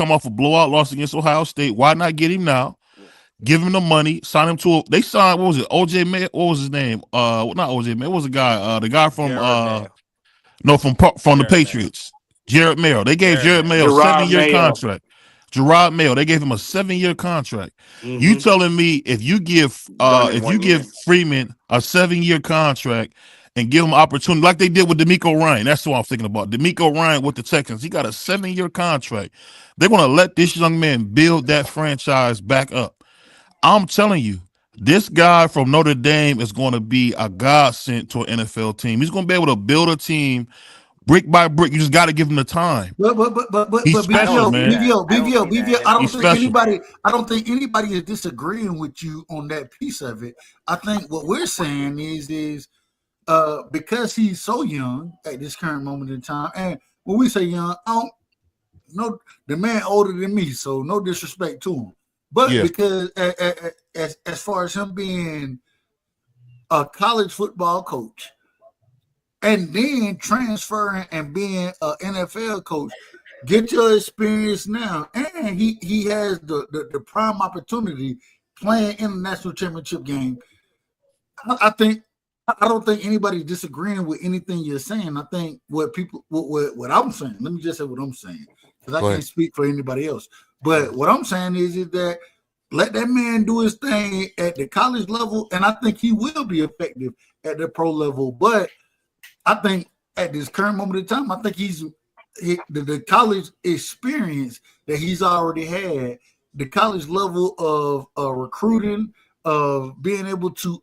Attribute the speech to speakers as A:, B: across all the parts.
A: come off a blowout loss against Ohio State. Why not get him now? Give him the money, sign him to they signed, what was it, OJ Mayo? What was his name? Not OJ Mayo, what was the guy? The guy from no, from the Patriots. Jared Mayo. They gave Jared Mayo a
B: Gerard
A: 7-year
B: Mayo.
A: contract. Gerard Mayo. They gave him a 7-year contract.
B: Mm-hmm.
A: You telling me if you give Freeman a 7-year contract and give him opportunity like they did with D'Amico Ryan? That's what I'm thinking about. D'Amico Ryan with the Texans. He got a 7-year contract. They're gonna let this young man build that franchise back up. I'm telling you, this guy from Notre Dame is going to be a godsend to an NFL team. He's going to be able to build a team brick by brick. You just got to give him the time.
C: But
A: He's special, man.
C: BVO. I don't think anybody is disagreeing with you on that piece of it. I think what we're saying is because he's so young at this current moment in time, and when we say young, I don't know the man older than me, so no disrespect to him. But because as far as him being a college football coach and then transferring and being an NFL coach, get your experience now. And he has the prime opportunity playing in the national championship game. I don't think anybody's disagreeing with anything you're saying. I think what I'm saying, let me just say what I'm saying, because I can't speak for anybody else. But what I'm saying is that let that man do his thing at the college level, and I think he will be effective at the pro level. But I think at this current moment in time, I think the college experience that he's already had, the college level of recruiting, of being able to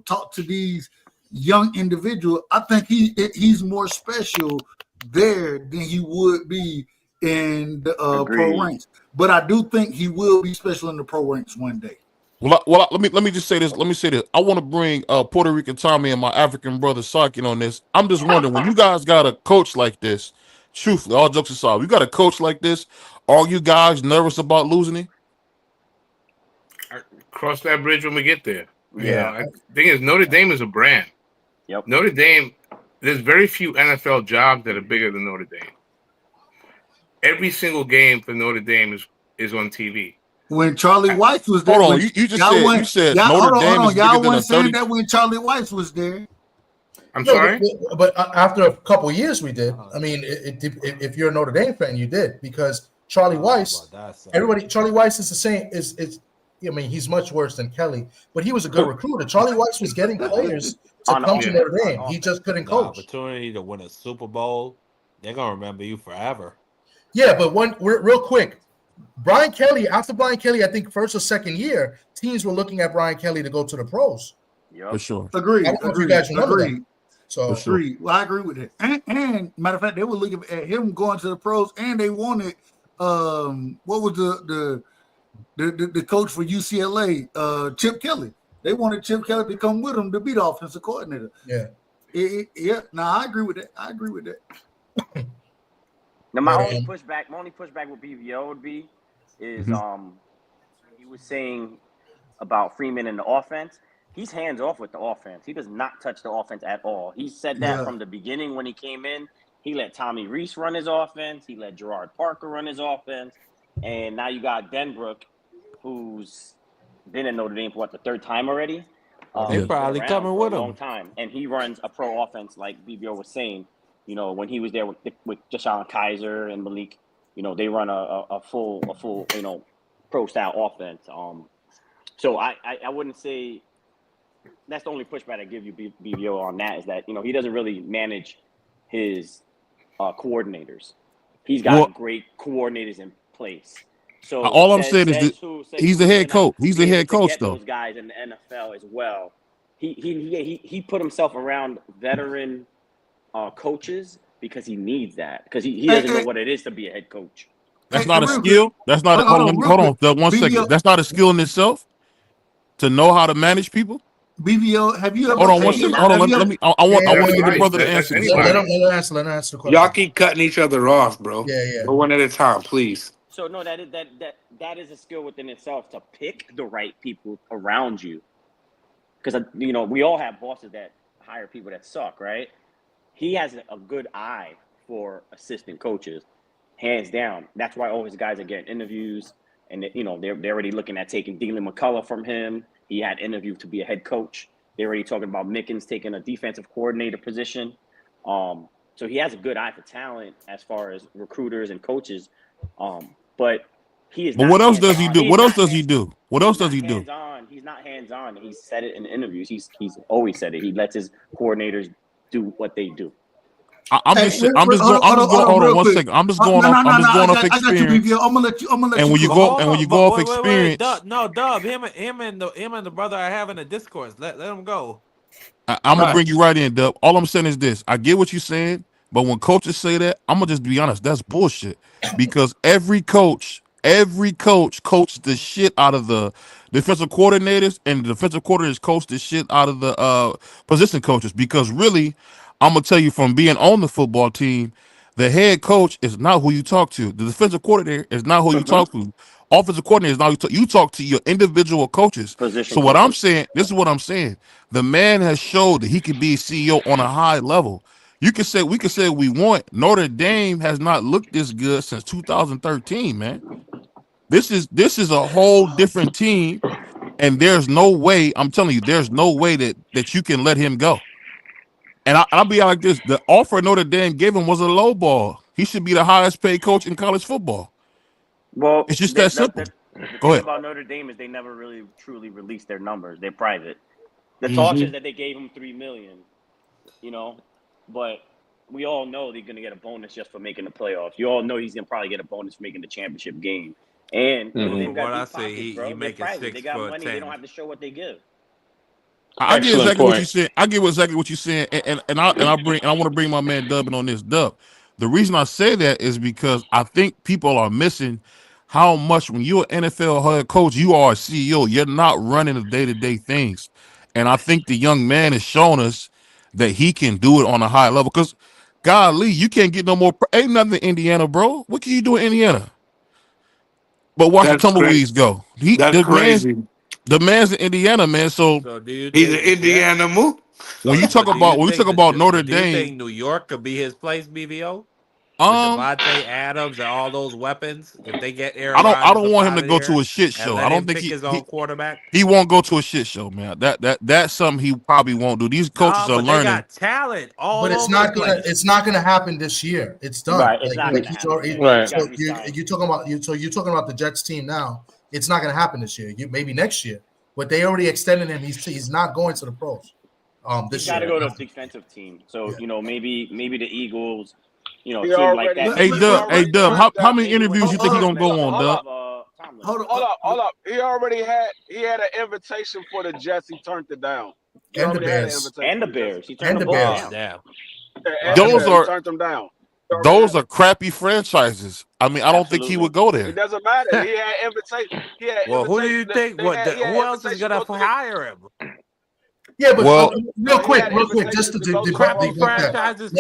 C: talk to these young individuals, I think he's more special there than he would be in the pro ranks. But I do think he will be special in the pro ranks one day.
A: Well, let me just say this. Let me say this. I want to bring Puerto Rican Tommy and my African brother Sakin on this. I'm just wondering, when you guys got a coach like this, truthfully, all jokes aside, you got a coach like this, are you guys nervous about losing him?
B: Cross that bridge when we get there. Yeah. The thing is, Notre Dame is a brand.
D: Yep.
B: Notre Dame, there's very few NFL jobs that are bigger than Notre Dame. Every single game for Notre Dame is on TV.
C: When Charlie Weiss was there,
A: hold on, you said Notre Dame is bigger than a 30.
C: That when Charlie Weiss was there.
B: I'm sorry,
E: but after a couple of years, we did. I mean, if you're a Notre Dame fan, you did, because Charlie Weiss. Charlie Weiss is the same. I mean, he's much worse than Kelly, but he was a good recruiter. Charlie Weiss was getting players to come to Notre Dame. He just couldn't coach.
F: Opportunity to win a Super Bowl, they're gonna remember you forever.
E: Yeah, but real quick, Brian Kelly. After Brian Kelly, I think first or second year, teams were looking at Brian Kelly to go to the pros.
D: Yep.
A: For sure.
C: Agreed.
E: I don't know if you guys remember that. So
C: agree. Well, I agree with it. And matter of fact, they were looking at him going to the pros, and they wanted what was the coach for UCLA, Chip Kelly. They wanted Chip Kelly to come with them to be the offensive coordinator.
E: Yeah.
C: No, I agree with that.
D: Now, my only pushback with BVO would be is he was saying about Freeman and the offense. He's hands off with the offense. He does not touch the offense at all. He said that from the beginning when he came in. He let Tommy Reese run his offense. He let Gerard Parker run his offense. And now you got Denbrook, who's been in Notre Dame for the third time already.
F: They probably coming with him.
D: A long time, and he runs a pro offense like BBO was saying. You know, when he was there with Deshaun Kaiser and Malik, you know, they run a full pro style offense. So I wouldn't say that's the only pushback I give you, BBO, on that, is that, you know, he doesn't really manage his coordinators. He's got great coordinators in place. So
A: all I'm saying is that he's the head coach. He's the head coach, though.
D: Those guys in the NFL as well. He put himself around veteran coaches because he needs that, because he doesn't know what it is to be a head coach.
A: That's not a skill. That's not. Hold on. 1 second. That's not a skill in itself to know how to manage people.
C: BVO, have you ever?
A: Hold on 1 second. Hold on. Let me. I want to get the brother to answer.
E: Let him answer the question.
B: Y'all keep cutting each other off, bro.
E: Yeah.
B: Go one at a time, please.
D: So no, that is a skill within itself, to pick the right people around you. Because, you know, we all have bosses that hire people that suck, right? He has a good eye for assistant coaches, hands down. That's why all his guys are getting interviews, and they're already looking at taking Dylan McCullough from him. He had interviewed to be a head coach. They're already talking about Mickens taking a defensive coordinator position. So he has a good eye for talent as far as recruiters and coaches. But he is.
A: But
D: not
A: what else does he
D: hands-on.
A: do?
D: He's
A: What else
D: not
A: does he do? What else does he do?
D: hands-on. He's not hands-on. He's said it in interviews. He's always said it. He lets his coordinators do what they do.
A: I'm just going. Hold on 1 second. I'm just going off. I'm just going off experience.
C: I'm gonna let you.
A: And when you go off experience,
F: Dub. Him and the brother are having a discourse. Let him go.
A: I'm gonna bring you right in, Dub. All I'm saying is this: I get what you're saying, but when coaches say that, I'm gonna just be honest. That's bullshit. Because every coach coached the shit out of the defensive coordinators, and the defensive coordinators coach the shit out of the position coaches. Because really, I'm gonna tell you from being on the football team, the head coach is not who you talk to. The defensive coordinator is not who you talk to. Offensive coordinator is not who you talk to your individual coaches.
D: Position
A: What I'm
D: coaches.
A: saying, this is what I'm saying. The man has showed that he can be a CEO on a high level. We can say we want. Notre Dame has not looked this good since 2013, man. This is a whole different team, and there's no way. I'm telling you, there's no way that you can let him go. And I'll be like this: the offer Notre Dame gave him was a low ball. He should be the highest paid coach in college football.
D: Well,
A: It's just that simple.
D: The
A: Go
D: thing
A: ahead.
D: about Notre Dame is they never really truly release their numbers. They're private. The talk is that they gave him $3 million, but we all know they're gonna get a bonus just for making the playoffs. You all know he's gonna probably get a bonus for making the championship game. And they've got deep pockets, bro. They're private. They got money.
F: 10.
D: They don't have to show what they give.
A: I get exactly what you're saying. I get exactly what you're saying, and I want to bring my man Dub in on this. Dub, the reason I say that is because I think people are missing how much when you're an NFL head coach, you are a CEO. You're not running the day-to-day things, and I think the young man has shown us that he can do it on a high level. Because, golly, you can't get no more. Ain't nothing in Indiana, bro. What can you do in Indiana? But watch the tumbleweeds go.
G: That's crazy.
A: The man's in Indiana, man. So
G: he's an Indiana move.
A: When you talk about Notre Dame,
F: do you think New York could be his place, BVO? With Devontae Adams and all those weapons, if they get Aaron
A: I don't want him to go to a shit show. I don't think
F: his own quarterback.
A: He won't go to a shit show, man. That's something he probably won't do. These coaches are learning.
F: They got talent all
E: but it's not gonna happen this year. It's done.
D: Right, it's not gonna happen.
E: Right. So you're talking about the Jets team now. It's not gonna happen this year. Maybe next year. But they already extended him. He's not going to the pros. This
D: year. Got to go to a defensive team. So maybe the Eagles. Team like that.
A: Hey Dub, how many interviews you think he's gonna go on, Dub?
H: Hold up. He had an invitation for the Jets. He turned it down.
E: And the Bears.
D: And the Bears. He turned them down.
A: He turned them down. Those are crappy franchises. I mean, I don't think he would go there.
H: It doesn't matter. He had invitation.
F: Who do you think? Who else is gonna hire him?
E: Yeah, but real quick, just to debut
F: franchises.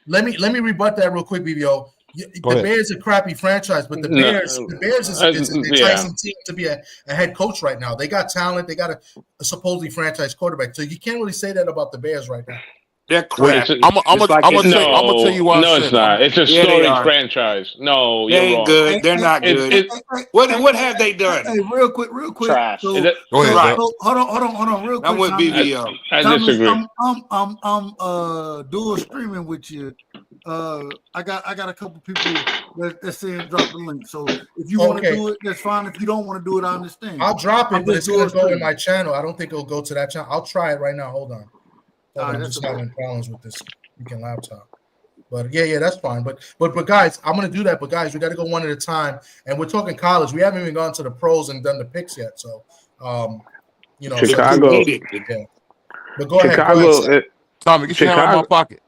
E: Let me rebut that real quick, BBO. The Bears are a crappy franchise, but the Bears is an enticing team to be a head coach right now. They got talent. They got a supposedly franchise quarterback. So you can't really say that about the Bears right now.
G: They're crap.
A: I'm gonna tell you why.
I: No, it's not. It's a storied franchise. No,
G: they ain't
I: wrong.
G: good. They're not good. What have they done?
C: Hey, real quick.
D: Trash.
C: So,
A: go ahead.
C: Right. Hold on, real quick.
G: I'm with BBO.
I: I disagree.
C: I'm dual streaming with you. I got a couple people that's saying drop the link. So if you want to do it, that's fine. If you don't want to do it, I understand.
E: I'll drop it, but it's gonna go in my channel. I don't think it'll go to that channel. I'll try it right now. Hold on. I'm just having problems with this freaking laptop. But yeah, that's fine. But guys, I'm gonna do that. But guys, we got to go one at a time. And we're talking college. We haven't even gone to the pros and done the picks yet. So,
I: Chicago.
E: Yeah. But go ahead.
A: Tommy, get your hand out of my pocket.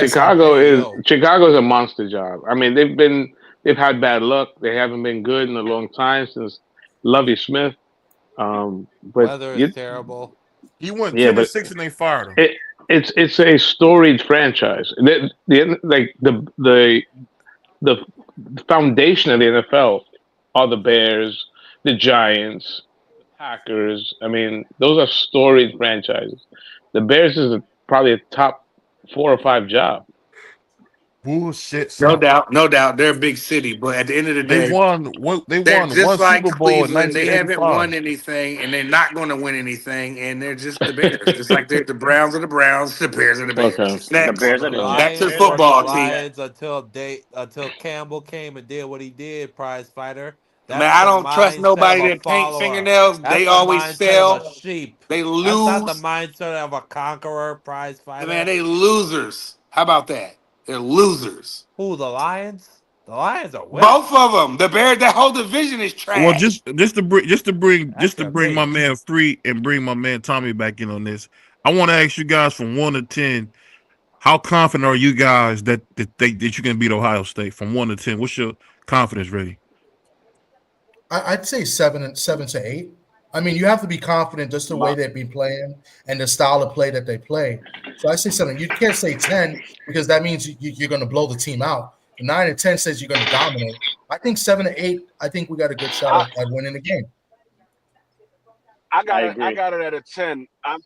I: Chicago is a monster job. I mean, they've had bad luck. They haven't been good in a long time since Lovie Smith. But
F: weather is terrible.
A: He went 10-6 and they fired him.
I: It's a storied franchise. The foundation of the NFL are the Bears, the Giants, the Packers. I mean, those are storied franchises. The Bears is probably a top 4 or 5 jobs.
A: Bullshit.
G: No
A: Son.
G: doubt, no doubt. They're a big city, but at the end of the
A: They
G: day,
A: won. They
G: they're
A: won
G: just
A: one
G: like
A: Super Bowl in
G: Cleveland. They haven't
A: 1985.
G: won anything, and they're not going to win anything. And they're just the Bears, just like they're the Browns are the Browns, the Bears are the Bears.
I: Okay.
D: The
G: Next,
D: Bears are
F: The
D: the
G: that's a
F: Lions
D: Bears are
F: was
D: the
F: the
G: football
D: Bears.
G: team.
F: Lions until Campbell came and did what he did, prize fighter.
G: Man,
F: That's
G: I
F: the
G: don't trust
F: mindset of
G: nobody
F: a
G: that paint
F: follower.
G: fingernails.
F: That's
G: They
F: the
G: always
F: mindset of a
G: fail.
F: sheep.
G: They
F: That's not the
G: lose.
F: mindset of a conqueror, prize
G: Man,
F: fighter.
G: they losers. How about that? They're losers.
F: Who, the Lions? The Lions are winners.
G: Both of them. The Bears. That whole division is
A: Well,
G: trash.
A: just to bring
F: That's your
A: my
F: opinion.
A: man Free and bring my man Tommy back in on this. I want to ask you guys from 1 to 10, how confident are you guys that you can beat Ohio State from 1 to 10? What's your confidence rating?
E: I'd say 7 to 8. I mean, you have to be confident just the way they've been playing and the style of play that they play. So I say 7. You can't say 10 because that means you're going to blow the team out. 9 and 10 says you're going to dominate. I think 7 to 8. I think we got a good shot at winning the game.
H: I got it at a 10. I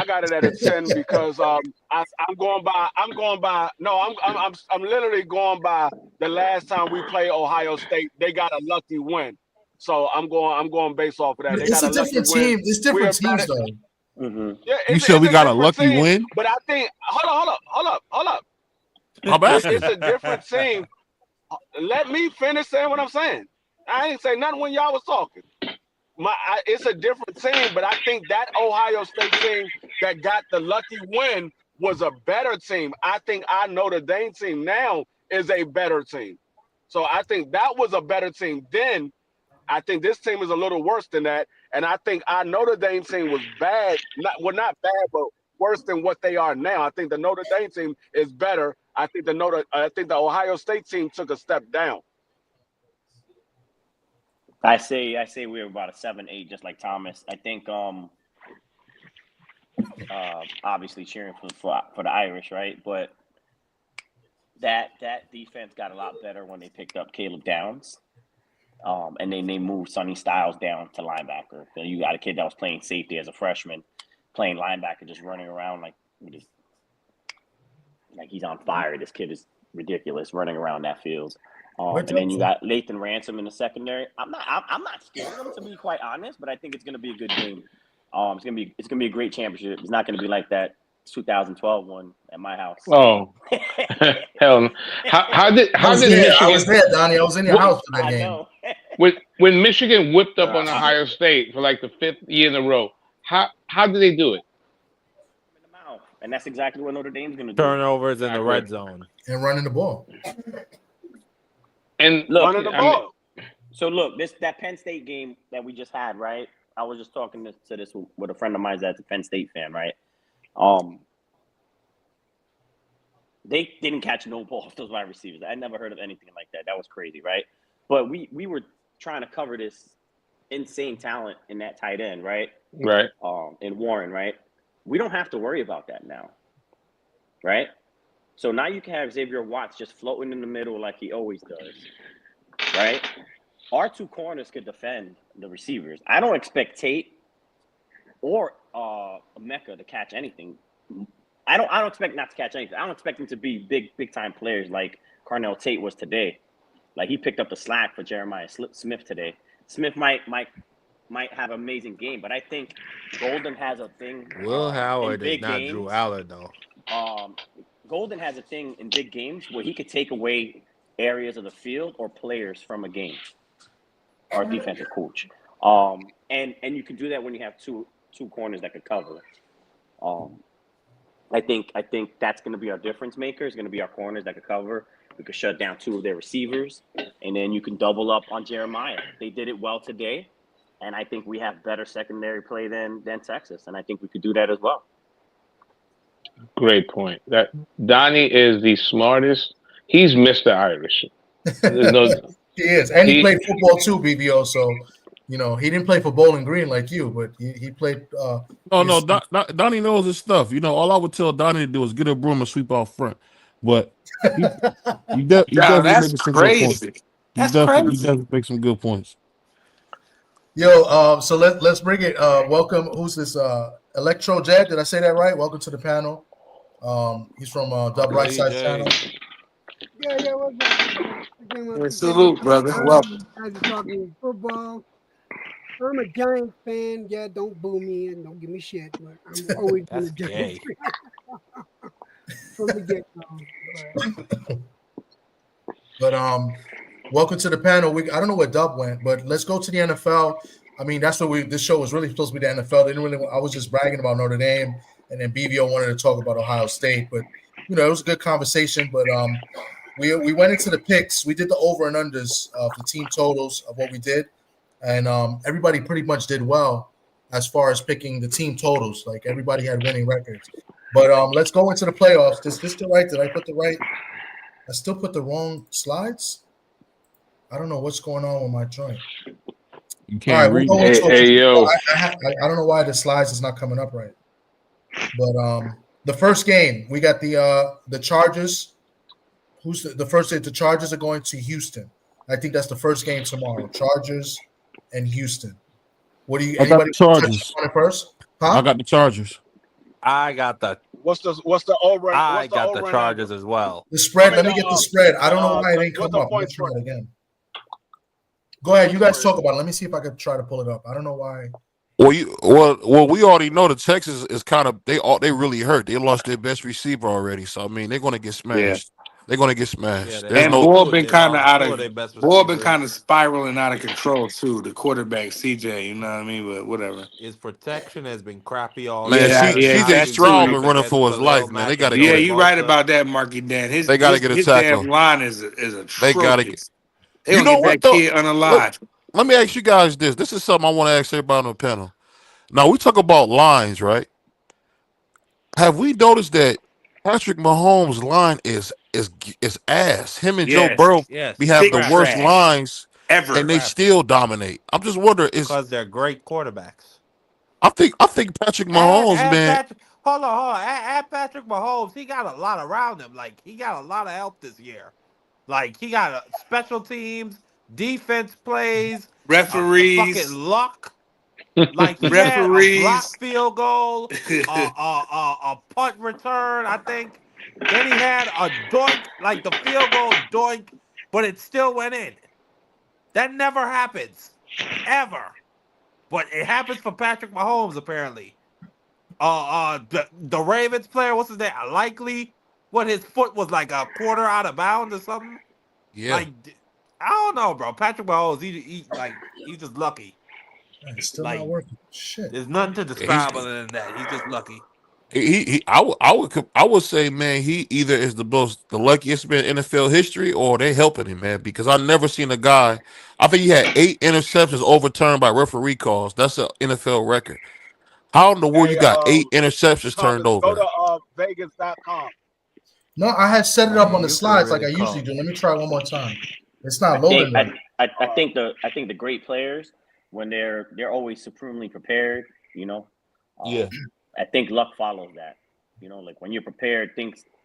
H: got it at a 10 because I'm going by. No, I'm literally going by the last time we played Ohio State. They got a lucky win, so I'm going based off of that. They
E: It's
H: got
E: a different team.
H: Win.
E: It's different teams though.
D: Mm-hmm.
H: Yeah,
A: You said we got a lucky
H: team,
A: win?
H: but I think hold up.
A: I'm asking.
H: It's a different team. Let me finish saying what I'm saying. I ain't say nothing when y'all was talking. It's a different team, but I think that Ohio State team that got the lucky win was a better team. I think our Notre Dame team now is a better team. So I think that was a better team then. I think this team is a little worse than that. And I think our Notre Dame team was bad. Not bad, but worse than what they are now. I think the Notre Dame team is better. I think the Ohio State team took a step down.
D: I say we're about a 7-8, just like Thomas. I think obviously cheering for the Irish, right? But that defense got a lot better when they picked up Caleb Downs, and then they moved Sonny Styles down to linebacker. So you got a kid that was playing safety as a freshman, playing linebacker, just running around like he's on fire. This kid is ridiculous, running around that field. And then you got Lathan Ransom in the secondary. I'm not scared of him, to be quite honest, but I think it's going to be a good game. It's gonna be a great championship. It's not going to be like that 2012 one at my house.
I: Oh, hell! How did Michigan?
E: I was there, Donnie. I was in your house for that
D: I
E: game.
D: know.
I: when Michigan whipped up on Ohio State for like the 5th year in a row, how did they do it?
D: In the mouth. And that's exactly what Notre Dame's going to do.
F: Turnovers in the red zone
E: and running the ball.
I: And
H: running the ball.
D: So look, that Penn State game that we just had, right? I was just talking to this with a friend of mine that's a Penn State fan, right? They didn't catch no ball off those wide receivers. I never heard of anything like that. That was crazy, right? But we were trying to cover this insane talent in that tight end, right?
I: Right.
D: In Warren, right? We don't have to worry about that now, right? So now you can have Xavier Watts just floating in the middle like he always does, right? Our 2 corners could defend the receivers. I don't expect Tate or Mecca to catch anything. I don't expect not to catch anything. I don't expect them to be big time players like Carnell Tate was today. Like he picked up the slack for Jeremiah Smith today. Smith might have an amazing game, but I think Golden has a thing.
F: Will Howard is not
D: games.
F: Drew Allen though.
D: Golden has a thing in big games where he could take away areas of the field or players from a game. Our defensive coach, and you can do that when you have two corners that could cover. I think that's going to be our difference maker. It's going to be our corners that could cover. We could shut down 2 of their receivers, and then you can double up on Jeremiah. They did it well today, and I think we have better secondary play than Texas, and I think we could do that as well.
I: Great point. That Donnie is the smartest. He's Mr. Irish.
E: He is, and he played football too, BBO. So, he didn't play for Bowling Green like you, but he played.
A: Donnie knows his stuff. All I would tell Donnie to do is get a broom and sweep out front. But
G: that's crazy.
A: He does make some good points.
E: Yo, so let's bring it. Welcome. Who's this? Electro Jet. Did I say that right? Welcome to the panel. He's from Dub Right Side channel.
J: Yeah, what's up? Again,
G: Salute, brother. Welcome.
J: guys are talking football. I'm a Giants fan. Yeah, don't boo me and don't give me shit, but I'm always been a Giants fan from the get go.
E: But welcome to the panel. I don't know where Dub went, but let's go to the NFL. I mean, that's what this show was really supposed to be the NFL. I was just bragging about Notre Dame, and then BVO wanted to talk about Ohio State. But it was a good conversation. But we went into the picks. We did the over and unders of the team totals of what we did, and everybody pretty much did well as far as picking the team totals. Like everybody had winning records. But let's go into the playoffs. Is this the right? Did I put the right? I still put the wrong slides. I don't know what's going on with my joint.
A: You can't read.
I: Hey, yo.
E: I don't know why the slides is not coming up right. But the first game, we got the Chargers. Who's the first? The Chargers are going to Houston. I think that's the first game tomorrow. Chargers and Houston. What do you?
A: I got the Chargers
E: on it first? Huh?
A: I got the Chargers.
F: I got the.
H: What's the over?
F: I got the Chargers as well.
E: The spread. Let me get the spread. I don't know why it ain't come up. Let's try it again. Go ahead. You guys talk about it. Let me see if I can try to pull it up. I don't know why.
A: Well, we already know the Texans is kind of they really hurt. They lost their best receiver already, so I mean they're going to get smashed. Yeah. They're going to get smashed.
G: Yeah, and Bull been kind of spiraling out of control too. The quarterback CJ, you know what I mean? But whatever.
F: His protection has been crappy all
A: man. CJ Stroud been running for his life, man. They got to.
G: Yeah, you're right about that, Marky Dan.
A: They got to get a tackle.
G: His damn line is a.
A: They got to get.
G: You know what? That kid unalive.
A: Let me ask you guys this. This is something I want to ask everybody on the panel. Now we talk about lines, right? Have we noticed that Patrick Mahomes' line is ass? Him and Joe Burrow, we have the worst lines
G: ever,
A: and they still dominate. I'm just wondering,
F: because they're great quarterbacks.
A: I think Patrick Mahomes, man.
F: Hold on. At Patrick Mahomes, he got a lot around him. Like he got a lot of help this year. Like he got special teams, defense plays,
G: referees,
F: fucking luck. Like he referees, had a blocked field goal, a punt return, I think. Then he had a doink, like the field goal doink, but it still went in. That never happens, ever. But it happens for Patrick Mahomes apparently. The Ravens player, what's his name? Likely, what his foot was like a quarter out of bounds or something.
A: Yeah.
F: Like I don't know, bro. Patrick Mahomes, he's just lucky.
E: It's still not working. Shit.
F: There's nothing to describe other than that. He's just lucky.
A: I would say, man, he either is the luckiest man in NFL history, or they helping him, man. Because I've never seen a guy. I think he had 8 interceptions overturned by referee calls. That's an NFL record. How in the world you got 8 interceptions turned over?
H: Go to Vegas.com.
E: No, I had set it up on the slides like I usually do. Let me try one more time. It's not loading.
D: I think the great players, when they're always supremely prepared, I think luck follows that. Like when you're prepared,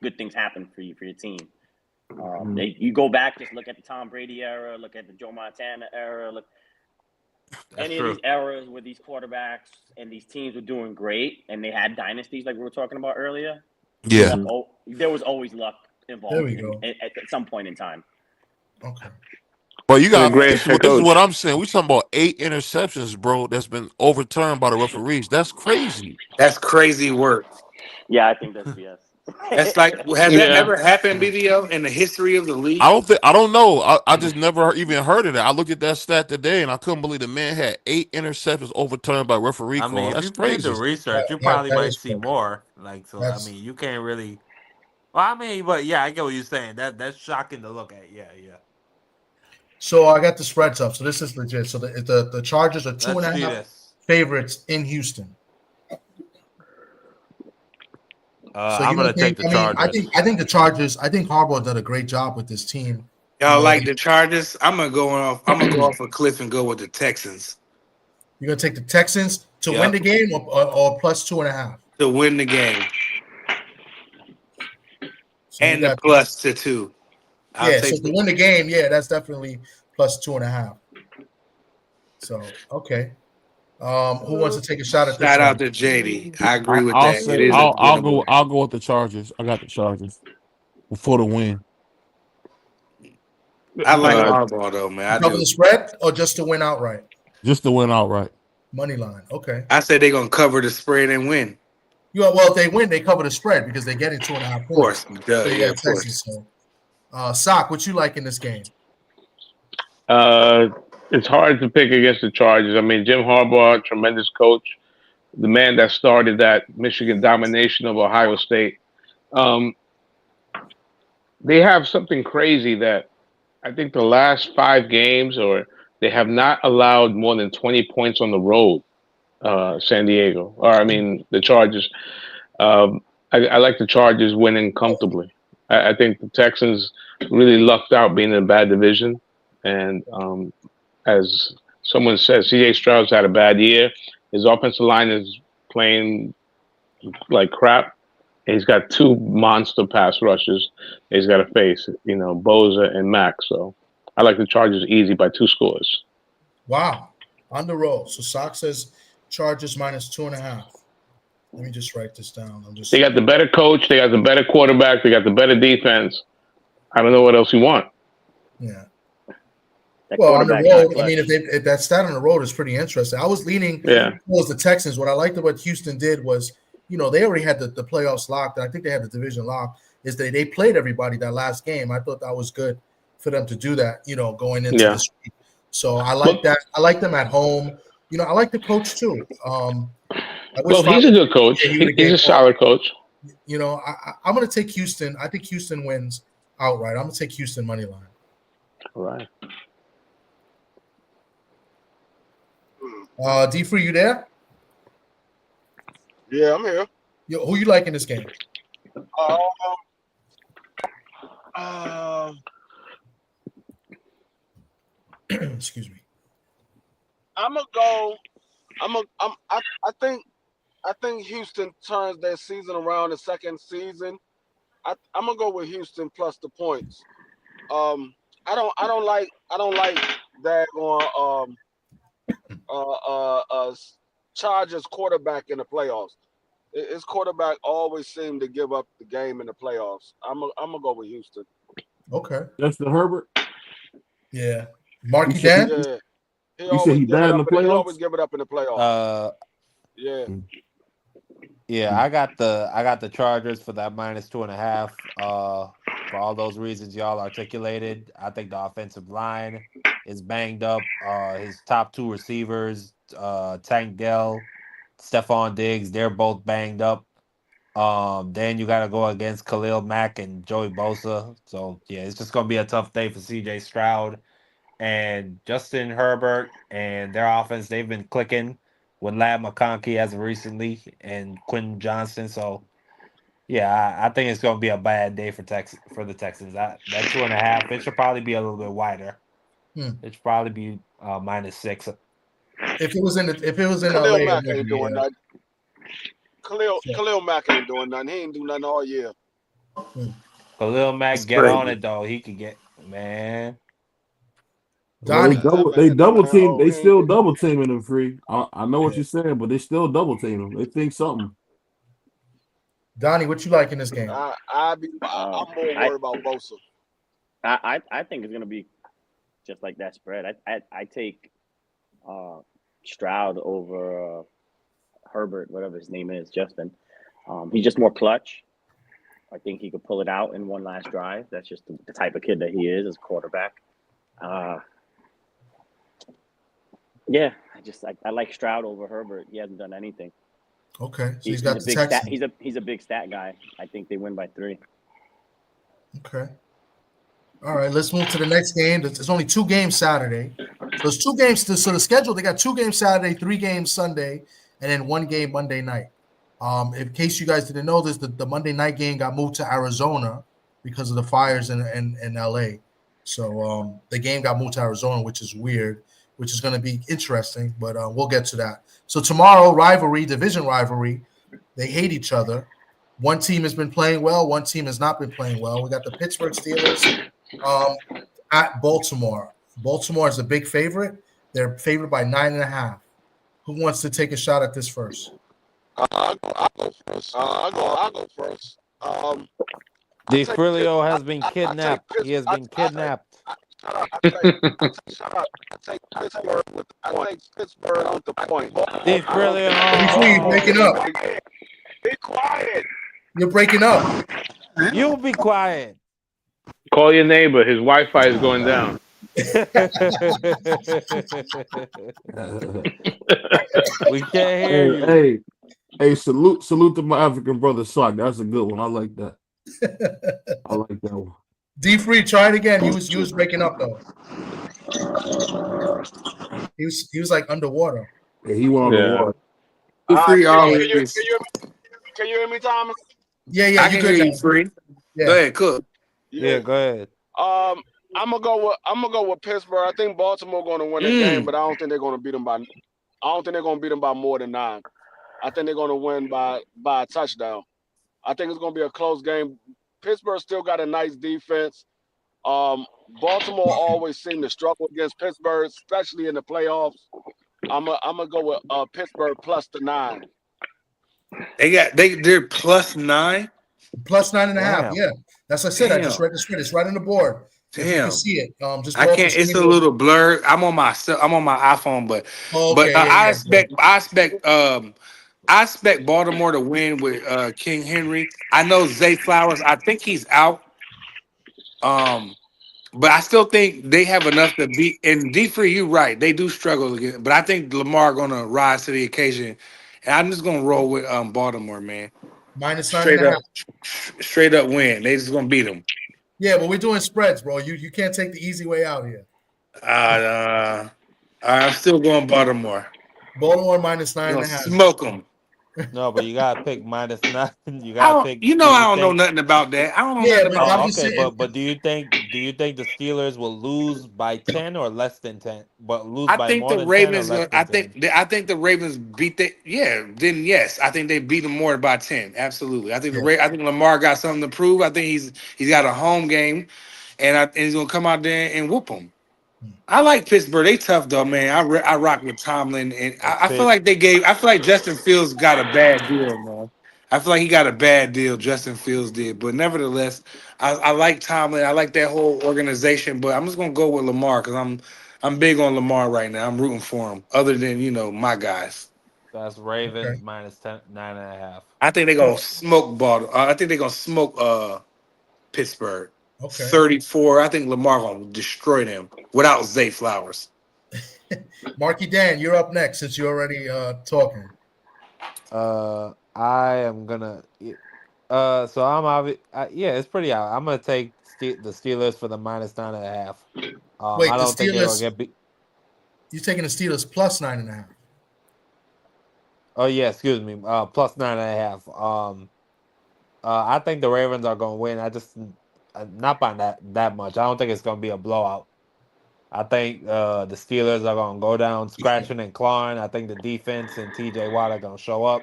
D: good things happen for your team. You go back, just look at the Tom Brady era, look at the Joe Montana era, of these eras where these quarterbacks and these teams were doing great and they had dynasties like we were talking about earlier.
A: Yeah.
D: There was always luck involved.
E: There we go.
D: At some point in time.
E: Okay.
A: But you got this is what I'm saying. We talking about 8 interceptions, bro. That's been overturned by the referees. That's crazy.
G: That's crazy work.
D: Yeah, I think that's BS.
G: That's like has that ever happened, BVO, in the history of the league?
A: I don't know. I just never even heard of that. I looked at that stat today and I couldn't believe the man had 8 interceptions overturned by referee calls. That's crazy.
F: If you did the research, you probably might see more. You can't really. Well, but yeah, I get what you're saying. That's shocking to look at. Yeah.
E: So I got the spreads up. So this is legit. So the Chargers are 2.5 favorites in Houston.
F: I'm gonna take the Chargers.
E: I think the Chargers. I think Harbaugh did a great job with this team.
G: Y'all like the Chargers? I'm gonna go off a cliff and go with the Texans.
E: You're gonna take the Texans to win the game, or plus 2.5
G: to win the game, and the plus to 2.
E: So to win the game, that's definitely plus 2.5. So okay, Who wants to take a shot at this
G: Shout
E: one?
G: out to JD. I agree with
A: I'll
G: that. It
A: say
G: is a winnable.
A: I'll go with the Chargers. I got the Chargers before the win.
G: I like Harbaugh though, man. I
E: Cover
G: do.
E: the spread or just to win outright?
A: Just to win outright.
E: Money line. Okay.
G: I said they're gonna cover the spread and win.
E: Yeah, well, if they win, they cover the spread because they're getting 2.5 points.
G: Of course.
E: So
G: Yeah, of course.
E: So. Sock, what you like in this game?
I: It's hard to pick against the Chargers. I mean, Jim Harbaugh, tremendous coach, the man that started that Michigan domination of Ohio State. They have something crazy that I think the last 5 games, or they have not allowed more than 20 points on the road. San Diego, or I mean the Chargers. I like the Chargers winning comfortably. I think the Texans really lucked out being in a bad division, and as someone said, C.J. Stroud's had a bad year. His offensive line is playing like crap. He's got 2 monster pass rushers he's got to face, Boza and Mack. So I like the Chargers easy by 2 scores.
E: Wow, on the roll. So Sock says Chargers minus 2.5. Let me just write this down.
I: They got the better coach. They got the better quarterback. They got the better defense. I don't know what else you want.
E: Yeah.
D: That
E: Well, on the
D: quarterback
E: road,
D: got
E: I mean, if that stat on the road is pretty interesting. I was leaning towards the Texans. What I liked about Houston did was, they already had the playoffs locked. And I think they had the division locked. Is they played everybody that last game. I thought that was good for them to do that, going into this week. So I like that. I like them at home. I like the coach too.
I: He's a good coach. He's a solid coach.
E: I'm going to take Houston. I think Houston wins outright. I'm going to take Houston money line.
I: All right.
E: D-Free, you there?
H: Yeah, I'm here.
E: Who you like in this game? Excuse me.
H: I'm gonna go. I think Houston turns their season around the second season. I'm gonna go with Houston plus the points. I don't like that on Chargers quarterback in the playoffs. His quarterback always seemed to give up the game in the playoffs. I'm gonna go with Houston.
E: Okay.
A: That's the Herbert.
E: Yeah. Marky Dan.
H: Yeah.
A: You said he bad in the playoffs?
H: He always give it up in the playoffs.
F: Yeah. Yeah, I got the Chargers for that minus 2.5. For all those reasons y'all articulated. I think the offensive line is banged up. His top 2 receivers, Tank Dell, Stephon Diggs, they're both banged up. Then you got to go against Khalil Mack and Joey Bosa. So yeah, it's just gonna be a tough day for C.J. Stroud and Justin Herbert and their offense. They've been clicking with Lab McConkey as of recently and Quentin Johnson. So yeah, I think it's gonna be a bad day for the Texans. That 2.5, it should probably be a little bit wider. It should probably be -6.
E: If it was in
H: Khalil
E: LA,
H: Mack ain't doing nothing. Khalil Mack ain't doing nothing. He ain't do nothing all year.
F: Khalil Mack
I: That's
F: get
I: crazy.
F: on it though. He could get man.
A: Well, they double team. They still
H: man.
A: double teaming him free. I know what you're saying, but they still double team him. They think something.
E: Donnie, what you like in this game?
H: I'm more worried about Bosa.
D: I think it's gonna be just like that spread. I take Stroud over Herbert, whatever his name is, Justin. He's just more clutch. I think he could pull it out in one last drive. That's just the type of kid that he is as a quarterback. Yeah, I like Stroud over Herbert. He hasn't done anything.
E: Okay, so
D: He's
E: got
D: a
E: the
D: big
E: Texans.
D: stat. He's a big stat guy. I think they win by 3.
E: Okay. All right, let's move to the next game. There's only 2 games Saturday. So there's 2 games. So the schedule, they got 2 games Saturday, 3 games Sunday, and then 1 game Monday night. In case you guys didn't know this, the Monday night game got moved to Arizona because of the fires in LA. So the game got moved to Arizona, which is weird, which is going to be interesting, but we'll get to that. So tomorrow, division rivalry, they hate each other. One team has been playing well, one team has not been playing well. We got the Pittsburgh Steelers at Baltimore. Baltimore is a big favorite. They're favored by 9.5. Who wants to take a shot at this first?
H: I'll go first. I'll go first.
F: DeFrilio has been kidnapped. He has been kidnapped.
H: I take Pittsburgh with the point.
F: DeFrilio.
E: Breaking up.
H: Be quiet.
E: You're breaking up.
F: You be quiet.
I: Call your neighbor. His Wi-Fi is going down.
F: We can't hear you.
A: Hey, salute to my African brother Sock. That's a good one. I like that. I like that one.
E: D-Free, try it again. He was breaking up though. He was like underwater.
A: Yeah, he went underwater.
G: Free always.
H: Can you hear me, Thomas?
E: Yeah,
G: I can hear you, Free.
E: Yeah.
G: Go ahead, Cook.
F: Yeah, go ahead.
H: I'm gonna go with Pittsburgh. I think Baltimore going to win the game, but I don't think they're going to beat them by. I don't think they're going to beat them by more than 9. I think they're going to win by a touchdown. I think it's going to be a close game. Pittsburgh still got a nice defense. Baltimore always seem to struggle against Pittsburgh, especially in the playoffs. I'm gonna go with Pittsburgh plus the 9.
G: They're plus 9.
E: Plus 9.5. Yeah, that's what I said.
G: Damn.
E: I just read the spread. It's right on the board. If you
G: Damn.
E: can see it, just
G: I can't. It's a little blurred. I'm on my iPhone, but I expect Baltimore to win with King Henry. I know Zay Flowers. I think he's out. But I still think they have enough to beat. And D3, you're right. They do struggle again. But I think Lamar gonna rise to the occasion. And I'm just gonna roll with Baltimore, man.
E: Minus 9.5.
G: Straight up win. They just gonna beat them.
E: Yeah, but we're doing spreads, bro. You can't take the easy way out here.
G: I'm still going Baltimore.
E: Baltimore minus 9.5.
G: Smoke them.
F: No, but you gotta pick minus 9. You gotta pick.
G: I don't know nothing about that. I don't know nothing about that.
F: Okay, but do you think the Steelers will lose by 10 or less than 10? But lose
G: I
F: by
G: think
F: more
G: the
F: than
G: Ravens.
F: 10 or less than 10?
G: I think the Ravens beat the. Yeah, then yes, I think they beat them more by 10. Absolutely. I think I think Lamar got something to prove. I think he's got a home game, and he's gonna come out there and whoop them. I like Pittsburgh. They tough though, man. I rock with Tomlin, and I feel like I feel like Justin Fields got a bad deal, man. I feel like he got a bad deal. Justin Fields did, but nevertheless, I like Tomlin. I like that whole organization, but I'm just gonna go with Lamar because I'm big on Lamar right now. I'm rooting for him. Other than my guys.
F: That's Ravens minus 9.5.
G: I think they're gonna smoke I think they're gonna smoke Pittsburgh.
E: Okay.
G: 34. I think Lamar gonna destroy them without Zay Flowers.
E: Marky Dan, you're up next since you're already talking.
F: I am gonna. So I'm it's pretty out. I'm gonna take the Steelers for the minus 9.5.
E: Wait,
F: I don't think they're gonna get beat.
E: You're taking the Steelers plus 9.5.
F: Oh yeah, excuse me. Plus 9.5. I think the Ravens are gonna win. I just not by that much. I don't think it's gonna be a blowout. I think the Steelers are gonna go down scratching and clawing. I think the defense and TJ Watt are gonna show up.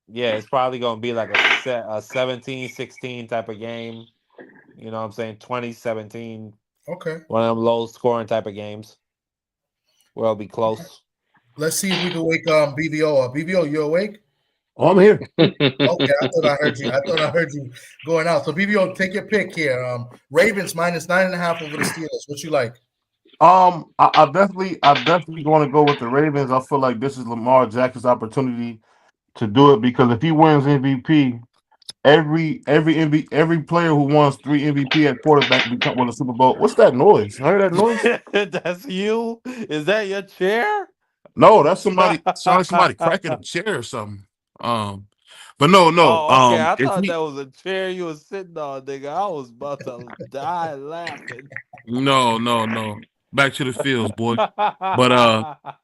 F: Yeah, it's probably gonna be like a 17-16 type of game. You know what I'm saying? 20-17.
E: Okay.
F: One of them low scoring type of games. Where it'll be close.
E: Let's see if we can wake BVO up. BVO, you awake?
A: Oh, I'm here.
E: Okay, I thought I heard you going out. So BVO, take your pick here. Ravens minus 9.5 over the Steelers. What you like?
A: I definitely want to go with the Ravens. I feel like this is Lamar Jackson's opportunity to do it because if he wins MVP, every player who wants 3 MVP at quarterback win a Super Bowl. What's that noise? I heard that noise.
F: That's you? Is that your chair?
A: No, that's somebody. Sounds like somebody cracking a chair or something. But no.
F: Oh, okay. I thought that was a chair you were sitting on, nigga. I was about to die laughing.
A: No. Back to the fields, boy. But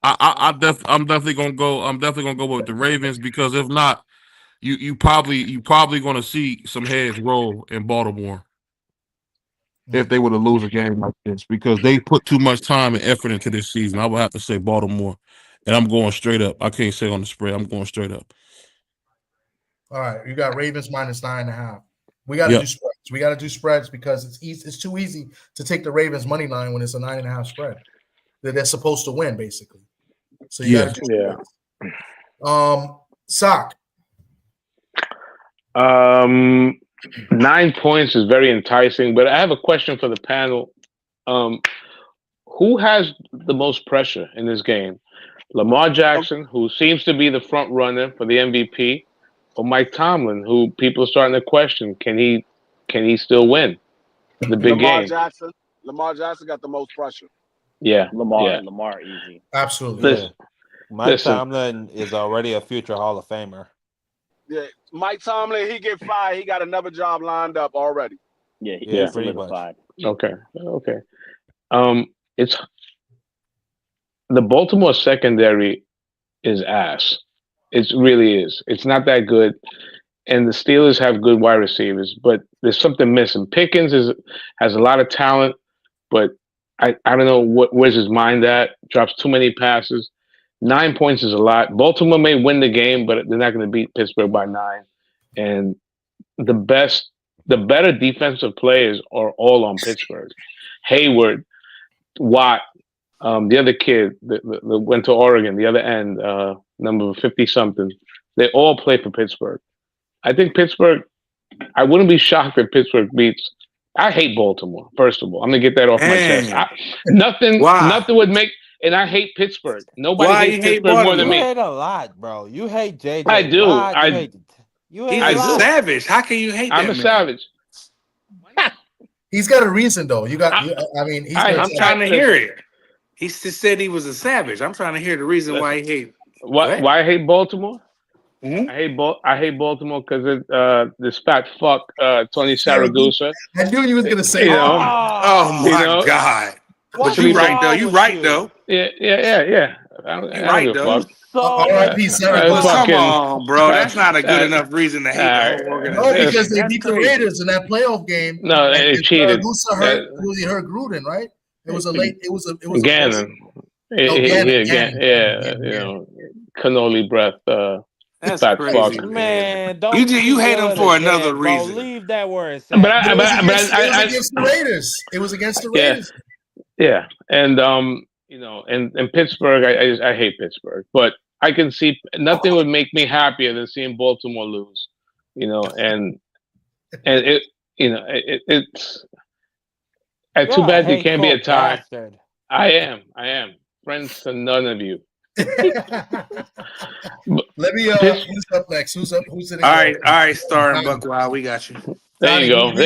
A: I'm definitely gonna go. I'm definitely gonna go with the Ravens because if not, you probably gonna see some heads roll in Baltimore if they were to lose a game like this because they put too much time and effort into this season. I would have to say Baltimore, and I'm going straight up. I can't say on the spread. I'm going straight up.
E: All right, you got Ravens minus 9.5. We got to do spreads. We got to do spreads because it's easy. It's too easy to take the Ravens money line when it's a 9.5 spread. They're supposed to win, basically. So you got to
I: Yeah.
E: Sock.
I: 9 points is very enticing, but I have a question for the panel. Who has the most pressure in this game? Lamar Jackson, who seems to be the front runner for the MVP, or Mike Tomlin, who people are starting to question, can he still win the big game?
H: Lamar Jackson got the most pressure.
I: Yeah.
D: Lamar easy.
E: Absolutely.
F: Mike Tomlin is already a future Hall of Famer.
H: Yeah, Mike Tomlin, he get fired. He got another job lined up already.
D: Yeah, he's solidified.
I: Okay. It's the Baltimore secondary is ass. It really is. It's not that good. And the Steelers have good wide receivers, but there's something missing. Pickens has a lot of talent, but I don't know where's his mind at. Drops too many passes. 9 points is a lot. Baltimore may win the game, but they're not going to beat Pittsburgh by 9. And the better defensive players are all on Pittsburgh. Hayward, Watt, the other kid that went to Oregon, the other end, number 50-something. They all play for Pittsburgh. I think Pittsburgh, I wouldn't be shocked if Pittsburgh beats. I hate Baltimore, first of all. I'm going to get that off my chest. Nothing would make, and I hate Pittsburgh. Nobody hates Pittsburgh more than me.
F: You hate a lot, bro. You hate JJ.
I: I do.
F: He's
G: a savage. How can you hate that?
I: I'm a savage.
E: He's got a reason, though. I'm
G: trying to hear it. He just said he was a savage. I'm trying to hear the reason why he hate.
I: Why I hate Baltimore?
G: Mm-hmm.
I: I hate Baltimore because this fat fuck Tony Saragusa.
E: I knew you was gonna say that.
G: Oh my God! But you right though. You right though.
I: Yeah.
G: You right though.
E: R.I.P.
G: Come on, bro. That's not a good enough reason to hate the whole organization.
E: No, because they beat the Raiders in that playoff game.
I: No, they cheated.
E: Saragusa hurt Gruden, right? It was a late. It was
I: Gannon.
E: Gannon.
I: Cannoli breath.
G: That's
I: fat
G: crazy,
I: fuck.
F: Man, don't
G: you hate him for another reason.
F: Leave that word.
E: It was against the Raiders. It was against the Raiders.
I: Yeah, and in Pittsburgh, I hate Pittsburgh, but I can see nothing would make me happier than seeing Baltimore lose. And it's too bad you can't be a tie.
F: Bastard.
I: I am friends to none of you.
E: Let me. Who's up next? Who's up? Who's in?
G: All right, Star and Buckwild, we got you.
I: There you go.
G: Over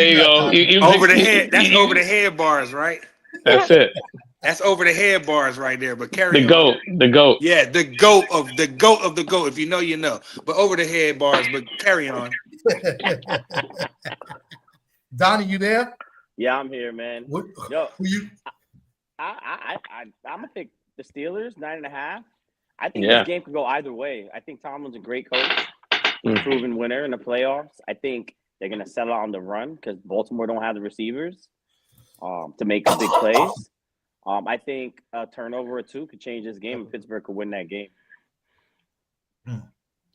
G: the head. That's over the head bars, right?
I: That's it.
G: That's over the head bars right there. But carry
I: the goat.
G: Yeah, the goat of the goat. If you know, you know. But over the head bars. But carry on.
E: Donnie, you there?
D: Yeah, I'm here, man. Yo,
E: who you?
D: I'm gonna pick the Steelers 9.5. I think this game could go either way. I think Tomlin's a great coach, proven winner in the playoffs. I think they're gonna settle on the run because Baltimore don't have the receivers to make big plays. I think a turnover or two could change this game, and Pittsburgh could win that game.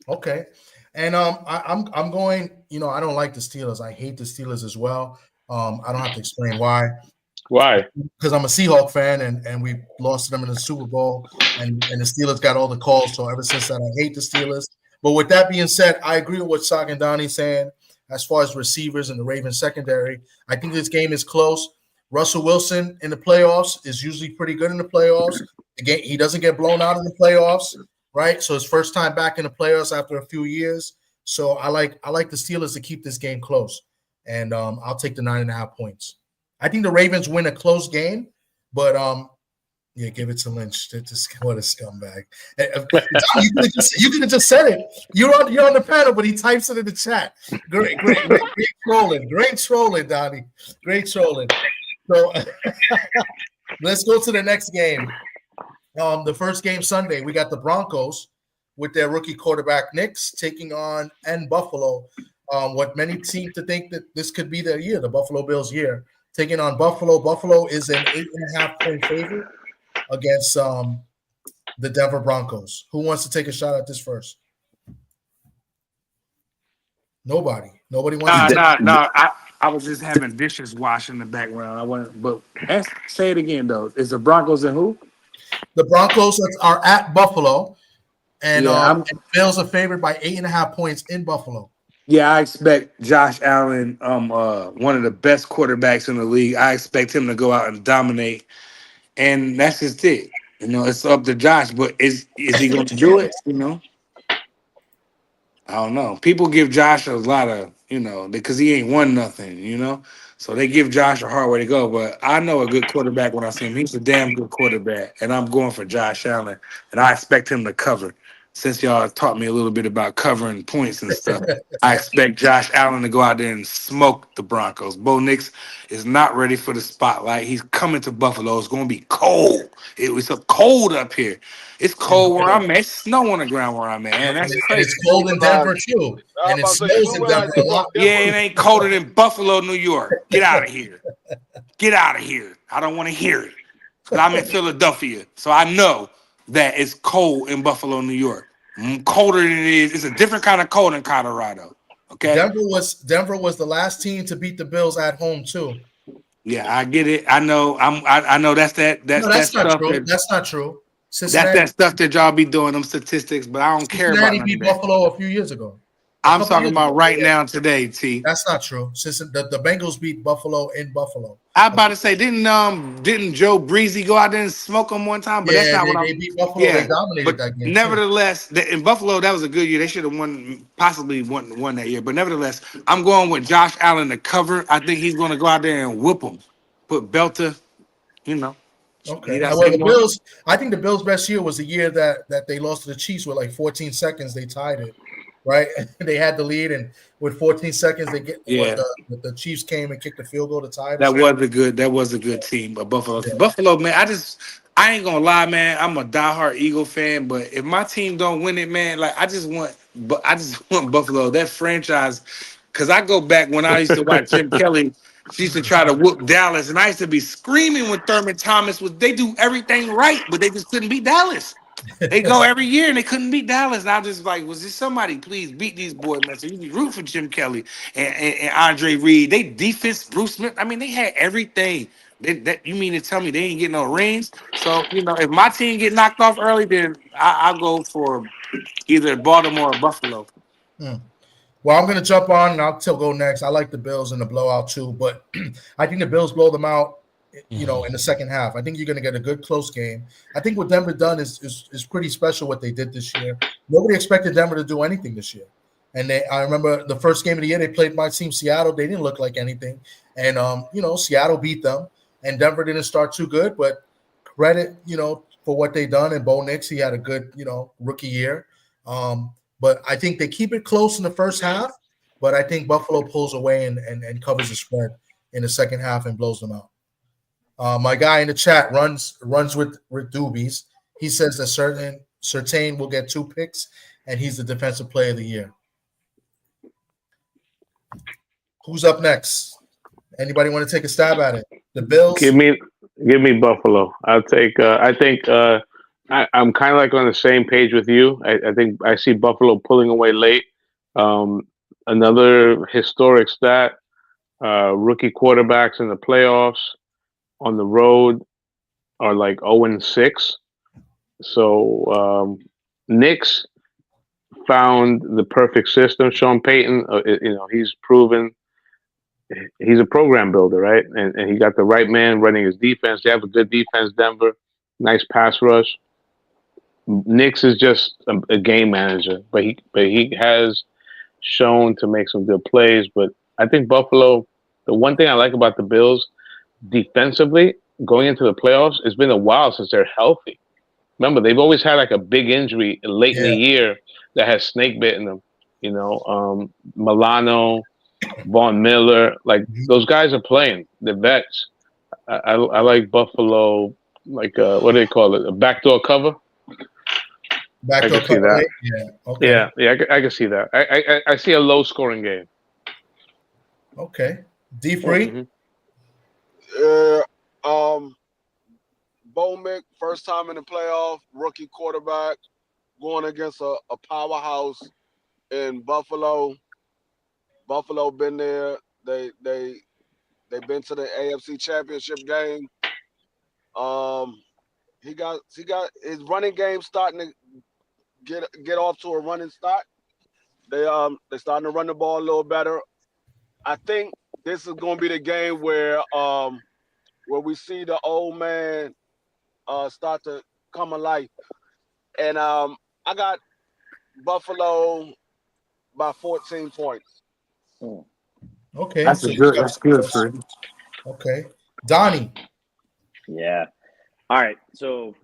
E: Okay, and I'm going. I don't like the Steelers. I hate the Steelers as well. I don't have to explain why.
I: Why?
E: Because I'm a Seahawk fan, and we lost to them in the Super Bowl, and the Steelers got all the calls. So ever since that, I hate the Steelers. But with that being said, I agree with what Sock and Donnie saying as far as receivers and the Ravens secondary. I think this game is close. Russell Wilson in the playoffs is usually pretty good in the playoffs. Again, he doesn't get blown out in the playoffs, right? So his first time back in the playoffs after a few years. So I like the Steelers to keep this game close, and I'll take the 9.5 points. I think the Ravens win a close game, but give it to Lynch. What a scumbag! You could have just said it. You're on the panel, but he types it in the chat. Great trolling, Donnie. Great trolling. So let's go to the next game. The first game Sunday, we got the Broncos with their rookie quarterback Knicks taking on Buffalo. What many seem to think that this could be their year, the Buffalo Bills' year. Taking on Buffalo. Buffalo is an 8.5 point favorite against the Denver Broncos. Who wants to take a shot at this first? Nobody wants to.
G: No. I was just having dishes wash in the background. But say it again though. Is the Broncos and who?
E: The Broncos are at Buffalo, and
G: Yeah,
E: Bills are favored by 8.5 points in Buffalo.
G: I expect Josh Allen, one of the best quarterbacks in the league. I expect him to go out and dominate, and that's just it. It's up to Josh, but is he going to do it? I don't know. People give Josh a lot of, because he ain't won nothing. So they give Josh a hard way to go. But I know a good quarterback when I see him. He's a damn good quarterback. And I'm going for Josh Allen. And I expect him to cover. Since y'all taught me a little bit about covering points and stuff, I expect Josh Allen to go out there and smoke the Broncos. Bo Nix is not ready for the spotlight. He's coming to Buffalo. It's going to be cold. It was so cold up here. It's cold where I'm at. It's snow on the ground where I'm at. And that's
E: And
G: crazy.
E: it's cold in Denver too, and it snows in Denver a lot.
G: Yeah, it ain't colder than Buffalo, New York. Get out of here. Get out of here. I don't want to hear it. Because I'm in Philadelphia. So I know that it's cold in Buffalo, New York. Colder than it is. It's a different kind of cold in Colorado. Okay.
E: Denver was the last team to beat the Bills at home too.
G: Yeah, I get it. I know. I know that's that. That's
E: No,
G: that
E: that's not
G: stuff.
E: true. That's not true.
G: That's that stuff that y'all be doing them statistics, but I don't care about
E: Cincinnati
G: none
E: beat
G: of that.
E: Buffalo a few years ago.
G: I'm talking about right now today, T.
E: That's not true. Since the Bengals beat Buffalo in Buffalo.
G: I'm about to say, didn't Joe Breezy go out there and smoke them one time? But that's not what
E: they beat Buffalo. They dominated that game.
G: Nevertheless, in Buffalo, that was a good year. They should have possibly won that year. But nevertheless, I'm going with Josh Allen to cover. I think he's going to go out there and whoop them. Put Belter,
E: Okay. Well, the Bills. I think the Bills' best year was the year that they lost to the Chiefs with like 14 seconds. They tied it, right? They had the lead, and with 14 seconds, they get the Chiefs came and kicked the field goal to tie it.
G: That was a good team. But Buffalo,
E: Yeah.
G: Buffalo, man. I ain't gonna lie, man. I'm a diehard Eagle fan, but if my team don't win it, man, like I just want Buffalo. That franchise, because I go back when I used to watch Jim Kelly. She used to try to whoop Dallas, and I used to be screaming when Thurman Thomas was. They do everything right, but they just couldn't beat Dallas. They go every year and they couldn't beat Dallas. And I was just like, was this somebody please beat these boys, man? So you be root for Jim Kelly and Andre Reed. They defense, Bruce Smith. I mean, they had everything. You mean to tell me they ain't getting no rings? So if my team get knocked off early, then I'll go for either Baltimore or Buffalo.
E: Well, I'm going to jump on and I'll go next. I like the Bills in the blowout too, but I think the Bills blow them out, in the second half. I think you're going to get a good close game. I think what Denver done is pretty special what they did this year. Nobody expected Denver to do anything this year. And I remember the first game of the year they played my team Seattle. They didn't look like anything. And, Seattle beat them. And Denver didn't start too good, but credit, for what they done. And Bo Nix, he had a good, rookie year. But I think they keep it close in the first half, but I think Buffalo pulls away and covers the spread in the second half and blows them out. My guy in the chat runs with doobies. He says that Surtain will get 2 picks, and he's the defensive player of the year. Who's up next? Anybody want to take a stab at it? The Bills?
I: Give me Buffalo. I'll take. I think. I'm kind of like on the same page with you. I think I see Buffalo pulling away late. Another historic stat: rookie quarterbacks in the playoffs on the road are like 0-6. So Knicks found the perfect system. Sean Payton, he's proven he's a program builder, right? And he got the right man running his defense. They have a good defense, Denver. Nice pass rush. Knicks is just a game manager, but he has shown to make some good plays. But I think Buffalo. The one thing I like about the Bills defensively going into the playoffs, it's been a while since they're healthy. Remember, they've always had like a big injury late in the year that has snake bitten them. Milano, Von Miller, like those guys are playing. They're vets. I like Buffalo. Like what do they call it? A backdoor cover. I can see that.
E: Yeah. Okay.
I: Yeah. I can see that. I see a low scoring game.
E: Okay. D3.
H: Bo Mick, first time in the playoff, rookie quarterback, going against a powerhouse in Buffalo. Buffalo been there. They've been to the AFC Championship game. He got his running game starting to get off to a running start. They're starting to run the ball a little better. I think this is going to be the game where we see the old man start to come alive. And I got Buffalo by 14 points.
E: Okay,
G: That's good, Fred.
E: Okay, Donnie.
D: Yeah. All right. So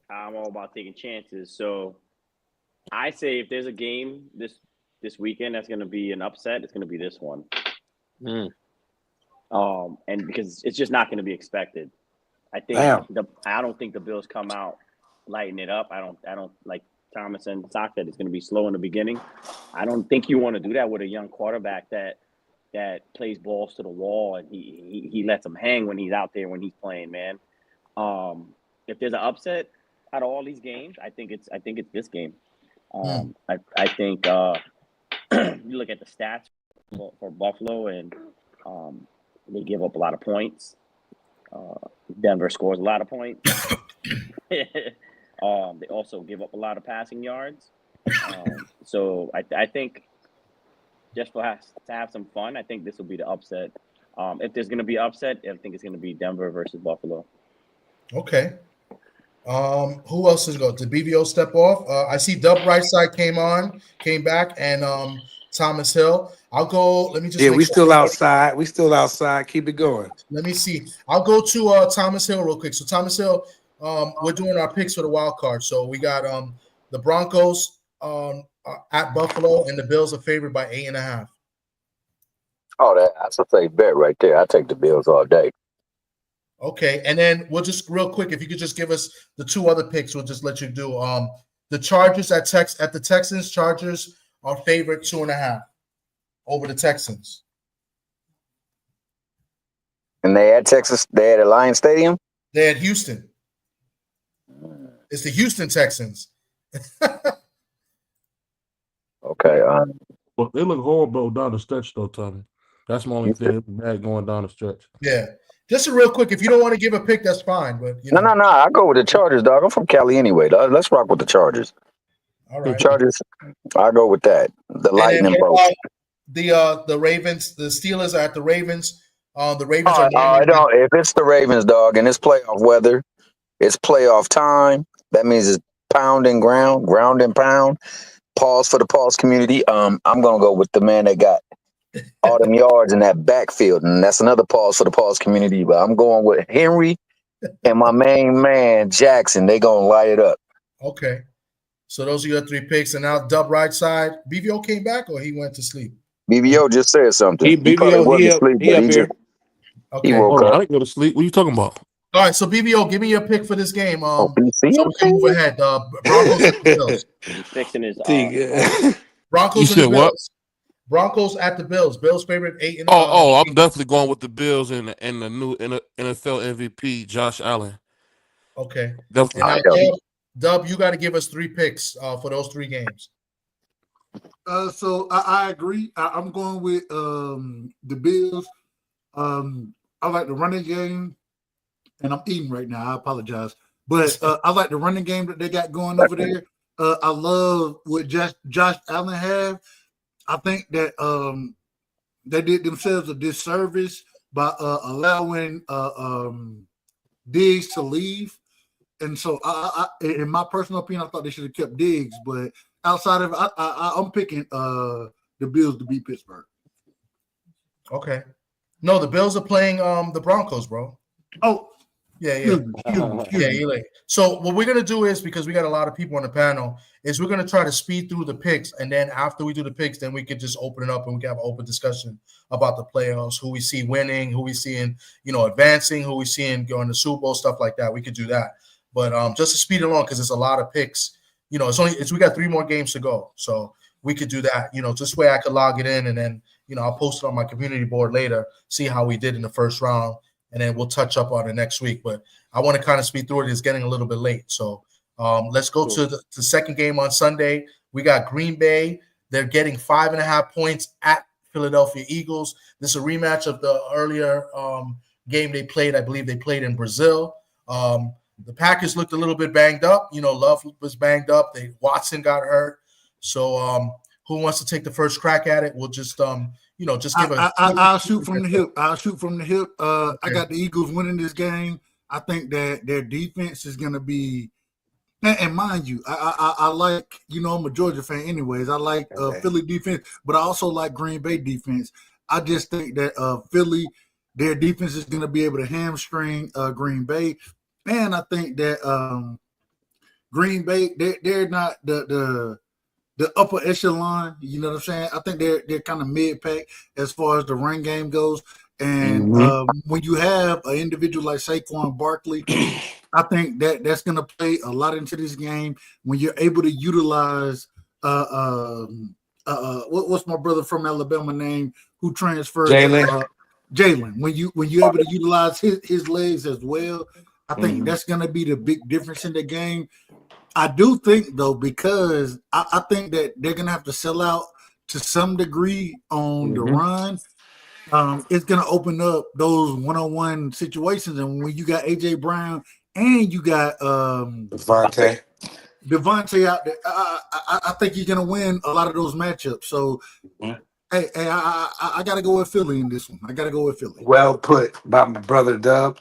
D: I'm all about taking chances. So I say if there's a game this weekend that's going to be an upset, it's going to be this one. And because it's just not going to be expected. I don't think the Bills come out lighting it up. I don't like Thomas and Sock that it's going to be slow in the beginning. I don't think you want to do that with a young quarterback that plays balls to the wall and he lets them hang when he's out there when he's playing, man. If there's an upset out of all these games, I think it's this game. I think you look at the stats for Buffalo and they give up a lot of points. Denver scores a lot of points. They also give up a lot of passing yards. So I think just to have some fun, I think this will be the upset. If there's going to be upset, I think it's going to be Denver versus Buffalo.
E: Okay. Who else is going? Did BVO step off? I see Dub right side came back, and Thomas Hill. I'll go. Let me just.
G: Yeah, we still outside. We still outside. Keep it going.
E: Let me see. I'll go to Thomas Hill real quick. So Thomas Hill, we're doing our picks for the wild card. So we got the Broncos at Buffalo, and the Bills are favored by 8.5.
K: Oh, that's a safe bet right there. I take the Bills all day.
E: Okay, and then we'll just real quick, if you could just give us the two other picks, we'll just let you do. The Chargers at the Texans. Chargers are favorite 2.5 over the Texans.
K: And they at Texas. They at Alliance Stadium.
E: They at Houston. It's the Houston Texans.
K: Okay.
A: Well, they look horrible down the stretch, though, Tommy. That's my only thing bad going down the stretch.
E: Yeah. Just a real quick, if you don't want to give a pick, that's fine. But
K: No. I go with the Chargers, dog. I'm from Cali anyway. Dog. Let's rock with the Chargers.
E: All right.
K: Chargers. I go with that. The lightning bolt.
E: The Ravens. The Steelers are at the Ravens. The Ravens are.
K: If it's the Ravens, dog, and it's playoff weather, it's playoff time. That means it's ground and pound. Pause for the pause community. I'm gonna go with the man that got all them yards in that backfield, and that's another pause for the pause community. But I'm going with Henry and my main man Jackson. They gonna light it up.
E: Okay, so those are your three picks, and now Dub right side. BVO came back, or he went to sleep.
K: BVO just said something.
G: He
A: woke up. I didn't go to sleep. What are you talking about?
E: All right, so BVO, give me your pick for this game. So we can move ahead. Broncos and the Bills.
D: He's fixing his.
E: Broncos and the Bills. Broncos at the Bills. Bills favorite 8.5.
A: I'm definitely going with the Bills and the new NFL MVP Josh Allen.
E: Okay.
A: Definitely.
E: Now, Dub, you got to give us three picks for those three games.
C: So I agree. I'm going with the Bills. I like the running game, and I'm eating right now. I apologize, but I like the running game that they got going over there. I love what Josh Allen have. I think that they did themselves a disservice by allowing Diggs to leave, and so I, in my personal opinion, I thought they should have kept Diggs. But outside of it, I'm picking the Bills to beat Pittsburgh.
E: Okay. No, the Bills are playing the Broncos, bro.
C: Oh,
E: yeah. You're late. So what we're gonna do is, because we got a lot of people on the panel, is we're gonna try to speed through the picks, and then after we do the picks, then we could just open it up and we can have an open discussion about the playoffs, who we see winning, who we seeing, advancing, who we seeing going to Super Bowl, stuff like that. We could do that, but just to speed it along, because there's a lot of picks. We got 3 more games to go, so we could do that. Just way I could log it in, and then I'll post it on my community board later, see how we did in the first round, and then we'll touch up on it next week. But I want to kind of speed through it. It's getting a little bit late. So let's go to the second game on Sunday. We got Green Bay. They're getting 5.5 points at Philadelphia Eagles. This is a rematch of the earlier game they played. I believe they played in Brazil. The Packers looked a little bit banged up. Love was banged up. Watson got hurt. So who wants to take the first crack at it? We'll just just give
C: I'll shoot from the hip. Okay. I got the Eagles winning this game. I think that their defense is going to be, and mind you, I like, I'm a Georgia fan anyways. I like Philly defense, but I also like Green Bay defense. I just think that Philly, their defense is going to be able to hamstring Green Bay, and I think that Green Bay, they're not the upper echelon. You know what I'm saying? I think they're kind of mid-pack as far as the run game goes. And when you have an individual like Saquon Barkley, I think that's going to play a lot into this game when you're able to utilize what's my brother from Alabama name who transferred? Jalen. When you're able to utilize his legs as well, I think that's going to be the big difference in the game. I do think, though, because I think that they're going to have to sell out to some degree on the run. It's going to open up those one-on-one situations. And when you got A.J. Brown and you got Devontae out there, I think you're going to win a lot of those matchups. So, hey, I got to go with Philly in this one. I got to go with Philly.
G: Well put by my brother Dub.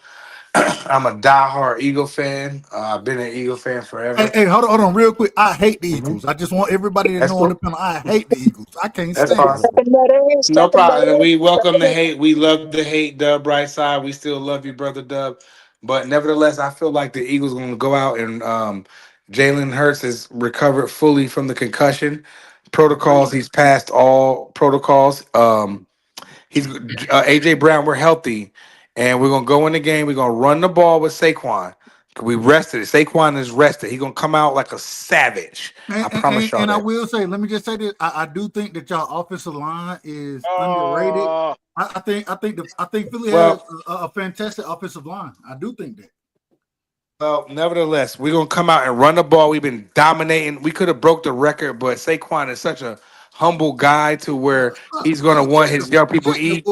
G: I'm a diehard Eagle fan. I've been an Eagle fan forever.
C: Hey, hold on, real quick. I hate the Eagles. I just want everybody to know on the panel. I hate the Eagles. I can't stand it.
G: No problem. We welcome the hate. We love the hate, Dub. Bright side. We still love you, brother Dub. But nevertheless, I feel like the Eagles are going to go out and Jalen Hurts has recovered fully from the concussion protocols. He's passed all protocols. He's AJ Brown. We're healthy. And we're going to go in the game. We're going to run the ball with Saquon. We rested. Saquon is rested. He's going to come out like a savage. I promise y'all.
C: And I will say, let me just say this. I do think that y'all offensive line is underrated. I think Philly has a fantastic offensive line. I do think that.
G: Well, nevertheless, we're going to come out and run the ball. We've been dominating. We could have broke the record, but Saquon is such a humble guy to where he's going to want his young people to eat.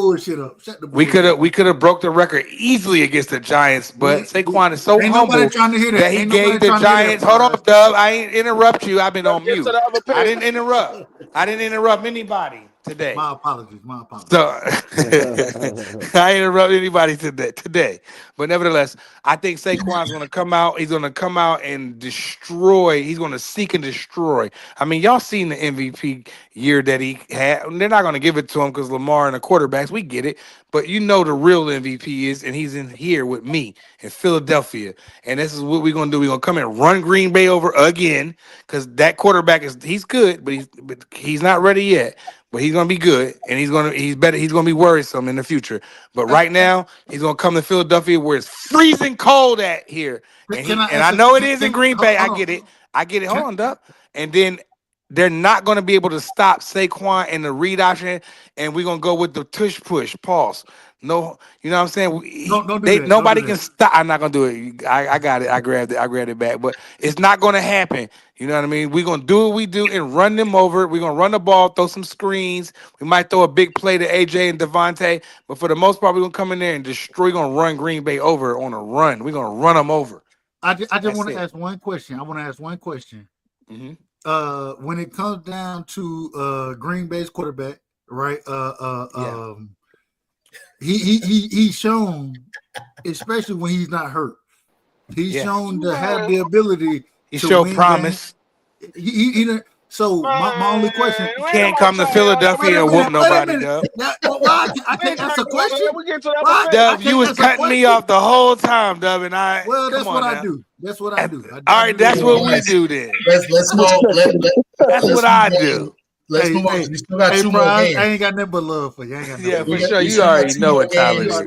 G: We could have broke the record easily against the Giants, but Saquon is so humble that he gave the Giants. Hold on, Dub. I ain't interrupt you. I've been on mute. I didn't interrupt anybody today.
C: My apologies.
G: So I interrupt anybody today. But nevertheless, I think Saquon's going to come out. He's going to come out and destroy. He's going to seek and destroy. I mean, y'all seen the MVP year that he had. They're not going to give it to him because Lamar and the quarterbacks. We get it. But you know the real MVP is, and he's in here with me in Philadelphia. And this is what we're going to do. We're going to come and run Green Bay over again because that quarterback he's good, but he's not ready yet. But he's gonna be good, and he's gonna be worrisome in the future. But right now, he's gonna come to Philadelphia where it's freezing cold at here, and I know it is in Green Bay. I get it. Hold on, Doug. And then they're not gonna be able to stop Saquon and the read option, and we're gonna go with the tush push pause. No, you know what I'm saying? Nobody can stop. I'm not gonna do it. I got it. I grabbed it back. But it's not gonna happen. You know what I mean? We're gonna do what we do and run them over. We're gonna run the ball, throw some screens. We might throw a big play to AJ and Devontae, but for the most part, we're gonna come in there and destroy. We're gonna run Green Bay over on a run. We're gonna run them over.
C: I just want to ask one question. Mm-hmm. When it comes down to Green Bay's quarterback, right? He's shown, especially when he's not hurt, he's shown to have the ability.
G: He showed promise.
C: So my only question:
G: you can't come to Philadelphia and whoop nobody, Dub.
C: I can't answer a question.
G: Dub, you was cutting me off the whole time, Dub, and I.
C: Well, that's what I do. That's what I do.
G: All right, that's what we do then.
E: Let's go.
G: That's what I do.
E: Let's move on. We still got two more games.
C: I ain't got nothing but love for you.
G: For sure. You already know what time it is.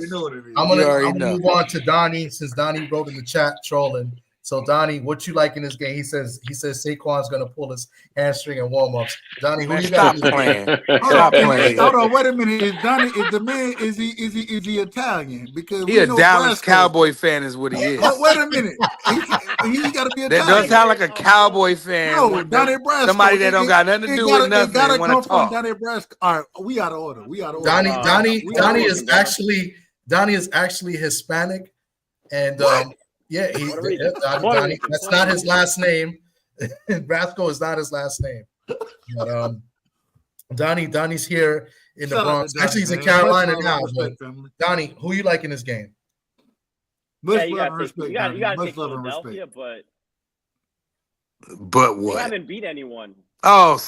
E: I'm gonna move on to Donnie since Donnie wrote in the chat trolling. So Donnie, what you like in this game? He says Saquon's gonna pull his hamstring in warm-ups. Donnie, who you got?
G: Stop playing.
C: Hold on, wait a minute. Is he Italian? Because
G: he a Dallas Cowboy fan is what he is.
C: Wait a minute. He gotta be Italian.
G: That does sound like a Cowboy fan.
C: No, Donnie Brasco.
G: Somebody that don't got nothing to do with nothing. It gotta come from
C: Donnie Brasco. All right, we out of order.
E: Donnie is actually Hispanic, and Yeah, Donnie, that's not his last name. Brasco is not his last name. But Donnie's here in the Bronx. Actually, he's in Carolina now. But Donnie, who you like in this game?
D: You gotta take Philadelphia, but
G: what?
D: They haven't beat anyone.
G: Oh,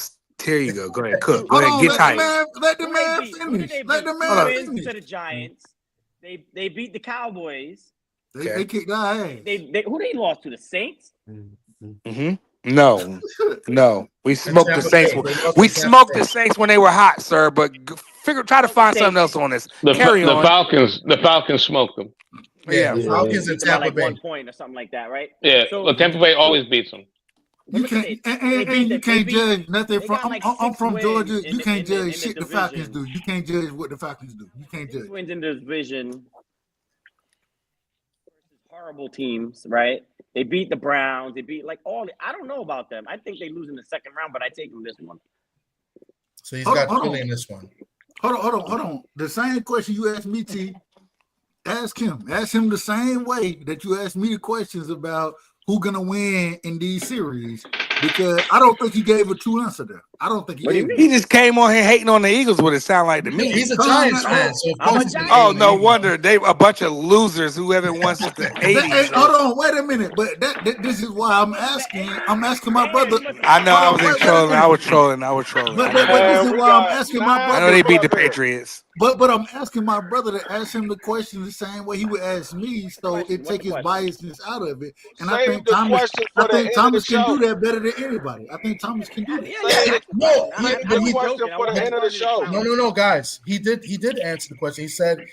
G: here you go. Go ahead, Cook. Go ahead, get tight.
C: Let the man finish. Let the man finish.
D: To the Giants. They beat the Cowboys.
C: They kicked our ass.
D: Who they lost to? The Saints?
G: Mm-hmm. No. We smoked the Saints. We smoked the Saints when they were hot, sir. But try to find something else on this. Carry on.
I: The Falcons smoked them.
G: Yeah.
E: Falcons and Tampa Bay.
D: 1 point or something like that, right?
I: Yeah. So, Tampa Bay always beats them.
C: You can't, and you can't judge nothing from. I'm from Georgia. You can't judge shit the Falcons do. You can't judge what the Falcons do. You can't judge.
D: Wins in the division. Horrible teams, right? They beat the Browns. They beat I don't know about them. I think they lose in the second round, but I take them this one.
E: So he's got Philly in this one.
C: Hold on. The same question you asked me, T. Ask him. Ask him the same way that you asked me the questions about who's gonna win in these series, because I don't think he gave a true answer there. I don't think
G: he just came on here hating on the Eagles. What it sound like to me?
E: He's a Giants fan,
G: so no wonder they a bunch of losers who haven't won since the 80s.
C: Hold on, wait a minute. But this is why I'm asking. I'm asking my brother.
G: I know I was trolling. I was trolling.
C: But this is why I'm asking my brother.
G: I know they beat the Patriots.
C: But I'm asking my brother to ask him the question the same way he would ask me, so it take his biasness out of it. And I think Thomas can do that better than anybody. I think Thomas can do that.
E: No, guys. He did answer the question. He said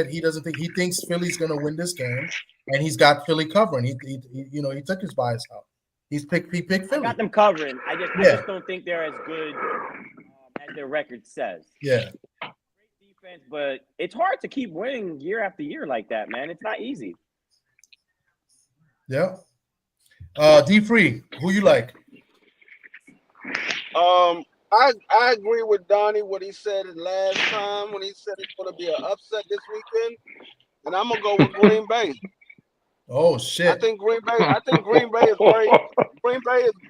E: he doesn't think he thinks Philly's gonna win this game, and he's got Philly covering. He took his bias out. He picked Philly.
D: I got them covering. I just don't think they're as good as their record says.
E: Yeah.
D: Great defense, but it's hard to keep winning year after year like that, man. It's not easy.
E: Yeah. D-Free, who you like?
H: I agree with Donnie what he said last time when he said it's going to be an upset this weekend, and I'm gonna go with Green Bay.
E: Oh shit!
H: I think Green Bay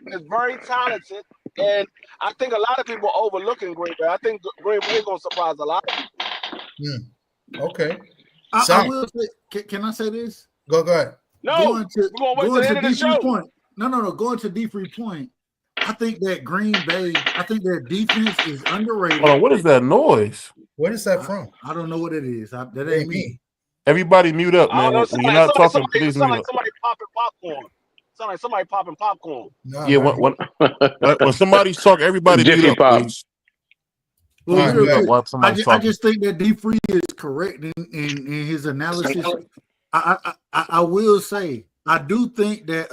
H: is very talented, and I think a lot of people are overlooking Green Bay. I think Green Bay is gonna surprise a lot of people.
E: Okay.
C: I will say, can I say this?
E: Go ahead.
H: No, we're gonna wait to the end of the show.
C: Point. No. Going to D-Free point. I think that Green Bay, their defense is underrated.
A: Hold on, what is that noise?
E: Where is that from?
C: I don't know what it is. That ain't me.
A: Everybody mute up, man. When you're not talking, please mute up.
H: Somebody popping popcorn. Sound like somebody popping popcorn.
A: No, yeah, when somebody's talking, everybody mute up, please.
C: Well, I just think that D-Free is correct in his analysis. I will say, I do think that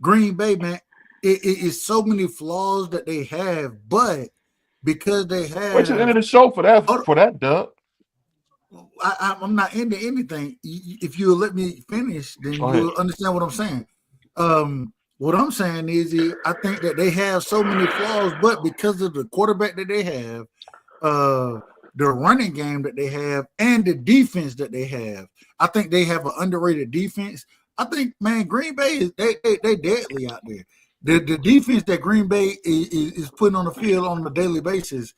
C: Green Bay, man, it is so many flaws that they have, but because they have.
A: What's the end of the show for that, Doug?
C: I'm not into anything. If you'll let me finish, then you'll understand what I'm saying. What I'm saying is I think that they have so many flaws, but because of the quarterback that they have, the running game that they have, and the defense that they have, I think they have an underrated defense. I think, man, Green Bay is they deadly out there. The defense that Green Bay is putting on the field on a daily basis,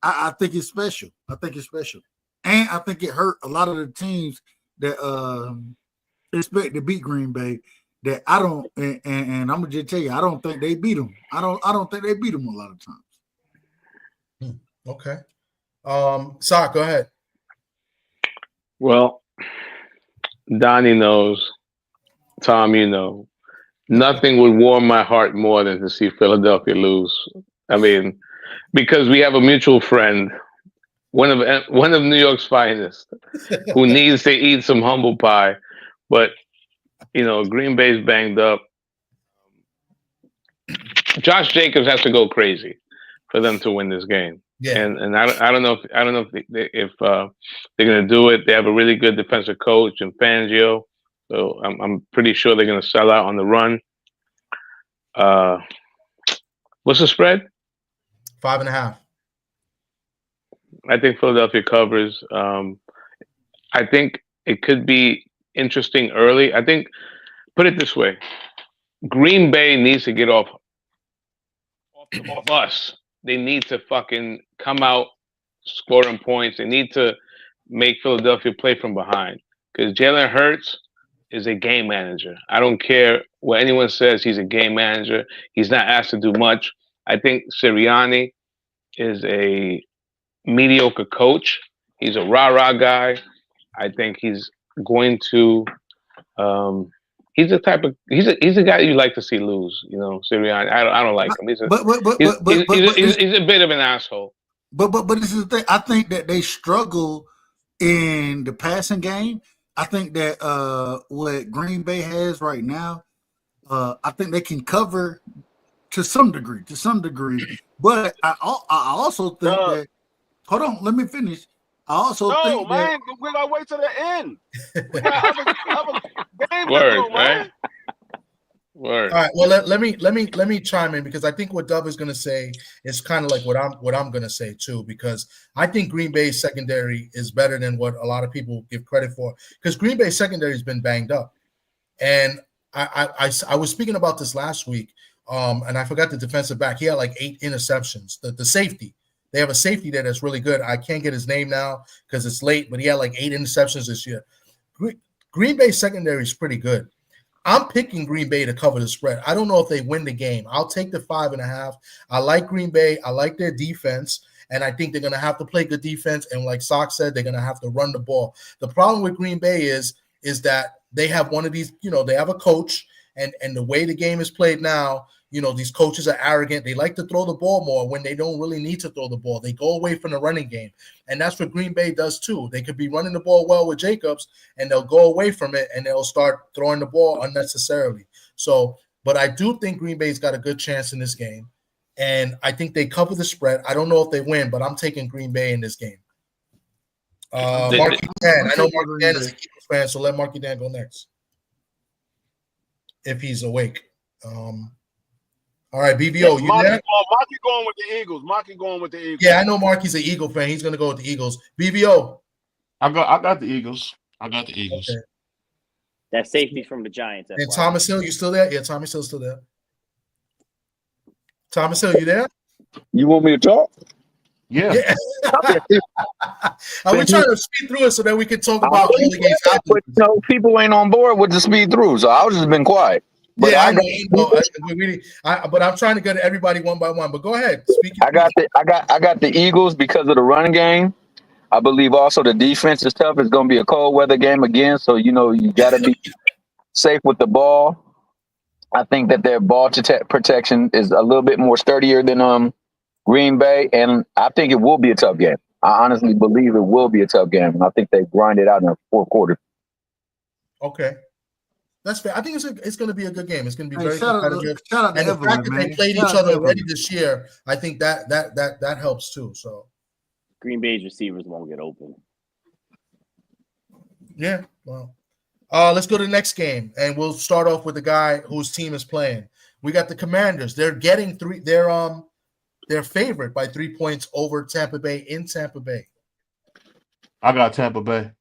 C: I think it's special. And I think it hurt a lot of the teams that expect to beat Green Bay. That I don't, and I'm gonna just tell you, I don't think they beat them. I don't think they beat them a lot of times.
E: Okay, Sock, go ahead.
I: Well, Donnie knows, Tom, you know, nothing would warm my heart more than to see Philadelphia lose. I mean, because we have a mutual friend, one of New York's finest, who needs to eat some humble pie, but you know, Green Bay's banged up. Josh Jacobs has to go crazy for them to win this game.
E: Yeah.
I: And I don't know if they're going to do it. They have a really good defensive coach in Fangio, so I'm pretty sure they're going to sell out on the run. What's the spread?
E: 5.5.
I: I think Philadelphia covers. I think it could be interesting early. I think, put it this way, Green Bay needs to get off the bus. They need to fucking come out scoring points. They need to make Philadelphia play from behind because Jalen Hurts is a game manager. I don't care what anyone says. He's a game manager. He's not asked to do much. I think Sirianni is a mediocre coach. He's a rah-rah guy. I think he's going to. He's the type of he's a guy you like to see lose. You know, Sirianni. I don't like him. He's a bit of an asshole.
C: But this is the thing. I think that they struggle in the passing game. I think that what Green Bay has right now, I think they can cover to some degree. But I also think that. Hold on, let me finish. I also think
H: man, we gotta wait till the end. We got other games
I: Word,
H: to do, man.
I: Word.
E: All right. Well, let me chime in because I think what Dub is going to say is kind of like what I'm going to say too. Because I think Green Bay's secondary is better than what a lot of people give credit for. Because Green Bay's secondary has been banged up, and I was speaking about this last week. And I forgot the defensive back. He had like 8 interceptions. The safety. They have a safety there that's really good. I can't get his name now because it's late, but he had like 8 interceptions this year. Green Bay secondary is pretty good. I'm picking Green Bay to cover the spread. I don't know if they win the game. I'll take the 5.5. I like Green Bay. I like their defense, and I think they're going to have to play good defense. And like Sock said, they're going to have to run the ball. The problem with Green Bay is that they have one of these, they have a coach, and the way the game is played now, these coaches are arrogant. They like to throw the ball more when they don't really need to throw the ball. They go away from the running game. And that's what Green Bay does too. They could be running the ball well with Jacobs, and they'll go away from it, and they'll start throwing the ball unnecessarily. So, but I do think Green Bay's got a good chance in this game. And I think they cover the spread. I don't know if they win, but I'm taking Green Bay in this game. Marky Dan. I know Marky Dan is a Eagles fan, so let Marky Dan go next. If he's awake. All right, BBO, you there?
H: Marky going with the Eagles. Marky going with the Eagles.
E: Yeah, I know Marky's an Eagle fan. He's going to go with the Eagles. BBO.
A: I got the Eagles. Okay.
D: That safety from the Giants.
E: And Thomas Hill, you still there? Yeah, Thomas Hill's still there. Thomas Hill, you there?
K: You want me to talk?
A: Yeah.
E: We're trying to speed through it so that we can talk about all the games.
K: But people ain't on board with the speed through, so I was just been quiet. But
E: yeah, I know. But I'm trying to get to everybody one by one. But go ahead.
K: I got the Eagles because of the running game. I believe also the defense is tough. It's going to be a cold weather game again, so you got to be safe with the ball. I think that their ball protection is a little bit more sturdier than Green Bay, and I think it will be a tough game. I honestly believe it will be a tough game, and I think they grind it out in the fourth quarter.
E: Okay. That's fair. I think it's going to be a good game. It's going to be very
C: competitive. And
E: the fact that they played each other already this year, I think that helps too. So
D: Green Bay's receivers won't get open.
E: Yeah. Well, let's go to the next game, and we'll start off with the guy whose team is playing. We got the Commanders. They're getting 3. They're favored by 3 points over Tampa Bay in Tampa Bay.
A: I got Tampa Bay.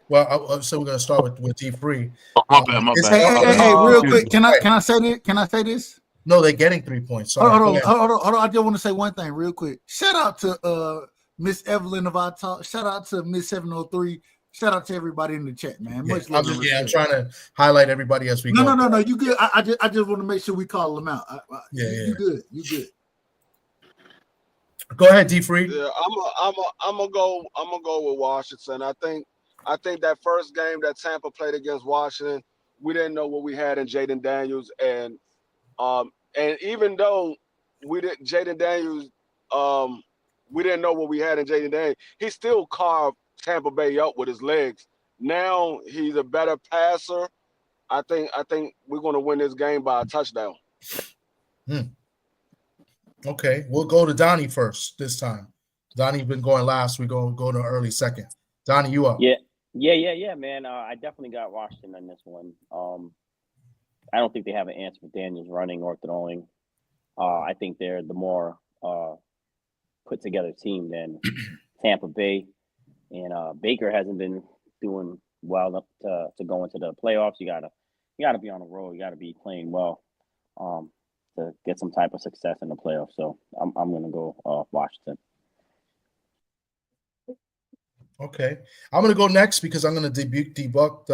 E: Well, so we're gonna start with D3.
A: My bad.
C: Hey, real quick, can I say this? Can I say this?
E: No, they're getting 3 points. Sorry.
C: Hold on. I just want to say one thing real quick. Shout out to Miss Evelyn of our talk. Shout out to Miss 703. Shout out to everybody in the chat, man. Much love.
E: I'm trying to highlight everybody as we go.
C: No. You good? I just want to make sure we call them out. You good? You good?
E: Go ahead, D3.
H: Yeah, I'm gonna go with Washington. I think that first game that Tampa played against Washington, we didn't know what we had in Jaden Daniels, and even though Jaden Daniels, we didn't know what we had in Jaden Daniels, he still carved Tampa Bay up with his legs. Now he's a better passer. I think we're going to win this game by a touchdown.
E: Okay, we'll go to Donnie first this time. Donnie's been going last. We're going to go to early second. Donnie, you up?
D: Yeah, man. I definitely got Washington on this one. I don't think they have an answer for Daniels running or throwing. I think they're the more put together team than Tampa Bay. And Baker hasn't been doing well to go into the playoffs. You gotta be on the road. You gotta be playing well to get some type of success in the playoffs. So I'm gonna go Washington.
E: Okay, I'm gonna go next because I'm gonna debunk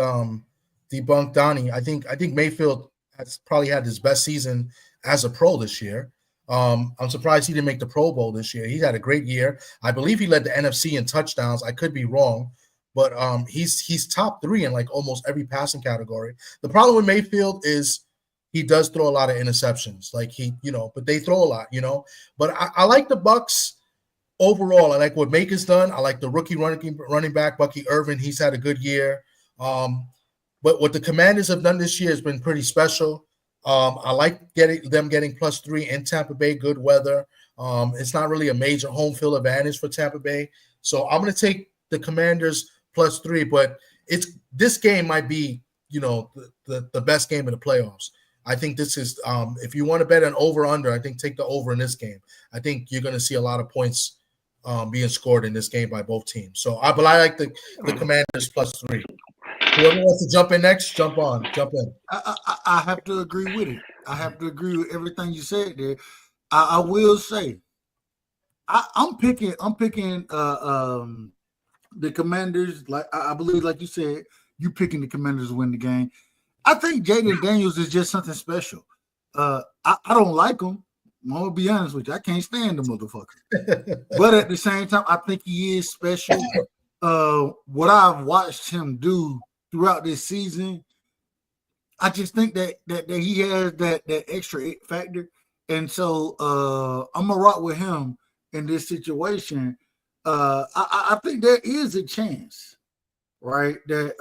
E: Donnie. I think Mayfield has probably had his best season as a pro this year. I'm surprised he didn't make the Pro Bowl this year. He had a great year. I believe he led the NFC in touchdowns. I could be wrong, but he's top 3 in like almost every passing category. The problem with Mayfield is he does throw a lot of interceptions. Like but they throw a lot, But I like the Bucks. Overall, I like what Maker's done. I like the rookie running back, Bucky Irvin. He's had a good year. But what the Commanders have done this year has been pretty special. I like getting +3 in Tampa Bay, good weather. It's not really a major home field advantage for Tampa Bay. So I'm going to take the Commanders +3, but this game might be, the best game in the playoffs. I think this is, if you want to bet an over-under, I think take the over in this game. I think you're going to see a lot of points being scored in this game by both teams. So I like the Commanders +3. Whoever wants to jump in next, jump in.
C: I have to agree with it. I have to agree with everything you said there. I will say, I'm picking the Commanders. Like I believe, like you said, you picking the Commanders to win the game. I think Jaden Daniels is just something special. I don't like him. I'm gonna be honest with you. I can't stand the motherfucker. But at the same time, I think he is special. What I've watched him do throughout this season, I just think that he has that extra factor. And so I'm gonna rock with him in this situation. I think there is a chance, right? That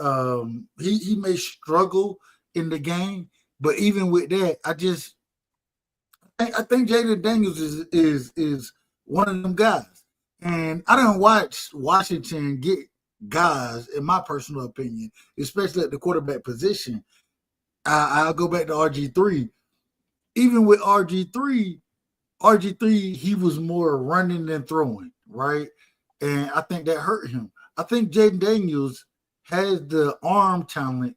C: he may struggle in the game, but even with that, I think Jaden Daniels is one of them guys. And I don't watch Washington get guys, in my personal opinion, especially at the quarterback position. I'll go back to RG3. Even with RG3, he was more running than throwing, right? And I think that hurt him. I think Jaden Daniels has the arm talent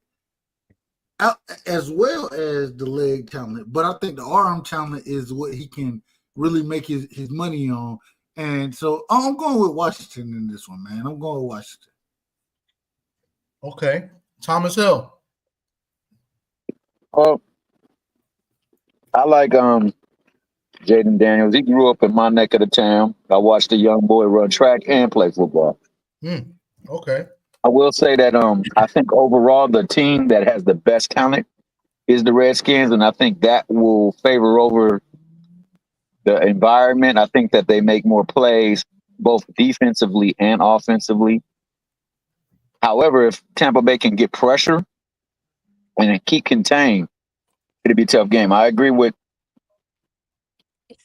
C: as well as the leg talent, but I think the arm talent is what he can really make his money on. And so I'm going with Washington in this one, man. I'm going with Washington.
E: Okay. Thomas Hill.
K: Oh, I like Jaden Daniels. He grew up in my neck of the town. I watched a young boy run track and play football.
E: Okay.
K: I will say that I think overall the team that has the best talent is the Redskins, and I think that will favor over the environment. I think that they make more plays both defensively and offensively. However, if Tampa Bay can get pressure and keep contained, it'll be a tough game. I agree with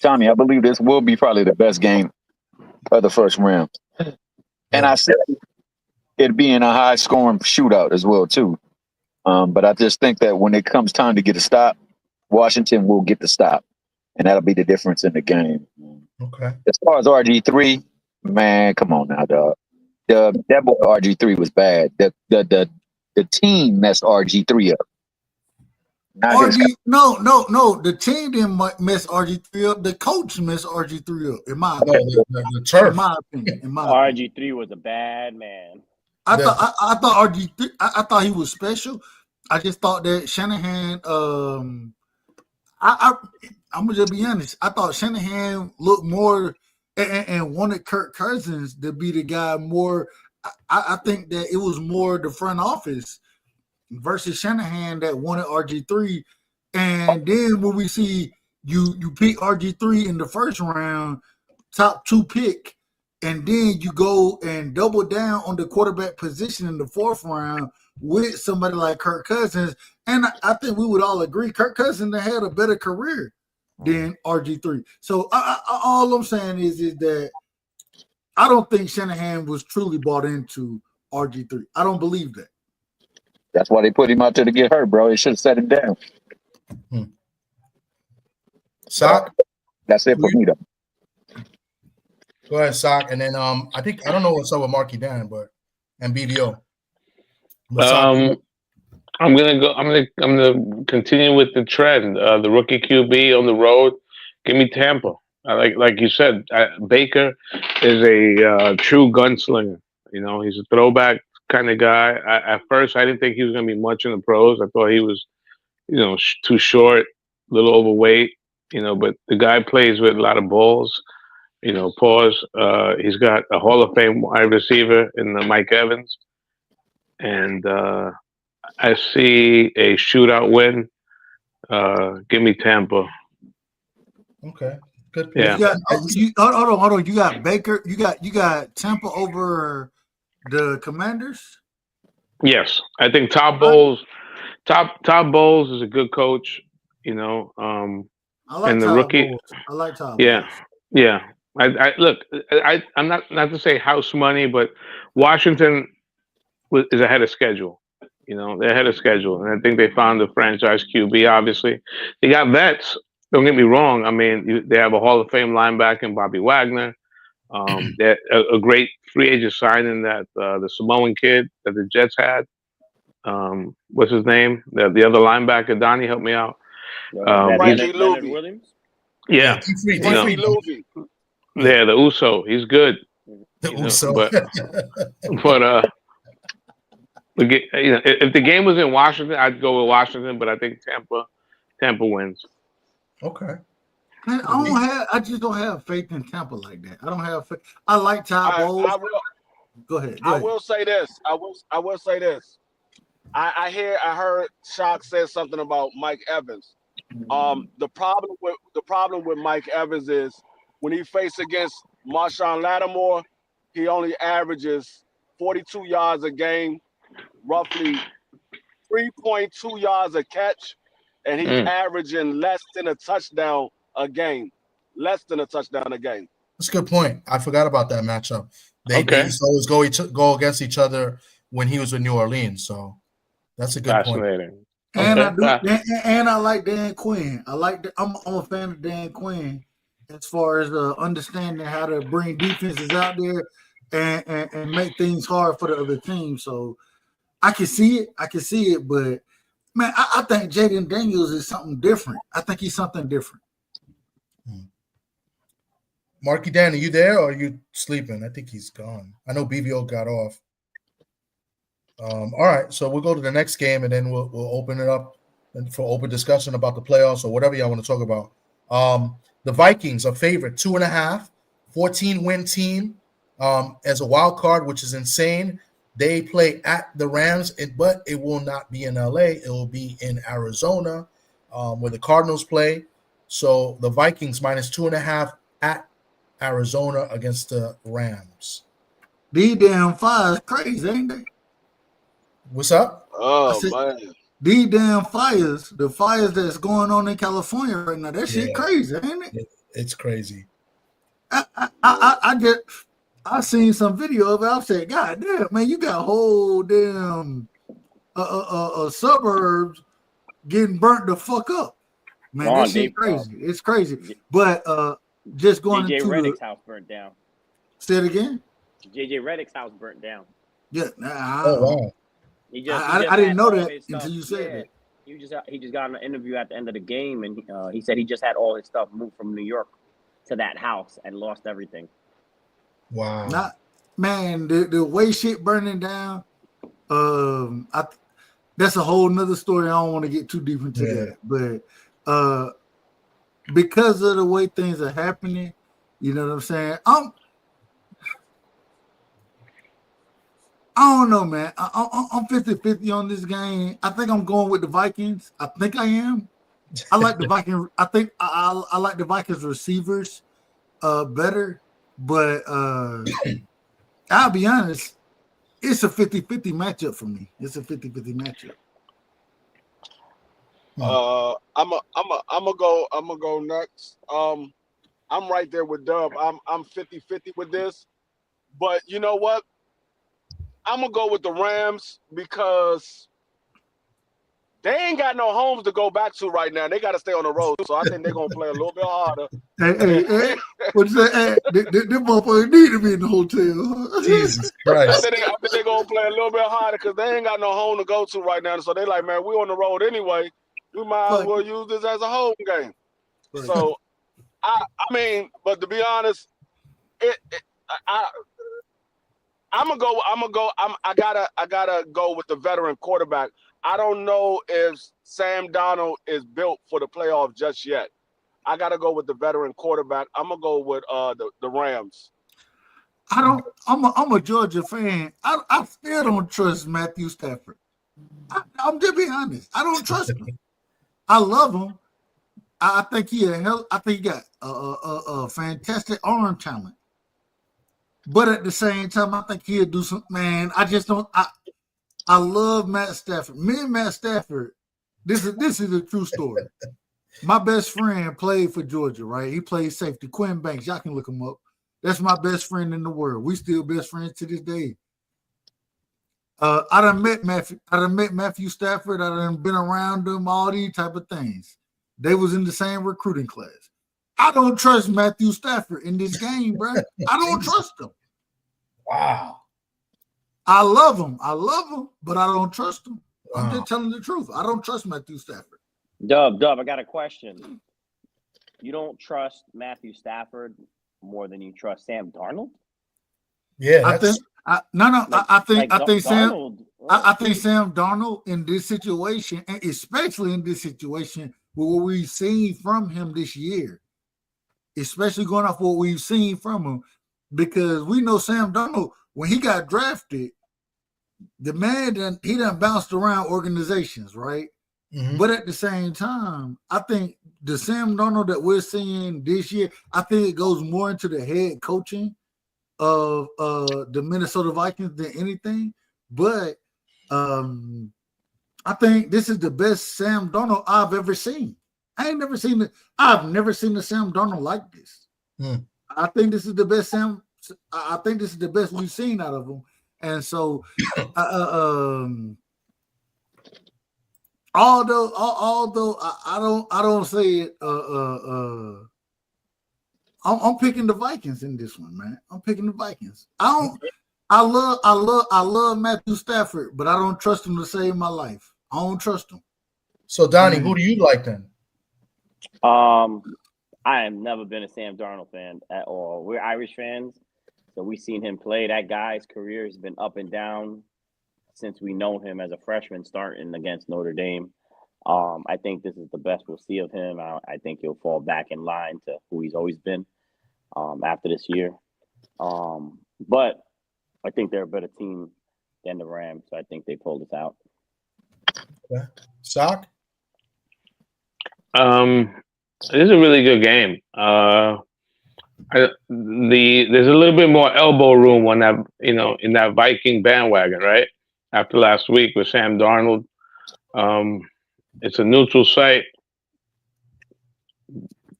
K: Tommy. I believe this will be probably the best game of the first round. And I said it being a high-scoring shootout as well, too. But I just think that when it comes time to get a stop, Washington will get the stop. And that'll be the difference in the game.
E: Okay.
K: As far as RG3, man, come on now, dog. That boy RG3 was bad. The team messed RG3 up.
C: No. The team didn't mess RG3 up. The coach messed RG3 up. In my opinion.
E: The turf.
C: In my opinion.
D: RG3 was a bad man.
C: I thought RG3. I thought he was special. I just thought that Shanahan. I'm gonna just be honest. I thought Shanahan looked more and wanted Kirk Cousins to be the guy more. I think that it was more the front office versus Shanahan that wanted RG3. And then when we see you pick RG3 in the first round, top 2 pick, and then you go and double down on the quarterback position in the 4th round with somebody like Kirk Cousins. And I think we would all agree Kirk Cousins had a better career than RG3. So all I'm saying is that I don't think Shanahan was truly bought into RG3. I don't believe that.
K: That's why they put him out there to get hurt, bro. They should have set him down.
E: Sock?
K: That's it for me, though.
E: Go ahead, Sock. And then I don't know what's up with Marky Dan, and BVO.
I: I'm gonna go. I'm gonna continue with the trend. The rookie QB on the road. Give me Tampa. I like you said. Baker is a true gunslinger. You know, he's a throwback kind of guy. At first, I didn't think he was gonna be much in the pros. I thought he was, too short, a little overweight. But the guy plays with a lot of balls. Pause. He's got a Hall of Fame wide receiver in Mike Evans, and I see a shootout win. Give me Tampa.
E: Okay, good.
I: Yeah.
C: Hold on. You got Baker. You got Tampa over the Commanders.
I: Yes, I think Todd Bowles is a good coach.
C: I like
I: And the
C: Todd
I: rookie.
C: Bowles. I like Todd
I: Yeah,
C: Bowles.
I: yeah. I look. I'm not to say house money, but Washington is ahead of schedule. They're ahead of schedule, and I think they found the franchise QB. Obviously, they got vets. Don't get me wrong. I mean, they have a Hall of Fame linebacker in Bobby Wagner. They're a great free agent signing that the Samoan kid that the Jets had. What's his name? The other linebacker, Donnie, help me out.
D: Leonard Williams.
I: Yeah,
H: Frankie Louvi.
I: Yeah, the Uso. He's good.
E: The Uso.
I: But if the game was in Washington, I'd go with Washington. But I think Tampa wins.
E: Okay.
C: Man, I just don't have faith in Tampa like that. I don't have faith. I like Todd Bowles. Go ahead.
H: I will say this. I will say this. I heard Shock say something about Mike Evans. The problem with Mike Evans is when he faced against Marshawn Lattimore, he only averages 42 yards a game, roughly 3.2 yards a catch, and he's averaging less than a touchdown a game. Less than a touchdown a game.
E: That's a good point. I forgot about that matchup. They used to always go against each other when he was with New Orleans. So that's a good point.
C: And I like Dan Quinn. I'm a fan of Dan Quinn as far as understanding how to bring defenses out there and make things hard for the other team. So I can see it. But man, I think Jaden Daniels is something different. I think he's something different.
E: Marky Dan, are you there or are you sleeping? I think he's gone. I know BVO got off. All right, so we'll go to the next game and then we'll open it up for open discussion about the playoffs or whatever y'all want to talk about. The Vikings are favorite 2.5, 14-win team as a wild card, which is insane. They play at the Rams, but it will not be in LA. It will be in Arizona, where the Cardinals play. So the Vikings minus 2.5 at Arizona against the Rams.
C: These damn fires crazy, ain't they?
E: What's up?
H: Oh, man.
C: These damn fires, the fires that's going on in California right now, that shit crazy, ain't it?
E: It's crazy.
C: I seen some video of it. I said, God damn, man, you got whole damn suburbs getting burnt the fuck up. Man, that shit crazy. It's crazy. But just going
D: JJ
C: into
D: Redick's house burnt down.
C: Say it again?
D: JJ Redick's house burnt down.
C: Yeah.
E: Wow.
C: I didn't know that until you said that.
D: He just got an interview at the end of the game, and he said he just had all his stuff moved from New York to that house and lost everything.
E: Wow.
C: Man, the way shit burning down, that's a whole nother story. I don't want to get too deep into that. But because of the way things are happening, you know what I'm saying? I don't know, man. I'm 50-50 on this game. I think I'm going with the Vikings. I think I am. I like the Vikings. I think I like the Vikings receivers better. But I'll be honest, it's a 50-50 matchup for me. It's a 50-50 matchup.
H: I'm gonna go next. I'm right there with Dub. I'm 50-50 with this. But you know what? I'm gonna go with the Rams because They ain't got no homes to go back to right now. They got to stay on the road. So I think they're going to play a little bit harder.
C: Hey, what you say? Hey, them motherfuckers need to be in the hotel.
E: Jesus
H: I
E: Christ.
H: think they're going to play a little bit harder because they ain't got no home to go to right now. So they like, man, we on the road anyway. We might as well use this as a home game. So, I mean, but to be honest, I gotta go with the veteran quarterback. I don't know if Sam Darnold is built for the playoff just yet. I gotta go with the veteran quarterback. I'm gonna go with the Rams.
C: I'm a Georgia fan. I still don't trust Matthew Stafford. I'm just being honest. I don't trust him. I love him. I think he got a fantastic arm talent. But at the same time, I think he'll do some. Man, I just don't. I love Matt Stafford. Me and Matt Stafford. This is a true story. My best friend played for Georgia, right? He played safety. Quinn Banks. Y'all can look him up. That's my best friend in the world. We still best friends to this day. I done met Matthew Stafford. I done been around him. All these type of things. They was in the same recruiting class. I don't trust Matthew Stafford in this game, bro. I don't trust him.
E: Wow.
C: I love him, but I don't trust him. I'm just telling the truth. I don't trust Matthew Stafford.
D: Dub, I got a question. You don't trust Matthew Stafford more than you trust Sam Darnold?
E: Yeah,
C: I think Sam Darnold in this situation, and especially in this situation with what we've seen from him this year, especially going off what we've seen from him, because we know Sam Darnold, when he got drafted, the man done bounced around organizations, right? Mm-hmm. But at the same time, I think the Sam Darnold that we're seeing this year, I think it goes more into the head coaching of the Minnesota Vikings than anything. But I think this is the best Sam Darnold I've ever seen. I've never seen a Sam Darnold like this. I think this is the best I think this is the best we've seen out of him. And so although I don't say it I'm picking the Vikings in this one, man. I'm picking the Vikings. I love Matthew Stafford, but I don't trust him to save my life. I don't trust him.
E: So Donnie, who do you like then?
D: I have never been a Sam Darnold fan at all. We're Irish fans, so we've seen him play. That guy's career has been up and down since we know him as a freshman starting against Notre Dame. I think this is the best we'll see of him. I think he'll fall back in line to who he's always been after this year. But I think they're a better team than the Rams, so I think they pulled this out.
E: Okay. Sock?
I: This is a really good game. There's a little bit more elbow room on that, in that Viking bandwagon, right? After last week with Sam Darnold, it's a neutral site.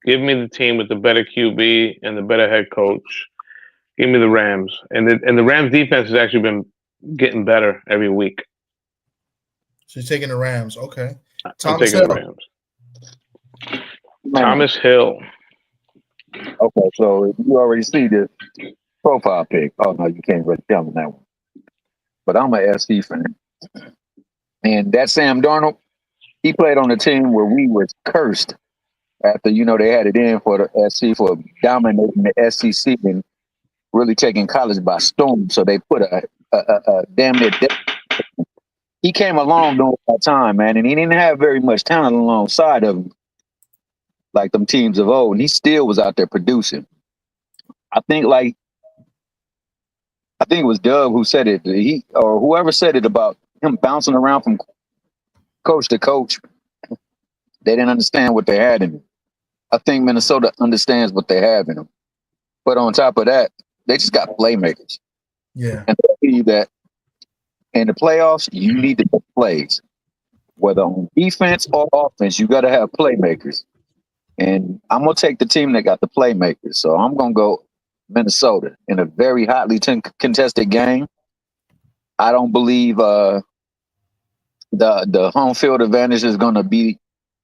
I: Give me the team with the better QB and the better head coach. Give me the Rams, and the Rams defense has actually been getting better every week.
E: So you're taking the Rams, okay?
I: I'm taking the Rams. Thomas Hill.
K: Okay, so you already see the profile pic. Oh no, you can't really tell me that one. But I'm an SC fan, and that Sam Darnold, he played on a team where we was cursed after they had it in for the SC for dominating the SEC and really taking college by storm. So they put a damn near. He came along during that time, man, and he didn't have very much talent alongside of him, like them teams of old. And he still was out there producing. I think it was Doug who said it. Or whoever said it about him bouncing around from coach to coach. They didn't understand what they had in him. I think Minnesota understands what they have in them. But on top of that, they just got playmakers.
E: Yeah.
K: And I believe that in the playoffs, you need to make plays. Whether on defense or offense, you got to have playmakers. And I'm going to take the team that got the playmakers. So I'm going to go Minnesota in a very hotly contested game. I don't believe the home field advantage is going to be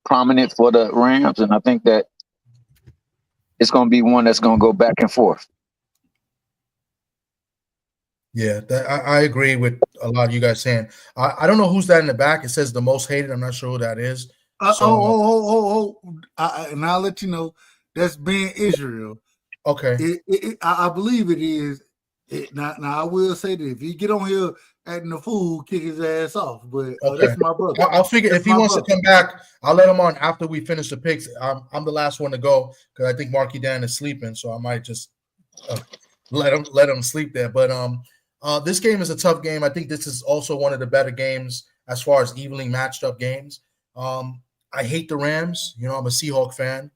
K: prominent for the Rams, and I think that it's going to be one that's going to go back and forth.
E: Yeah, I agree with a lot of you guys saying. I don't know who's that in the back. It says the most hated. I'm not sure who that is.
C: And I'll let you know. That's Ben Israel.
E: Okay.
C: I believe it is. Now I will say that if he get on here acting the fool, kick his ass off. But that's my brother.
E: I'll figure if he wants to come back, I'll let him on after we finish the picks. I'm the last one to go because I think Marky Dan is sleeping, so I might just let him sleep there. But this game is a tough game. I think this is also one of the better games as far as evenly matched up games. I hate the Rams. You know, I'm a Seahawk fan,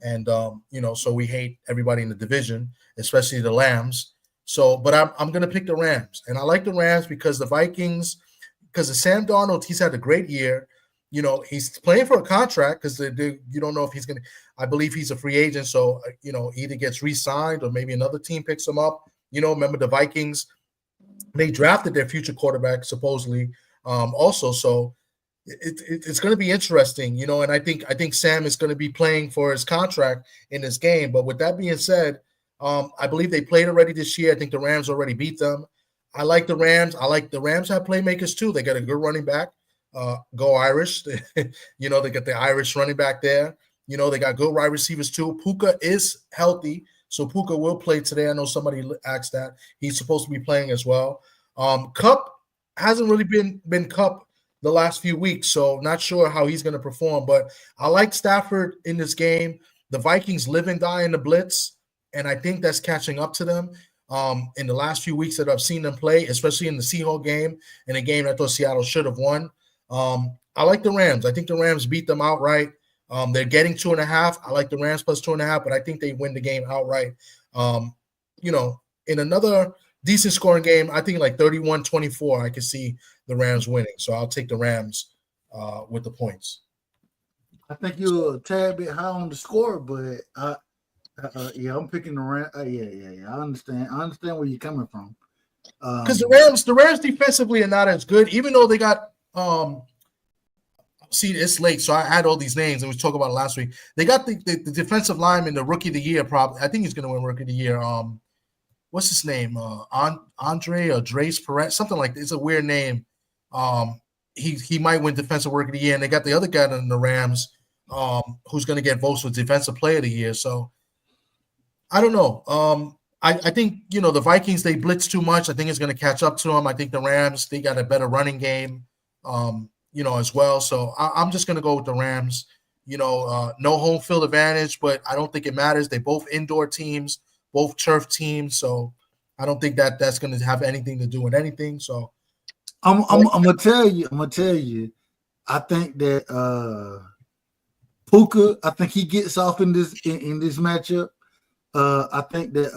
E: and so we hate everybody in the division, especially the Lambs. So, but I'm going to pick the Rams, and I like the Rams because the Vikings, because of Sam Darnold, he's had a great year. You know, he's playing for a contract because you don't know if he's going to. I believe he's a free agent, so either gets re-signed or maybe another team picks him up. You know, remember the Vikings? They drafted their future quarterback supposedly, also. So it's going to be interesting, and I think Sam is going to be playing for his contract in this game. But with that being said, I believe they played already this year. I think the Rams already beat them. I like the Rams. I like the Rams have playmakers too. They got a good running back. Go Irish. They got the Irish running back there. They got good wide receivers too. Puka is healthy, so Puka will play today. I know somebody asked that. He's supposed to be playing as well. Cup hasn't really been Cup the last few weeks, so not sure how he's going to perform. But I like Stafford in this game. The Vikings live and die in the blitz, and I think that's catching up to them in the last few weeks that I've seen them play, especially in the Seahawks game, in a game I thought Seattle should have won. I like the Rams. I think the Rams beat them outright. They're getting 2.5. I like the Rams plus 2.5, but I think they win the game outright. In another decent scoring game, I think like 31-24, I can see the Rams winning. So I'll take the Rams with the points.
C: I think you're a tad bit high on the score, but I'm picking the Rams. Yeah. I understand. I understand where you're coming from.
E: Because the Rams defensively are not as good, even though they got see, it's late, so I had all these names, and we talked about it last week. They got the defensive lineman, the Rookie of the Year, probably. I think he's going to win Rookie of the Year. What's his name? Andre or Drace Perez, something like that. It's a weird name. He might win Defensive Rookie of the Year, and they got the other guy in the Rams who's going to get votes for Defensive Player of the Year. So I don't know. I think, the Vikings, they blitz too much. I think it's going to catch up to them. I think the Rams, they got a better running game. As well. So I'm just going to go with the Rams. No home field advantage, but I don't think it matters. They both indoor teams, both turf teams. So I don't think that's going to have anything to do with anything. So
C: I'm gonna tell you. I think that Puka, I think he gets off in this matchup. I think that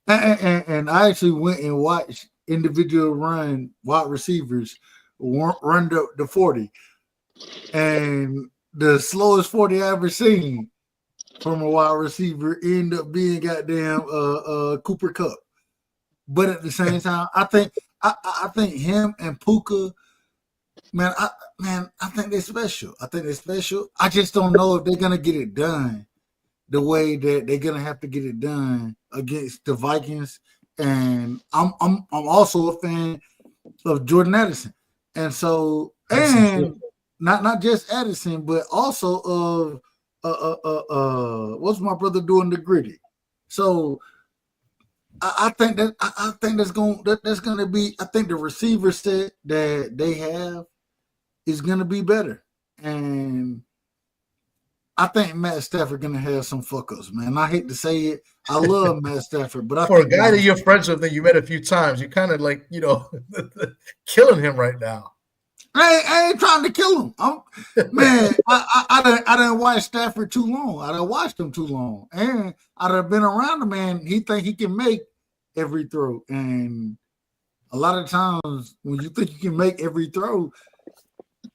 C: and I actually went and watched individual wide receivers run the 40, and the slowest 40 I ever seen from a wide receiver end up being goddamn Cooper Kupp. But at the same time, I think him and Puka, I think they're special. I just don't know if they're gonna get it done the way that they're gonna have to get it done against the Vikings. And I'm also a fan of Jordan Addison, and so not just Addison, but also of what's my brother doing, the Gritty. So I think that's gonna be. I think the receiver set that they have is gonna be better, and I think Matt Stafford gonna have some fuck ups, man. I hate to say it. I love Matt Stafford, but
E: for a guy that you're friends with that you met a few times, you're kind of like, killing him right now.
C: I ain't trying to kill him. I didn't watch Stafford too long. I done watched him too long, and I done been around the man. He think he can make every throw, and a lot of times when you think you can make every throw,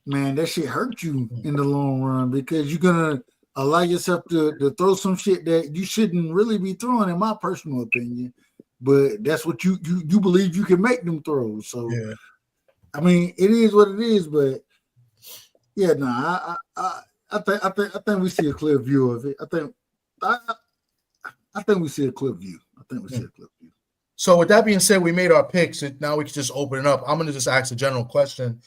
C: man, that shit hurt you in the long run because you're gonna allow yourself to throw some shit that you shouldn't really be throwing, in my personal opinion. But that's what you believe you can make them throws. So
E: yeah.
C: I mean, it is what it is, but yeah, no, I think we see a clear view of it. I think we see a clear view.
E: So with that being said, we made our picks. Now we can just open it up. I'm going to just ask a general question,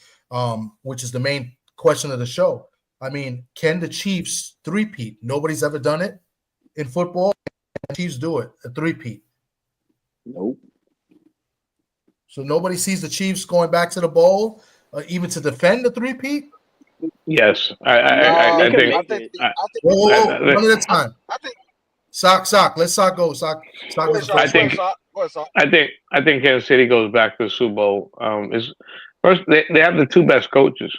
E: which is the main question of the show. I mean, can the Chiefs three-peat? Nobody's ever done it in football. The Chiefs do it, a three-peat.
K: Nope.
E: So nobody sees the Chiefs going back to the bowl, even to defend the three-peat?
I: Yes, I think.
E: One at a time.
H: I think.
E: Sock. Let Sock go. Sock was the first.
I: I think Kansas City goes back to the Super Bowl. Is first they have the two best coaches.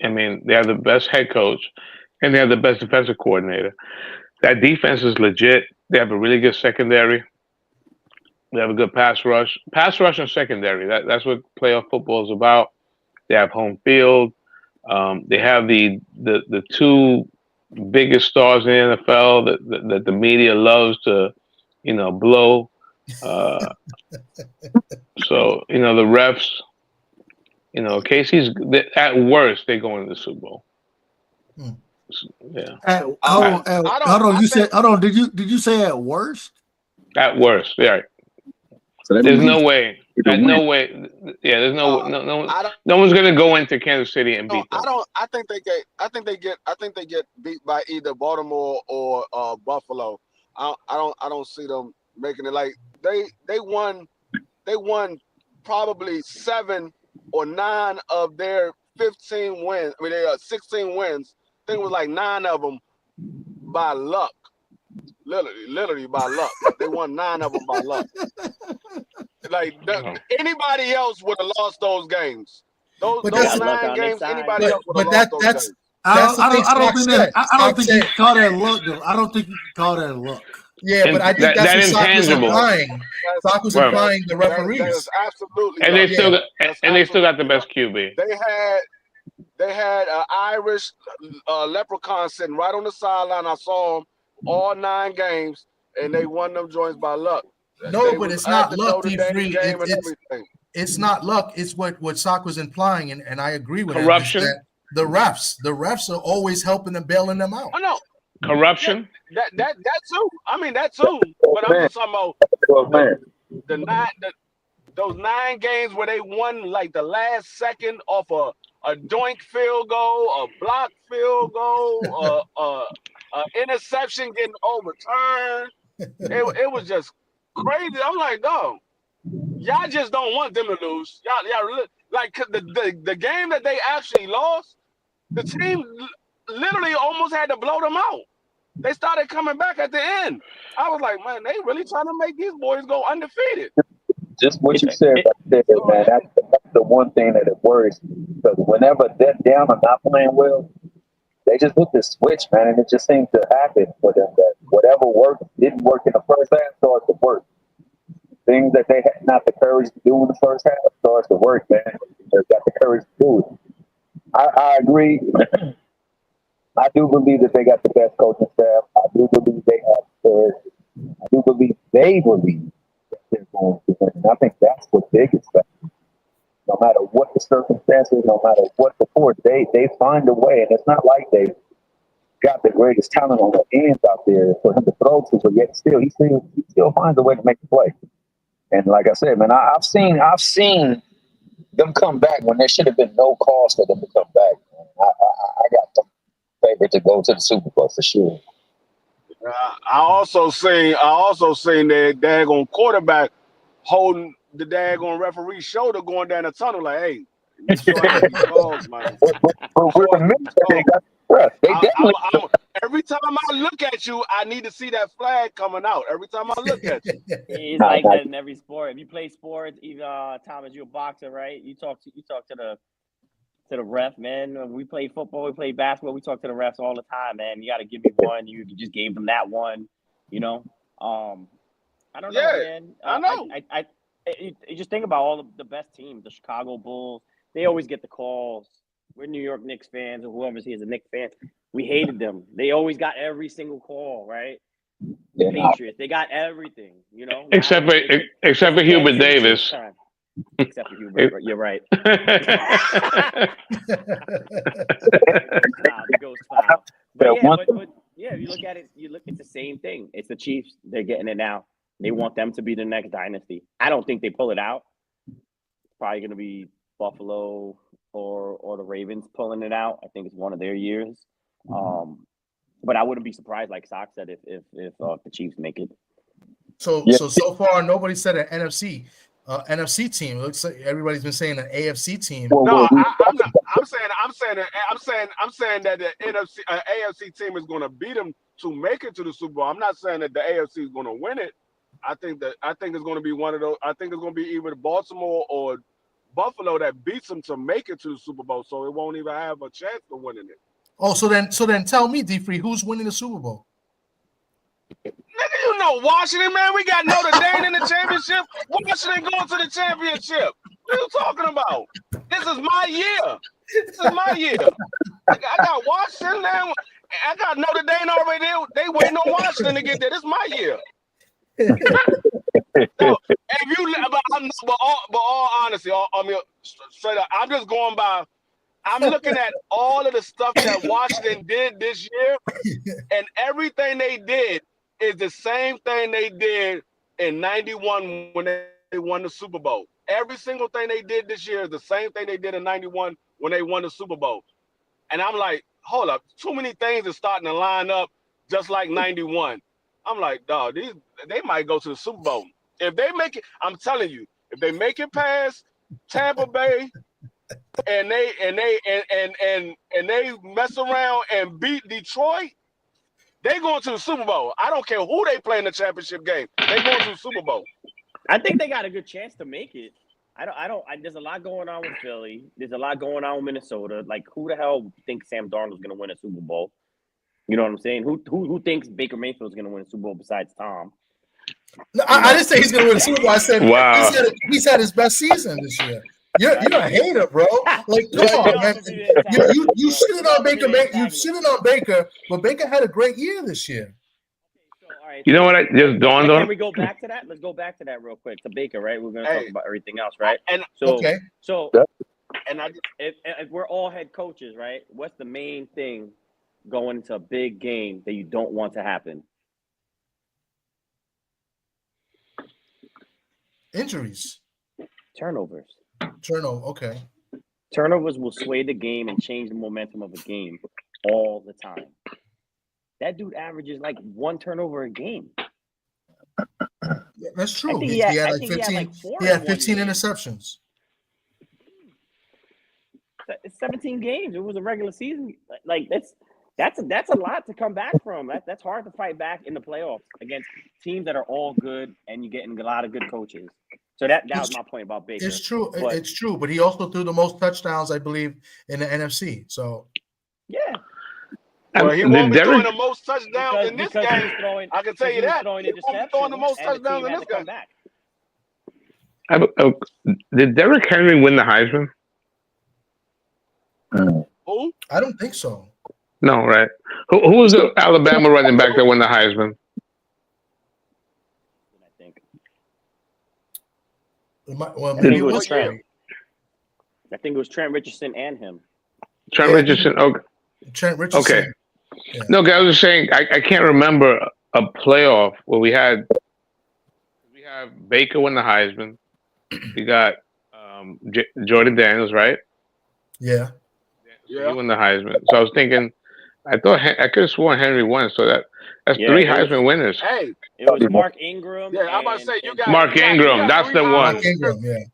I: I mean, they have the best head coach, and they have the best defensive coordinator. That defense is legit. They have a really good secondary. They have a good pass rush and secondary. That's what playoff football is about. They have home field. They have the two biggest stars in the NFL that the media loves to, blow. So the refs. Casey's at worst they go into the Super Bowl. Yeah.
C: Hold on. Did you say at worst?
I: At worst, yeah. So there's no way. No way. Yeah, there's no one's gonna go into Kansas City and beat them.
H: I think they get beat by either Baltimore or Buffalo. I don't see them making it. Like they won probably 7 or 9 of their 15 wins. I mean, they 16 wins. I think it was like 9 of them by luck. Literally by luck. They won 9 of them by luck. Like anybody else would have lost those games. Those 9 games, anybody else would have lost those games.
C: I don't think you can call that luck, though. I don't think you can call that luck.
E: Yeah, but I think that's what Sock was implying. Sock was implying the referees.
H: That is absolutely
I: and they still got the best QB.
H: They had an Irish leprechaun sitting right on the sideline. I saw him all 9 games, and they won them joints by luck.
E: No, but it's not luck, D3. It's not luck. It's what Sock was implying, and I agree with
I: corruption.
E: That the refs are always helping them, bailing them out.
H: I know.
I: Corruption.
H: That too. I mean that too. But I'm just talking about those 9 games where they won like the last second off a doink field goal, a block field goal, interception getting overturned. It was just crazy. I'm like, dog, y'all just don't want them to lose. Y'all like the game that they actually lost, the team literally almost had to blow them out. They started coming back at the end. I was like, man, they really trying to make these boys go undefeated.
K: Just what you said right there, man. That's the one thing that it worries me. Because whenever they're down or not playing well, they just hit the switch, man, and it just seems to happen for them that whatever didn't work in the first half starts to work. Things that they had not the courage to do in the first half starts to work, man. They've got the courage to do it. I agree. I do believe that they got the best coaching staff. I do believe they believe that they're going to win. And I think that's what biggest factor. No matter what the circumstances, no matter what the force, they find a way. And it's not like they've got the greatest talent on the ends out there for him to throw to, but yet still he still finds a way to make the play. And like I said, man, I've seen them come back when there should have been no cause for them to come back. I got them favorite to go to the Super Bowl for sure.
H: I also seen that daggone quarterback holding the daggone referee's shoulder going down the tunnel like, hey, calls, man. Every time I look at you, I need to see that flag coming out. Every time I look at you.
D: It's like that in every sport. If you play sports, even Thomas, you're a boxer, right? You talk to the ref, man. When we play football, we play basketball, we talk to the refs all the time, man. You got to give me one. You just gave them that one, I don't know, man.
H: I know.
D: You just think about all the best teams, the Chicago Bulls. They always get the calls. We're New York Knicks fans, or whoever's here is a Knicks fan. We hated them. They always got every single call, right? The Patriots, they got everything,
I: Except for Hubert Davis.
D: Except for Hubert, you're right. The ghost foul. But yeah, if you look at it, it's the same thing. It's the Chiefs. They're getting it now. They want them to be the next dynasty. I don't think they pull it out. It's probably going to be Buffalo or the Ravens pulling it out. I think it's one of their years. But I wouldn't be surprised, like Sock said, if the Chiefs make it.
E: So far, nobody said an NFC team. It looks like everybody's been saying an AFC team.
H: No, I'm saying that the AFC team is going to beat them to make it to the Super Bowl. I'm not saying that the AFC is going to win it. I think it's going to be one of those. I think it's going to be either Baltimore or Buffalo that beats them to make it to the Super Bowl. So it won't even have a chance of winning it.
E: Oh, so then tell me, D-Free, who's winning the Super Bowl?
H: Nigga, you know Washington, man. We got Notre Dame in the championship. Washington going to the championship. What are you talking about? This is my year. I got Washington now. I got Notre Dame already there. They waiting on Washington to get there. This is my year. So, but all honesty, straight up, I'm just going by. I'm looking at all of the stuff that Washington did this year, and everything they did is the same thing they did in '91 when they won the Super Bowl. Every single thing they did this year is the same thing they did in '91 when they won the Super Bowl. And I'm like, hold up, too many things are starting to line up just like '91. I'm like, dog, they might go to the Super Bowl. If they make it, I'm telling you, if they make it past Tampa Bay and they mess around and beat Detroit, they going to the Super Bowl. I don't care who they play in the championship game. They going to the Super Bowl.
D: I think they got a good chance to make it. There's a lot going on with Philly. There's a lot going on with Minnesota. Like, who the hell thinks Sam Darnold's going to win a Super Bowl? You know what I'm saying? Who thinks Baker Mayfield's going to win a Super Bowl besides Tom?
E: No, I didn't say he's going to win a Super Bowl. I said he's had his best season this year. You're a hater, bro. Like, come on, man. You shitting on Baker. You shitting on Baker, but Baker had a great year this year.
I: You know what? I just dawned on.
D: Can we go back to that? Let's go back to that real quick. To Baker, right? We're going to talk about everything else, right? If we're all head coaches, right? What's the main thing going into a big game that you don't want to happen?
E: Injuries.
D: Turnovers.
E: Okay.
D: Turnovers will sway the game and change the momentum of a game all the time. That dude averages like one turnover a game.
E: Yeah, that's true.
D: He had like 15
E: interceptions.
D: It's 17 games. It was a regular season. Like that's a lot to come back from. That's hard to fight back in the playoffs against teams that are all good and you're getting a lot of good coaches. So that was my point about Baker.
E: It's true. It's true. But he also threw the most touchdowns, I believe, in the NFC. So
D: yeah.
H: Well, he won't be throwing the most touchdowns in this game. I can tell you that. He won't be throwing the most touchdowns in this game.
I: Did Derrick Henry win the Heisman?
H: Who?
E: I don't think so.
I: No, right. Who was the Alabama running back that won the Heisman?
D: I think.
E: Maybe
D: it was Trent. I think it was Trent Richardson and him.
I: Trent Richardson. Okay.
E: Trent Richardson.
I: Okay. Yeah. No, I was just saying I can't remember a playoff where we have Baker win the Heisman. We got Jordan Daniels, right?
E: Yeah.
I: He won the Heisman. So I was thinking, I could have sworn Henry won. So that's three Heisman winners.
H: Hey,
D: it was Mark Ingram.
H: Yeah, I'm about to say you got
I: Mark Ingram. That's the one.
E: Mark Ingram, yeah.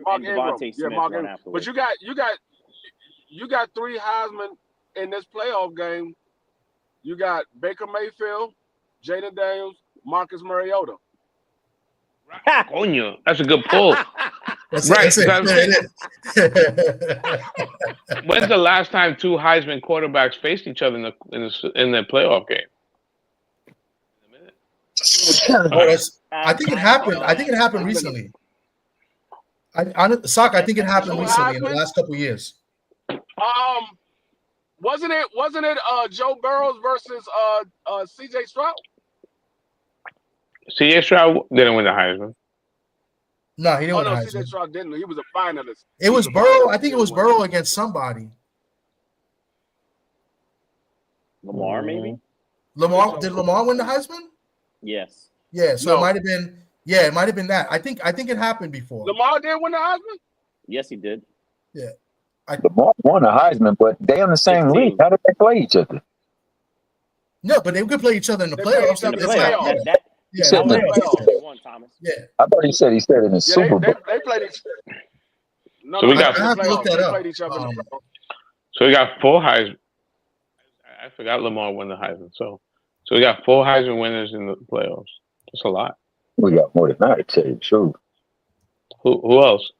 H: Mark Ingram. Yeah, Mark Ingram. But you got three Heisman in this playoff game. You got Baker Mayfield, Jaden Daniels, Marcus Mariota.
I: Coño, that's a good pull.
E: That's
I: right.
E: it.
I: When's the last time two Heisman quarterbacks faced each other in the playoff game?
E: I think it happened. I think it happened recently. I think it happened recently in the last couple of years.
H: Wasn't it Joe Burrows versus CJ Stroud?
I: CJ Stroud didn't win the Heisman.
E: No, he didn't win the
H: CJ
E: Heisman.
H: Stroud didn't. He was a finalist.
E: It was Burrow. I think it was Burrow against somebody.
D: Lamar, maybe.
E: Lamar did Lamar win the Heisman?
D: Yes.
E: Yeah, so it might have been. Yeah, it might have been that. I think it happened before.
H: Lamar did win the Heisman?
D: Yes, he did.
E: Yeah.
K: Lamar won the Heisman, but they on the same
D: 16.
K: league. How did they play each other?
E: No, but they could play each other in the playoffs.
D: In the playoffs.
E: Yeah,
K: That
D: was the playoffs they won, Thomas.
E: Yeah.
K: I thought he said in the Super Bowl.
H: They played each. No,
I: So we got.
E: I have to look that
H: they
E: up.
H: played each other.
I: So we got 4 Heisman. I forgot Lamar won the Heisman. So we got 4 Heisman winners in the playoffs. That's a lot.
K: We got more than that, to tell you the truth.
I: Who else?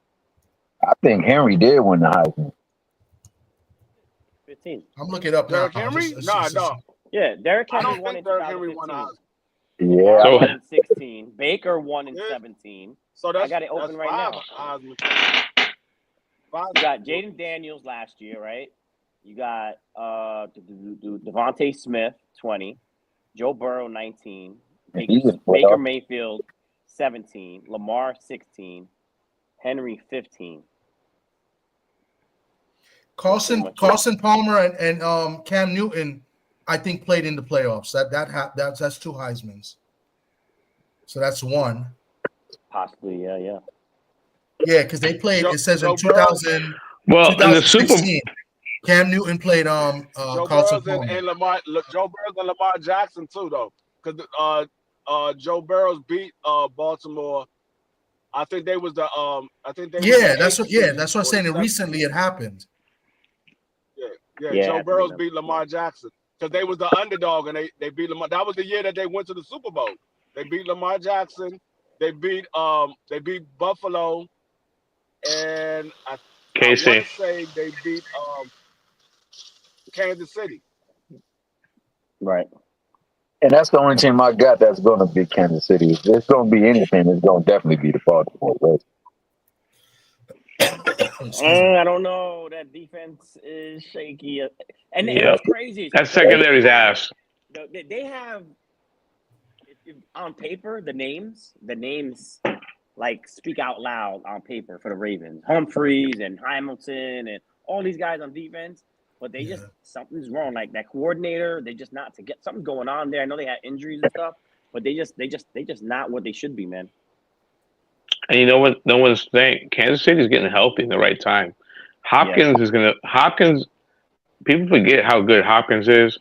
K: I think Henry did win the Heisman.
D: 15.
E: I'm looking it up now.
H: Derrick Henry? No.
D: Yeah, Derrick
H: I
D: Henry
H: don't
D: won
H: think
D: in
H: Derrick Henry won the
D: 2015.
H: Heisman.
K: Yeah.
D: Lamar won in 16. Baker won in 17.
H: So that's,
D: I got it open right now.
H: Heisman.
D: You got Jaden Daniels last year, right? You got Devontae Smith, 20. Joe Burrow, 19. Baker Mayfield, 17. Lamar, 16. Henry, 15.
E: Carson Palmer and Cam Newton, I think, played in the playoffs. That's 2 Heismans. So that's 1.
D: Possibly, yeah.
E: Yeah, because they played. It says in 2000.
I: Well, in the Super Bowl,
E: Cam Newton played
H: Joe
E: Carson
H: Burrows
E: Palmer.
H: and Lamar. Joe Burrows and Lamar Jackson too, though, because Joe Burrows beat Baltimore. I think they was the I think they.
E: Yeah, that's what I'm saying. And recently it happened.
H: Yeah. Joe Burrows beat Lamar Jackson because they was the underdog and they beat Lamar. That was the year that they went to the Super Bowl. They beat Lamar Jackson. They beat Buffalo, and I want to say they beat Kansas City.
D: Right.
K: And that's the only team I got that's going to be Kansas City. If there's going to be anything, it's going to definitely be the Baltimore Ravens.
D: I don't know. That defense is shaky. And it's crazy.
I: That secondary's ass.
D: They have, on paper, the names like speak out loud on paper for the Ravens. Humphreys and Hamilton and all these guys on defense. But they just, something's wrong. Like that coordinator, they just not to get something going on there. I know they had injuries and stuff, but they just not what they should be, man.
I: And you know what? No one's saying Kansas City is getting healthy in the right time. Hopkins is gonna. People forget how good Hopkins is.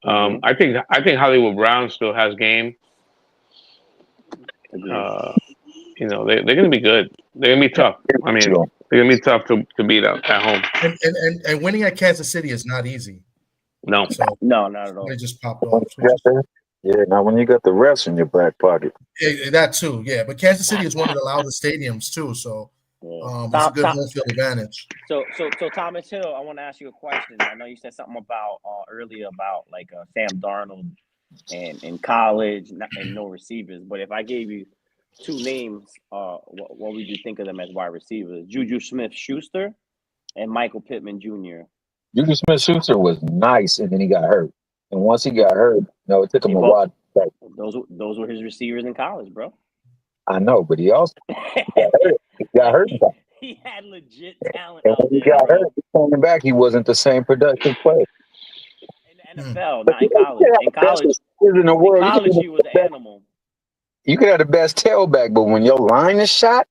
I: I think Hollywood Brown still has game. You know they're gonna be good. They're gonna be tough. I mean, they're gonna be tough to beat up at home.
E: And winning at Kansas City is not easy.
I: No,
D: no, not at all.
E: They just popped off.
K: Yeah, now when you got the refs in your back pocket.
E: Yeah, that too, yeah. But Kansas City is one of the loudest stadiums too, so it's a good home field advantage.
D: So Thomas Hill, I want to ask you a question. I know you said something about earlier about like Sam Darnold and in college and no receivers. But if I gave you 2 names, what would you think of them as wide receivers? Juju Smith-Schuster and Michael Pittman Jr.
K: Juju Smith-Schuster was nice, and then he got hurt. And once he got hurt, it took him a while.
D: Those were his receivers in college, bro.
K: I know, but he also got hurt.
D: He had legit talent.
K: And when he got hurt, coming back, he wasn't the same productive player.
D: In the NFL, not in college. In college, he was an animal.
K: You could have the best tailback, but when your line is shot,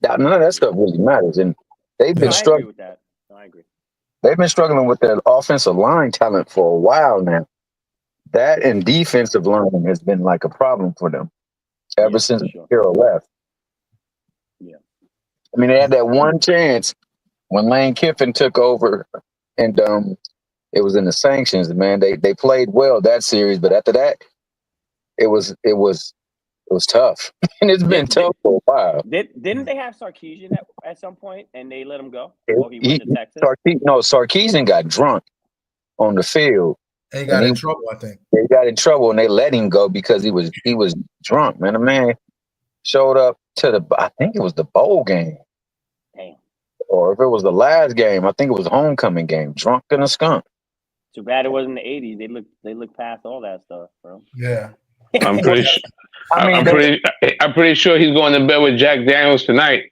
K: none of that stuff really matters. And they've been struggling.
D: I agree with that. I agree.
K: They've been struggling with their offensive line talent for a while now. That and defensive line has been like a problem for them ever since Hero left.
D: Yeah.
K: I mean, they had that one chance when Lane Kiffin took over, and it was in the sanctions. Man, they played well that series, but after that, it was tough, and it's been tough for a while.
D: Didn't they have Sarkisian at some point, and they let him go? Well, he went to Texas.
K: Sarkisian got drunk on the field.
E: And he got in trouble, I think.
K: They got in trouble, and they let him go because he was drunk. Man, the man showed up to I think it was the bowl game.
D: Damn.
K: Or if it was the last game, I think it was the homecoming game. Drunk than a skunk.
D: Too bad it wasn't the 80s. They look past all that stuff, bro.
E: Yeah.
I: I'm pretty sure.
K: I mean,
I: I'm pretty sure he's going to bed with Jack Daniels tonight.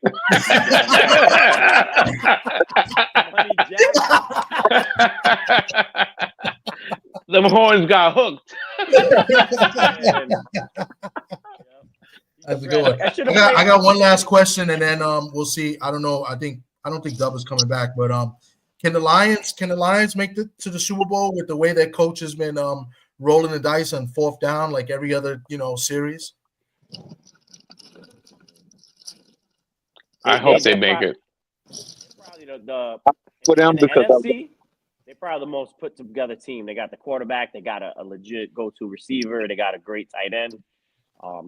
I: Them horns got hooked.
E: That's a good one. I got one last question, and then we'll see. I don't know. I don't think Dub is coming back, but can the Lions make it to the Super Bowl with the way that coach has been rolling the dice on fourth down like every other series?
I: I hope they make it.
D: Probably the
K: for them
D: in the
K: because
D: NFC, they're probably the most put together team. They got the quarterback, they got a legit go-to receiver, they got a great tight end.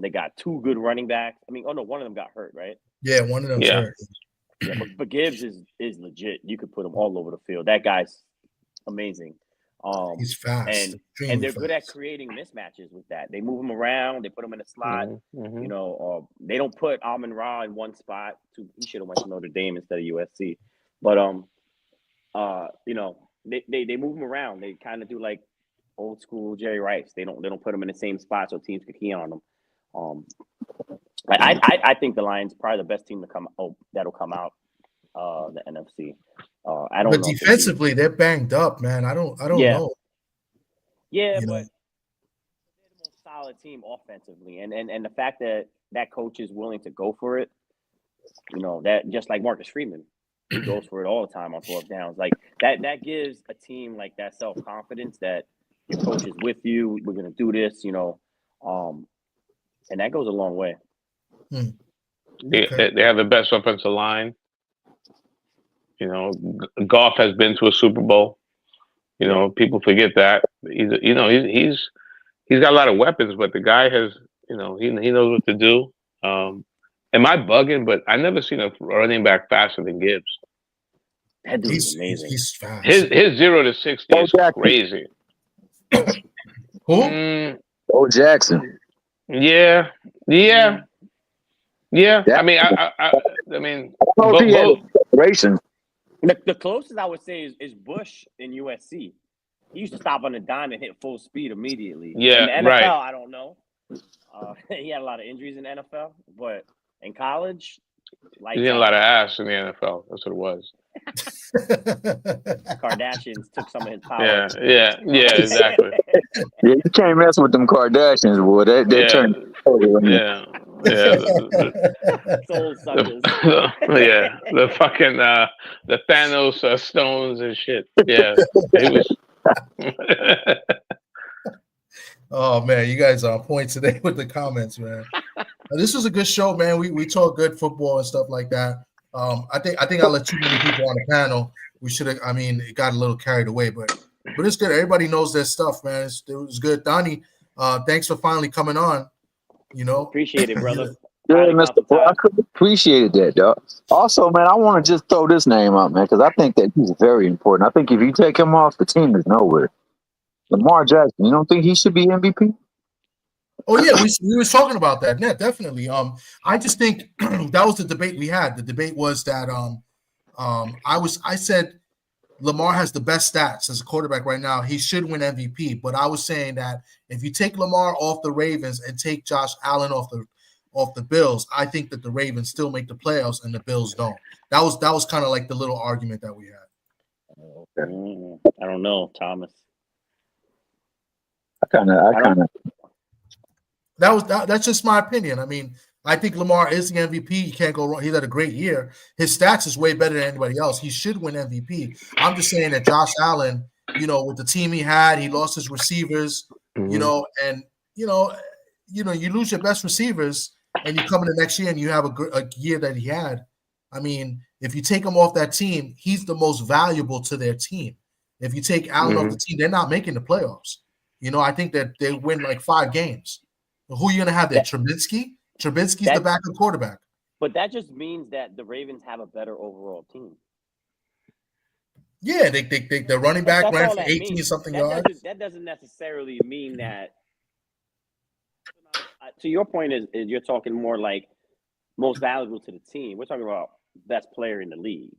D: They got two good running backs. I mean, oh no, one of them got hurt, right?
E: Yeah, one of them's hurt.
D: Yeah, but Gibbs is legit. You could put him all over the field. That guy's amazing.
E: He's fast,
D: and they're good at creating mismatches with that. They move him around. They put him in a slot.
I: Mm-hmm.
D: They don't put Amon-Ra in one spot. He should have went to Notre Dame instead of USC. But they move him around. They kind of do like old school Jerry Rice. They don't put him in the same spot so teams can key on them. I think the Lions are probably the best team that'll come out the NFC. I don't know.
E: But defensively, they're banged up, man. I don't know.
D: Yeah, but they're the most solid team offensively, and the fact that coach is willing to go for it, that just like Marcus Freeman, he goes for it all the time on fourth downs. Like that gives a team like that self-confidence that your coach is with you. We're gonna do this, and that goes a long way.
I: They have the best offensive line. Goff has been to a Super Bowl. People forget that. He's got a lot of weapons, but the guy has, he knows what to do. Am I bugging? But I never seen a running back faster than Gibbs.
D: That dude's amazing.
E: He's fast.
I: His 0 to 60 is crazy.
E: Who?
K: Bo Jackson.
I: Yeah. I mean, I mean,
K: racing.
D: The closest I would say is Bush in USC. He used to stop on a dime and hit full speed immediately.
I: Yeah,
D: in the NFL,
I: right.
D: I don't know. He had a lot of injuries in the NFL, but in college,
I: he had a lot of ass in the NFL. That's what it was.
D: Kardashians took some of his power.
I: Yeah, exactly.
K: You can't mess with them Kardashians, boy. They turn.
D: Soul suckers.
I: The fucking the Thanos stones and shit. Yeah, it was.
E: Oh man, you guys are on point today with the comments, man. This was a good show, man. We talk good football and stuff like that. I think I let too many people on the panel. We should have. I mean, it got a little carried away, but it's good. Everybody knows their stuff, man. It was good. Donnie, thanks for finally coming on.
D: Appreciate it, brother.
K: Yeah, Mr. Pro, I appreciated that, dog. Also, man, I want to just throw this name out, man, because I think that he's very important. I think if you take him off, the team is nowhere. Lamar Jackson, you don't think he should be MVP?
E: Oh yeah, we was talking about that. Yeah, definitely. I just think that was the debate we had. The debate was that I said Lamar has the best stats as a quarterback right now. He should win MVP. But I was saying that if you take Lamar off the Ravens and take Josh Allen off the Bills, I think that the Ravens still make the playoffs and the Bills don't. That was kind of like the little argument that we had.
D: I don't know, Thomas.
E: That's just my opinion. I mean, I think Lamar is the MVP. He can't go wrong. He's had a great year. His stats is way better than anybody else. He should win MVP. I'm just saying that Josh Allen, with the team he had, he lost his receivers, and you lose your best receivers and you come in the next year and you have a year that he had. I mean, if you take him off that team, he's the most valuable to their team. If you take Allen off the team, they're not making the playoffs. I think that they win like 5 games. Who are you going to have there? Trubisky? Trubisky's the backup quarterback.
D: But that just means that the Ravens have a better overall team.
E: Yeah, the running back ran for 18-something yards.
D: That doesn't necessarily mean that. To your point, is you're talking more like most valuable to the team. We're talking about best player in the league.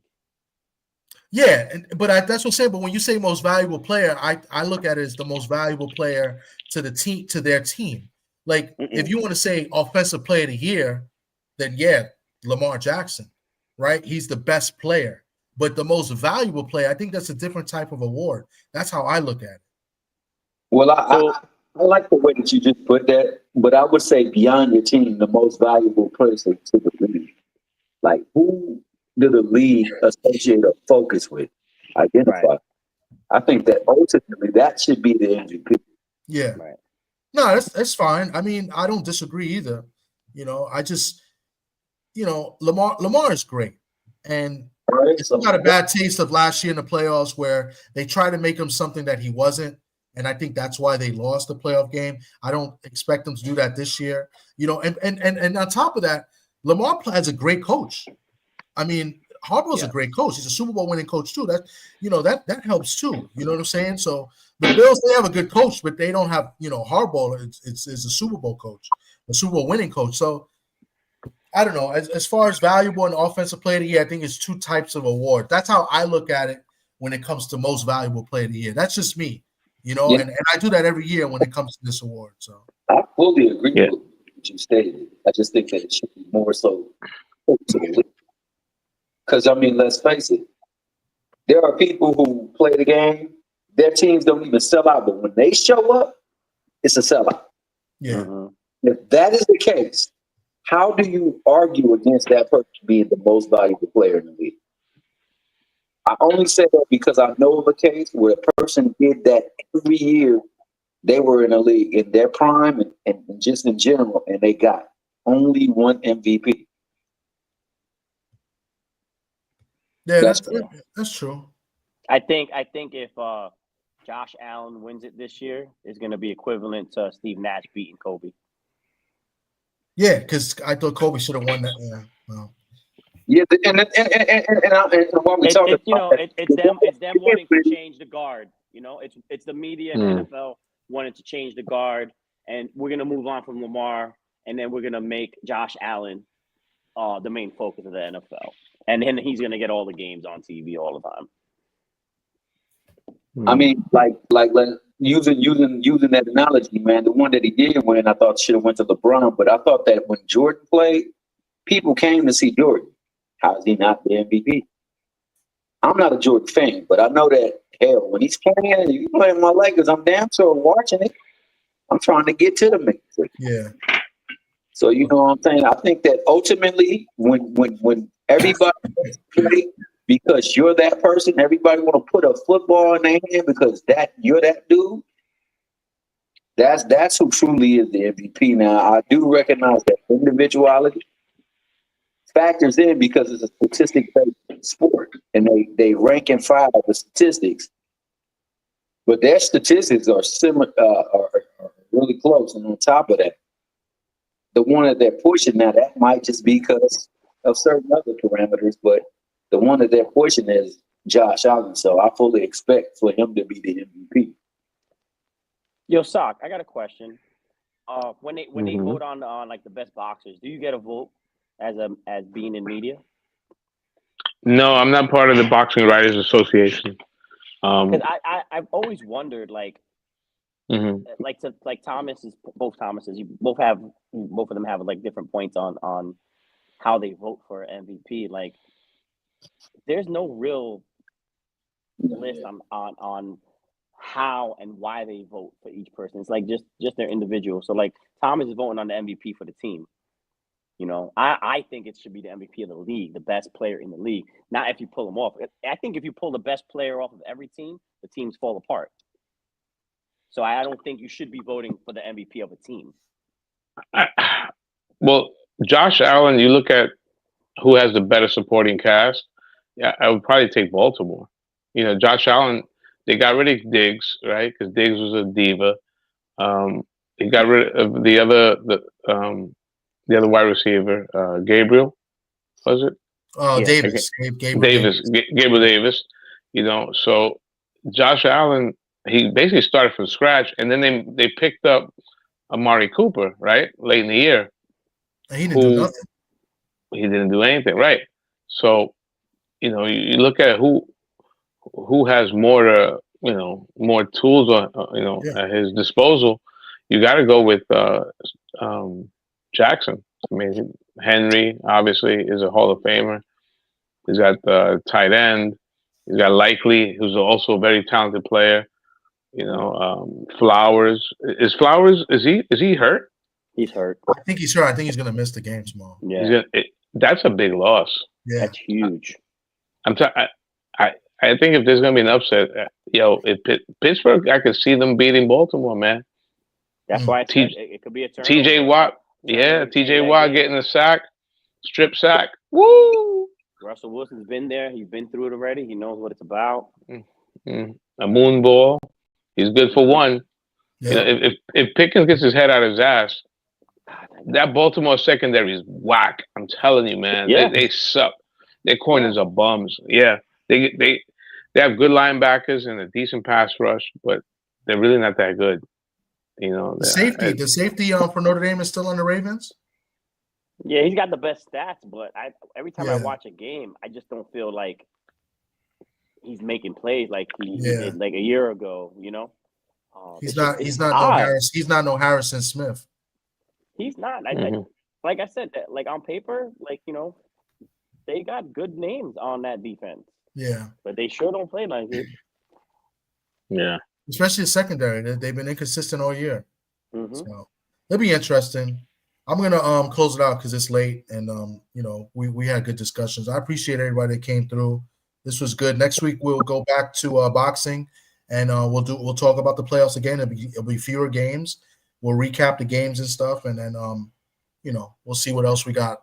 E: Yeah, but that's what I'm saying. But when you say most valuable player, I look at it as the most valuable player to the team, to their team. Like, if you want to say offensive player of the year, then yeah, Lamar Jackson, right? He's the best player. But the most valuable player, I think that's a different type of award. That's how I look at it.
K: Well, I like the way that you just put that, but I would say beyond your team, the most valuable person to the league. Like, who do the league associate or focus with? Identify. Right. I think that ultimately that should be the MVP.
E: Yeah. Right. No, that's fine. I mean, I don't disagree either. I just, Lamar is great. And it's got a bad taste of last year in the playoffs where they tried to make him something that he wasn't. And I think that's why they lost the playoff game. I don't expect them to do that this year. And on top of that, Lamar has a great coach. I mean, Harbaugh's a great coach. He's a Super Bowl winning coach too. That helps too. You know what I'm saying? So the Bills, they have a good coach, but they don't have, Harbaugh. It's a Super Bowl coach, a Super Bowl winning coach. So I don't know. As far as valuable and offensive player of the year, I think it's two types of award. That's how I look at it when it comes to most valuable player of the year. That's just me, and I do that every year when it comes to this award. So
K: I fully agree with what you stated. I just think that it should be more so because, I mean, let's face it, there are people who play the game, their teams don't even sell out, but when they show up, it's a sellout.
E: Yeah.
K: If that is the case, how do you argue against that person being the most valuable player in the league? I only say that because I know of a case where a person did that every year they were in the league in their prime and just in general, and they got only one MVP.
E: Yeah, that's true.
D: I think if Josh Allen wins it this year, it's going to be equivalent to Steve Nash beating Kobe.
E: Yeah, because I thought Kobe should have won that. Yeah, well.
K: Yeah, and what we talking about,
D: it's them wanting to change the guard. It's the media and NFL wanted to change the guard, and we're gonna move on from Lamar, and then we're gonna make Josh Allen the main focus of the NFL, and then he's gonna get all the games on TV all the time.
K: I mean, like using that analogy, man. The one that he did win, I thought should have went to LeBron, but I thought that when Jordan played, people came to see Jordan. How is he not the MVP? I'm not a Jordan fan, but I know that hell, when he's playing my Lakers, I'm damn sure watching it. I'm trying to get to the mix.
E: Yeah.
K: So you know what I'm saying? I think that ultimately, when everybody play because you're that person, everybody want to put a football in their hand because you're that dude. That's who truly is the MVP. Now I do recognize that individuality factors in because it's a statistic-based sport, and they rank and file the statistics, but their statistics are similar, are really close. And on top of that, the one that they're pushing now, that might just be because of certain other parameters, but the one that they're pushing is Josh Allen. So I fully expect for him to be the MVP.
D: Yo, Sock, I got a question. When they vote on like the best boxers, do you get a vote as being in media?
I: No, I'm not part of the Boxing Writers Association.
D: Because I've always wondered, like Thomas is both Thomases. Both of them have like different points on how they vote for MVP. Like, there's no real list on how and why they vote for each person. It's like just their individual. So like Thomas is voting on the MVP for the team. I think it should be the MVP of the league, the best player in the league. Not if you pull them off. I think if you pull the best player off of every team, the teams fall apart. So I don't think you should be voting for the MVP of a team.
I: Well, Josh Allen, you look at who has the better supporting cast. Yeah, I would probably take Baltimore. Josh Allen, they got rid of Diggs, right? Because Diggs was a diva. They got rid of the other wide receiver, Gabriel, was it?
E: Davis.
I: Gabriel Davis. So Josh Allen, he basically started from scratch, and then they picked up Amari Cooper, right, late in the year.
E: And he didn't do nothing.
I: He didn't do anything, right? So, you look at who has more more tools at his disposal. You got to go with Jackson. I mean, Henry obviously is a Hall of Famer. He's got the tight end. He's got Likely, who's also a very talented player. Flowers. Is Flowers? Is he hurt?
D: He's hurt.
E: I think he's hurt. I think he's gonna miss the game tomorrow.
D: Yeah,
I: that's a big loss.
E: Yeah,
D: that's huge.
I: I think if there's gonna be an upset, Pittsburgh, I could see them beating Baltimore, man.
D: That's why it could be a turn.
I: TJ Watt, TJ Watt getting a sack, strip sack. Woo!
D: Russell Wilson's been there. He's been through it already. He knows what it's about.
I: A moon ball. He's good for one. Yeah. If Pickens gets his head out of his ass, that Baltimore secondary is whack. I'm telling you, man. Yeah. They suck. Their corners are bums. Yeah. They have good linebackers and a decent pass rush, but they're really not that good.
E: The safety for Notre Dame is still on the Ravens.
D: Yeah, he's got the best stats, but every time I watch a game, I just don't feel like he's making plays like he did like a year ago.
E: He's not no Harrison Smith.
D: He's not. Like I said, like on paper, they got good names on that defense.
E: Yeah,
D: but they sure don't play like it.
I: Yeah,
E: especially the secondary. They've been inconsistent all year.
D: Mm-hmm.
E: So it'll be interesting. I'm gonna close it out because it's late, and we had good discussions. I appreciate everybody that came through. This was good. Next week we'll go back to boxing, and we'll talk about the playoffs again. It'll be fewer games. We'll recap the games and stuff, and then we'll see what else we got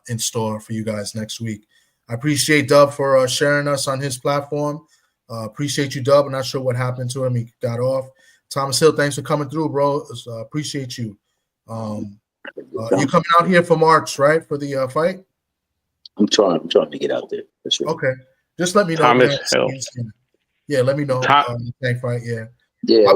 E: in store for you guys next week. I appreciate Dub for sharing us on his platform. Appreciate you, Dub. I'm not sure what happened to him. He got off. Thomas Hill, thanks for coming through, bro. Appreciate you. You're coming out here for March, right? For the fight?
K: I'm trying to get out there. For sure.
E: Okay. Just let me know.
I: Thomas Hill.
E: Yeah, let me know. Tank fight, yeah.
K: Yeah,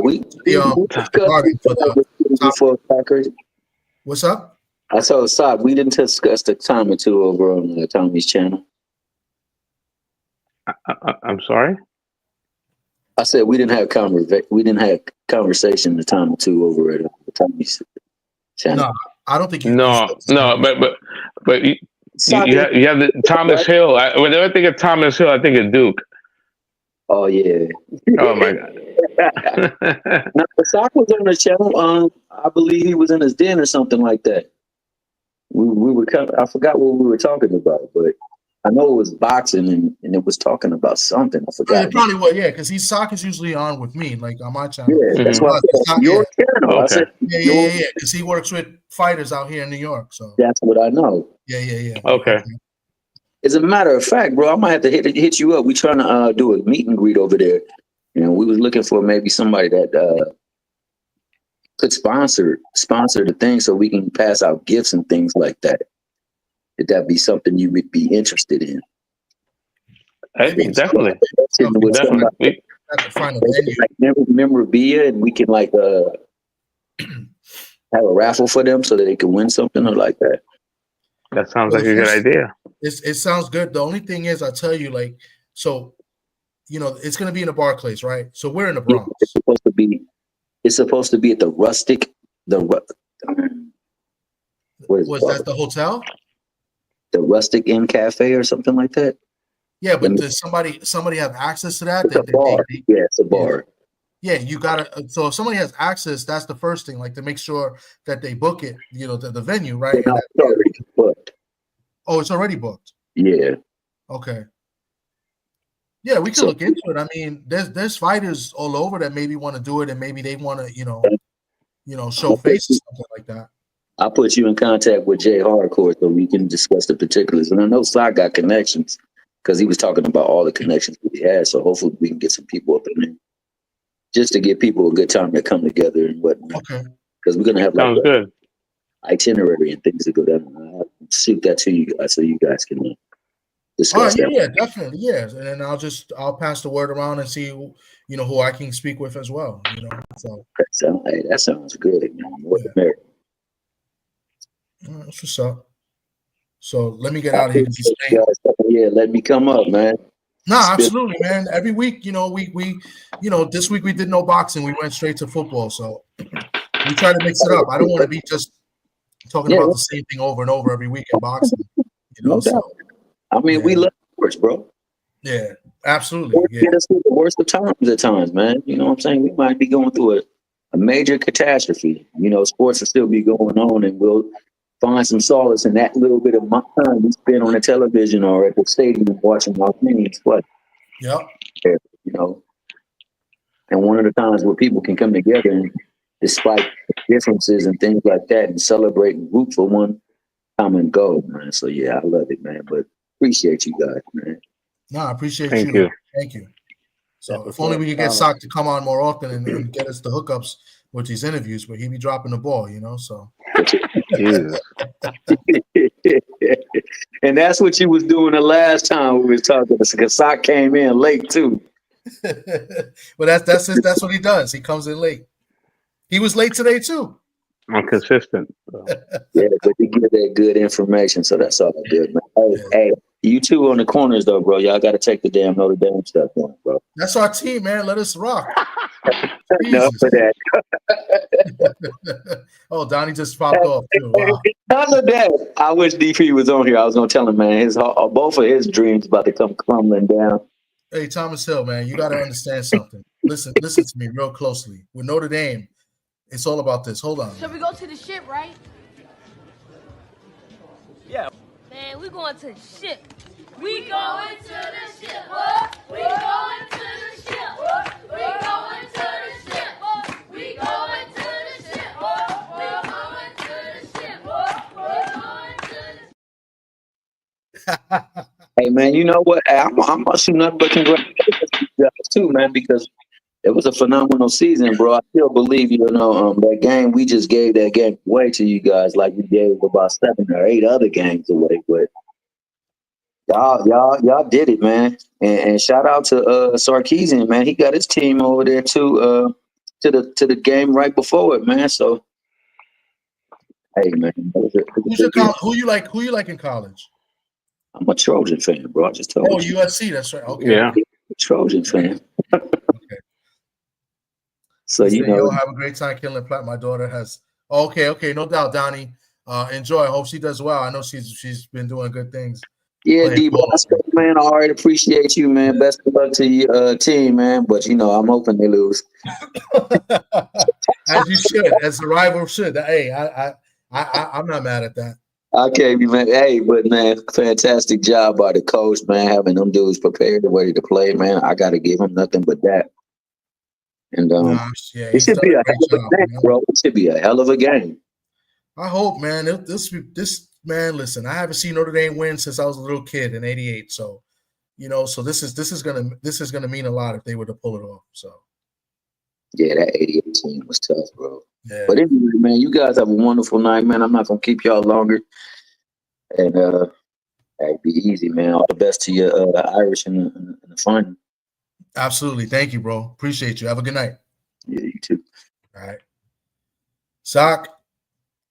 E: What's up?
K: I told Saab we didn't discuss the time or two over on Tommy's channel.
I: I'm sorry?
K: I said we didn't have conversation the time or two over at Tommy's channel.
E: No, I don't think you.
I: No, but you have the Thomas Hill. Whenever I think of Thomas Hill, I think of Duke.
K: Oh yeah.
I: Oh my God.
K: Now, Sock was on the channel. I believe he was in his den or something like that. We were I forgot what we were talking about, but I know it was boxing and it was talking about something. I forgot.
E: It probably was, yeah, because Sock is usually on with me, like on my channel.
K: Yeah, that's why I said your channel.
I: Okay.
K: I said,
E: yeah, because he works with fighters out here in New York. So
K: that's what I know.
E: Yeah.
I: Okay.
K: As a matter of fact, bro, I might have to hit you up. We trying to do a meet and greet over there. We was looking for maybe somebody that could sponsor the thing so we can pass out gifts and things like that. Would that be something you would be interested in?
I: Definitely.
K: Like memorabilia, and we can like have a raffle for them so that they can win something or like that.
I: That sounds like a good idea.
E: It sounds good. The only thing is, I tell you, like, so, it's going to be in the Barclays, right? So we're in the Bronx.
K: It's supposed to be at the Rustic. What is
E: Was that the hotel?
K: The Rustic Inn Cafe or something like that.
E: Yeah, but does somebody have access to that?
K: It's a bar. Yeah, it's a bar.
E: Yeah, you gotta. So if somebody has access, that's the first thing. Like to make sure that they book it. The venue, right?
K: It's already booked.
E: Oh, it's already booked.
K: Yeah.
E: Okay. Yeah, we can look into it. I mean, there's fighters all over that maybe want to do it, and maybe they want to, show faces, something like that.
K: I'll put you in contact with Jay Hardcore so we can discuss the particulars. And I know Sly got connections because he was talking about all the connections that he has. So hopefully we can get some people up in there just to give people a good time to come together and whatnot.
E: Okay.
K: Because we're gonna have like
I: good
K: itinerary and things to go down. I'll shoot that to you guys so you guys can discuss that.
E: Yeah, definitely, yeah. And then I'll pass the word around and see who I can speak with as well. So
K: that sounds good, man. More than merit.
E: That's what's up. So let me get out of here.
K: Yeah, let me come up, man.
E: No, absolutely, man. Every week, we this week we did no boxing. We went straight to football. So We try to mix it up. I don't want to be just talking about the same thing over and over every week in boxing.
K: No doubt. I mean, we love sports, bro.
E: Yeah, absolutely.
K: Get us through the worst of times at times, man. You know what I'm saying? We might be going through a major catastrophe. You know, sports will still be going on, and we'll find some solace in that little bit of time we spend on the television or at the stadium watching our teams play.
E: Yep.
K: You know, and one of the times where people can come together and despite differences and things like that and celebrate and root for one common goal, man. So yeah, I love it, man. But appreciate you guys, man.
E: No, I appreciate
I: Thank
E: you.
I: you.
E: Thank you. So if only we could get Sock to come on more often and get us the hookups with these interviews, but he be dropping the ball, you know. So
I: Jesus.
K: And that's what you was doing the last time we was talking. Because Sock came in late too.
E: But that's what he does. He comes in late. He was late today too.
I: I'm consistent. So.
K: Yeah, but you give that good information, so that's all good, man. Hey, you two on the corners though, bro. Y'all got to take the damn Notre Dame stuff on, bro.
E: That's our team, man. Let us rock.
K: No, for that.
E: Oh, Donnie just popped off too. Wow.
K: Because of that, I wish DP was on here. I was gonna tell him, man, both of his dreams about to come crumbling down.
E: Hey, Thomas Hill, man, you got to understand something. Listen to me real closely. With Notre Dame, it's all about this. Hold on.
L: So we go to the ship, right?
M: Yeah.
L: Man, we going to the ship. We going to the ship. What? We going to the ship. What? We going to the ship. What? We going to the ship. What? We going to the ship. What? We going to the
K: Hey, man, you know what? I'm gonna shoot nothing but congratulations to you guys too, man, because it was a phenomenal season, bro. I still believe, that game we just gave that game away to you guys, like we gave about 7 or 8 other games away. But y'all did it, man. And shout out to Sarkeesian, man. He got his team over there too, to the game right before it, man. So, hey, man,
E: Who you like in college?
K: I'm a Trojan fan, bro. I just told you.
E: Oh, USC, that's right. Okay.
I: Yeah.
K: Trojan fan.
E: Okay.
K: So
E: you'll have a great time killing Platt. My daughter has. Okay, no doubt, Donnie. Enjoy. I hope she does well. I know she's been doing good things.
K: Yeah, D-Boss, man. I already appreciate you, man. Best of luck to your team, man. But I'm hoping they lose.
E: As you should, as the rival should. Hey, I'm not mad at that.
K: Okay, man. Hey, but man, fantastic job by the coach, man, having them dudes prepared and ready to play, man. I got to give him nothing but that. And it should be a hell of a game, bro. It should be a hell of a game.
E: I hope, man. This man. Listen, I haven't seen Notre Dame win since I was a little kid in '88. So, so this is gonna mean a lot if they were to pull it off. So.
K: Yeah, that '88 team was tough, bro.
E: Yeah.
K: But anyway, man, you guys have a wonderful night, man. I'm not gonna keep y'all longer. And hey, be easy, man. All the best to your Irish in the final.
E: Absolutely. Thank you, bro. Appreciate you. Have a good night.
K: Yeah, you too.
E: All right. Sock.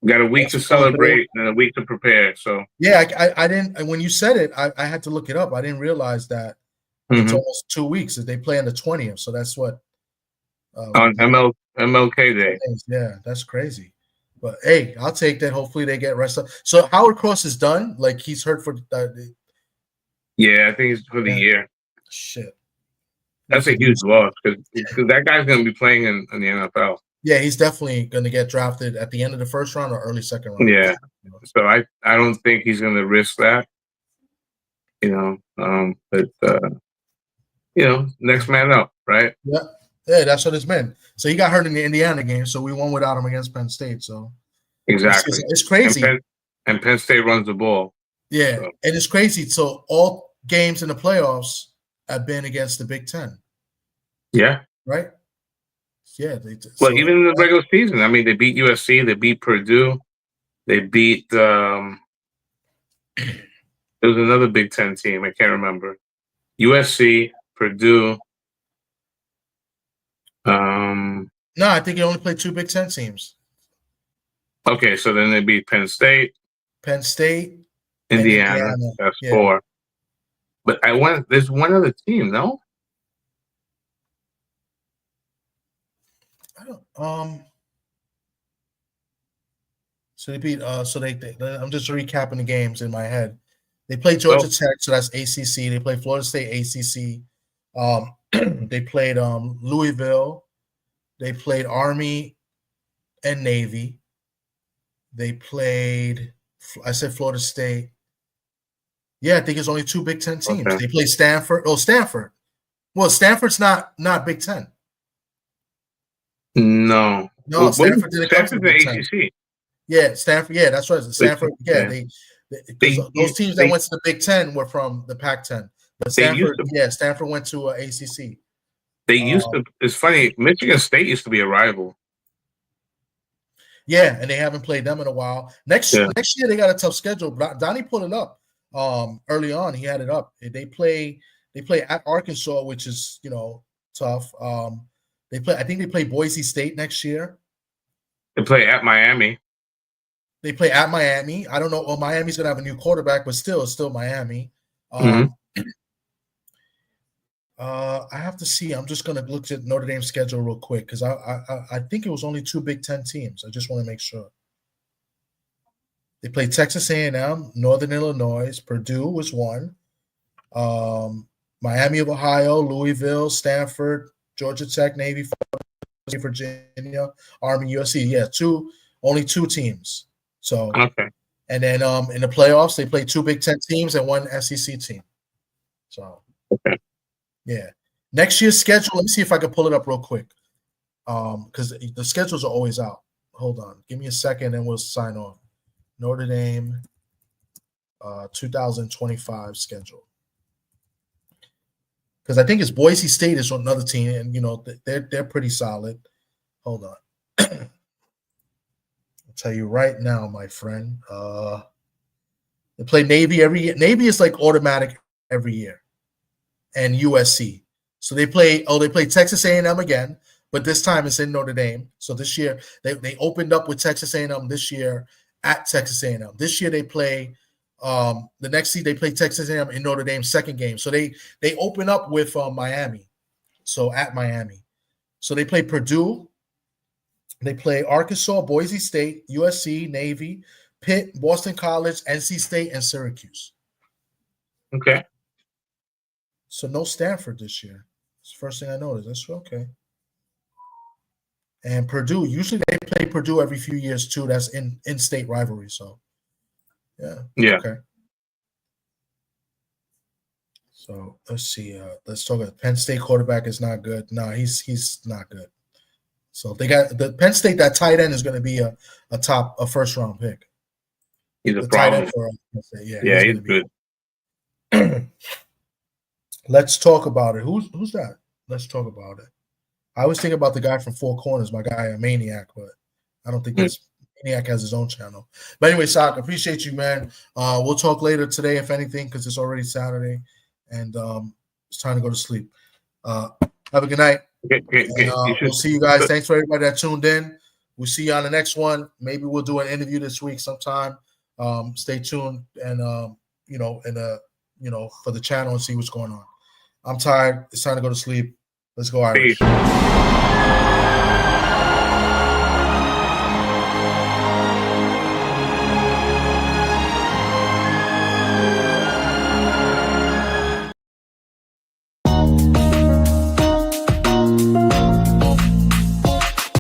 B: We got a week to celebrate and a week to prepare. So
E: yeah, I didn't. When you said it, I had to look it up. I didn't realize that it's almost 2 weeks that they play on the 20th. So that's what
B: on MLK Day.
E: Yeah, that's crazy. But hey, I'll take that. Hopefully they get rest up. So Howard Cross is done. Like he's hurt for.
B: Yeah, I think it's for the year.
E: Shit.
B: That's a huge loss because that guy's going to be playing in the NFL.
E: Yeah, he's definitely going to get drafted at the end of the first round or early second round.
B: Yeah. So I don't think he's going to risk that. Next man up, right?
E: Yeah. Yeah, that's what it's been. So he got hurt in the Indiana game, so we won without him against Penn State. So
B: exactly,
E: it's crazy.
B: And Penn State runs the ball.
E: Yeah, so. And it's crazy. So all games in the playoffs have been against the Big Ten.
B: Yeah.
E: Right. Yeah.
B: Even in the regular season, I mean, they beat USC, they beat Purdue, they beat. There was another Big Ten team. I can't remember. USC, Purdue.
E: No, I think he only played 2 Big Ten teams.
B: Okay, so then they beat Penn State, Indiana. That's 4. But there's one other team, no?
E: I don't. So they beat. So they. I'm just recapping the games in my head. They played Georgia Tech, so that's ACC. They played Florida State, ACC. They played Louisville. They played Army and Navy. They played. I said Florida State. Yeah, I think it's only 2 Big Ten teams. Okay. They play Stanford. Oh, Stanford. Well, Stanford's not Big Ten.
B: No,
E: Stanford didn't come to the Big Ten.
B: ACC.
E: Yeah, Stanford. Yeah, that's right. Stanford. Yeah, those teams that went to the Big Ten were from the Pac-10. But Stanford, Stanford went to ACC.
B: They used to. It's funny. Michigan State used to be a rival.
E: Yeah, and they haven't played them in a while. Next year they got a tough schedule. Donnie put it up early on. He had it up. They play at Arkansas, which is tough. I think they play Boise State next year.
B: They play at Miami.
E: They play at Miami. I don't know. Well, Miami's gonna have a new quarterback, but it's still Miami. I have to see. I'm just gonna look at Notre Dame's schedule real quick because I think it was only 2 Big Ten teams. I just want to make sure. They played Texas A&M, Northern Illinois, Purdue was 1, Miami of Ohio, Louisville, Stanford, Georgia Tech, Navy, Virginia, Army, USC. Yeah, only 2 teams. So and then in the playoffs they played 2 Big Ten teams and 1 SEC team. So yeah. Next year's schedule, let me see if I can pull it up real quick. Because the schedules are always out. Hold on. Give me a second and we'll sign off. Notre Dame 2025 schedule. Because I think it's Boise State is another team, and they're pretty solid. Hold on. I'll tell you right now, my friend. They play Navy every year. Navy is like automatic every year. And USC. So they play Texas A&M again, but this time it's in Notre Dame. So this year they opened up with Texas A&M this year at Texas A&M. This year they play the next seed they play Texas A&M in Notre Dame second game. So they open up with Miami. So at Miami. So they play Purdue. They play Arkansas, Boise State, USC, Navy, Pitt, Boston College, NC State, and Syracuse.
B: Okay.
E: So no Stanford this year. It's the first thing I noticed. That's okay. And Purdue, usually they play Purdue every few years too. That's in-state rivalry. So yeah. Okay. So let's see. Let's talk about Penn State quarterback is not good. No, he's not good. So they got the Penn State, that tight end is going to be a first round pick.
B: He's a problem. Yeah, he's good.
E: Let's talk about it. Who's that? Let's talk about it. I was thinking about the guy from Four Corners, my guy, Maniac, but I don't think Maniac has his own channel. But anyway, Sock, appreciate you, man. We'll talk later today, if anything, because it's already Saturday, and it's time to go to sleep. Have a good night. We'll see you guys. Thanks for everybody that tuned in. We'll see you on the next one. Maybe we'll do an interview this week sometime. Stay tuned and for the channel and see what's going on. I'm tired. It's time to go to sleep. Let's go, Irish. Peace.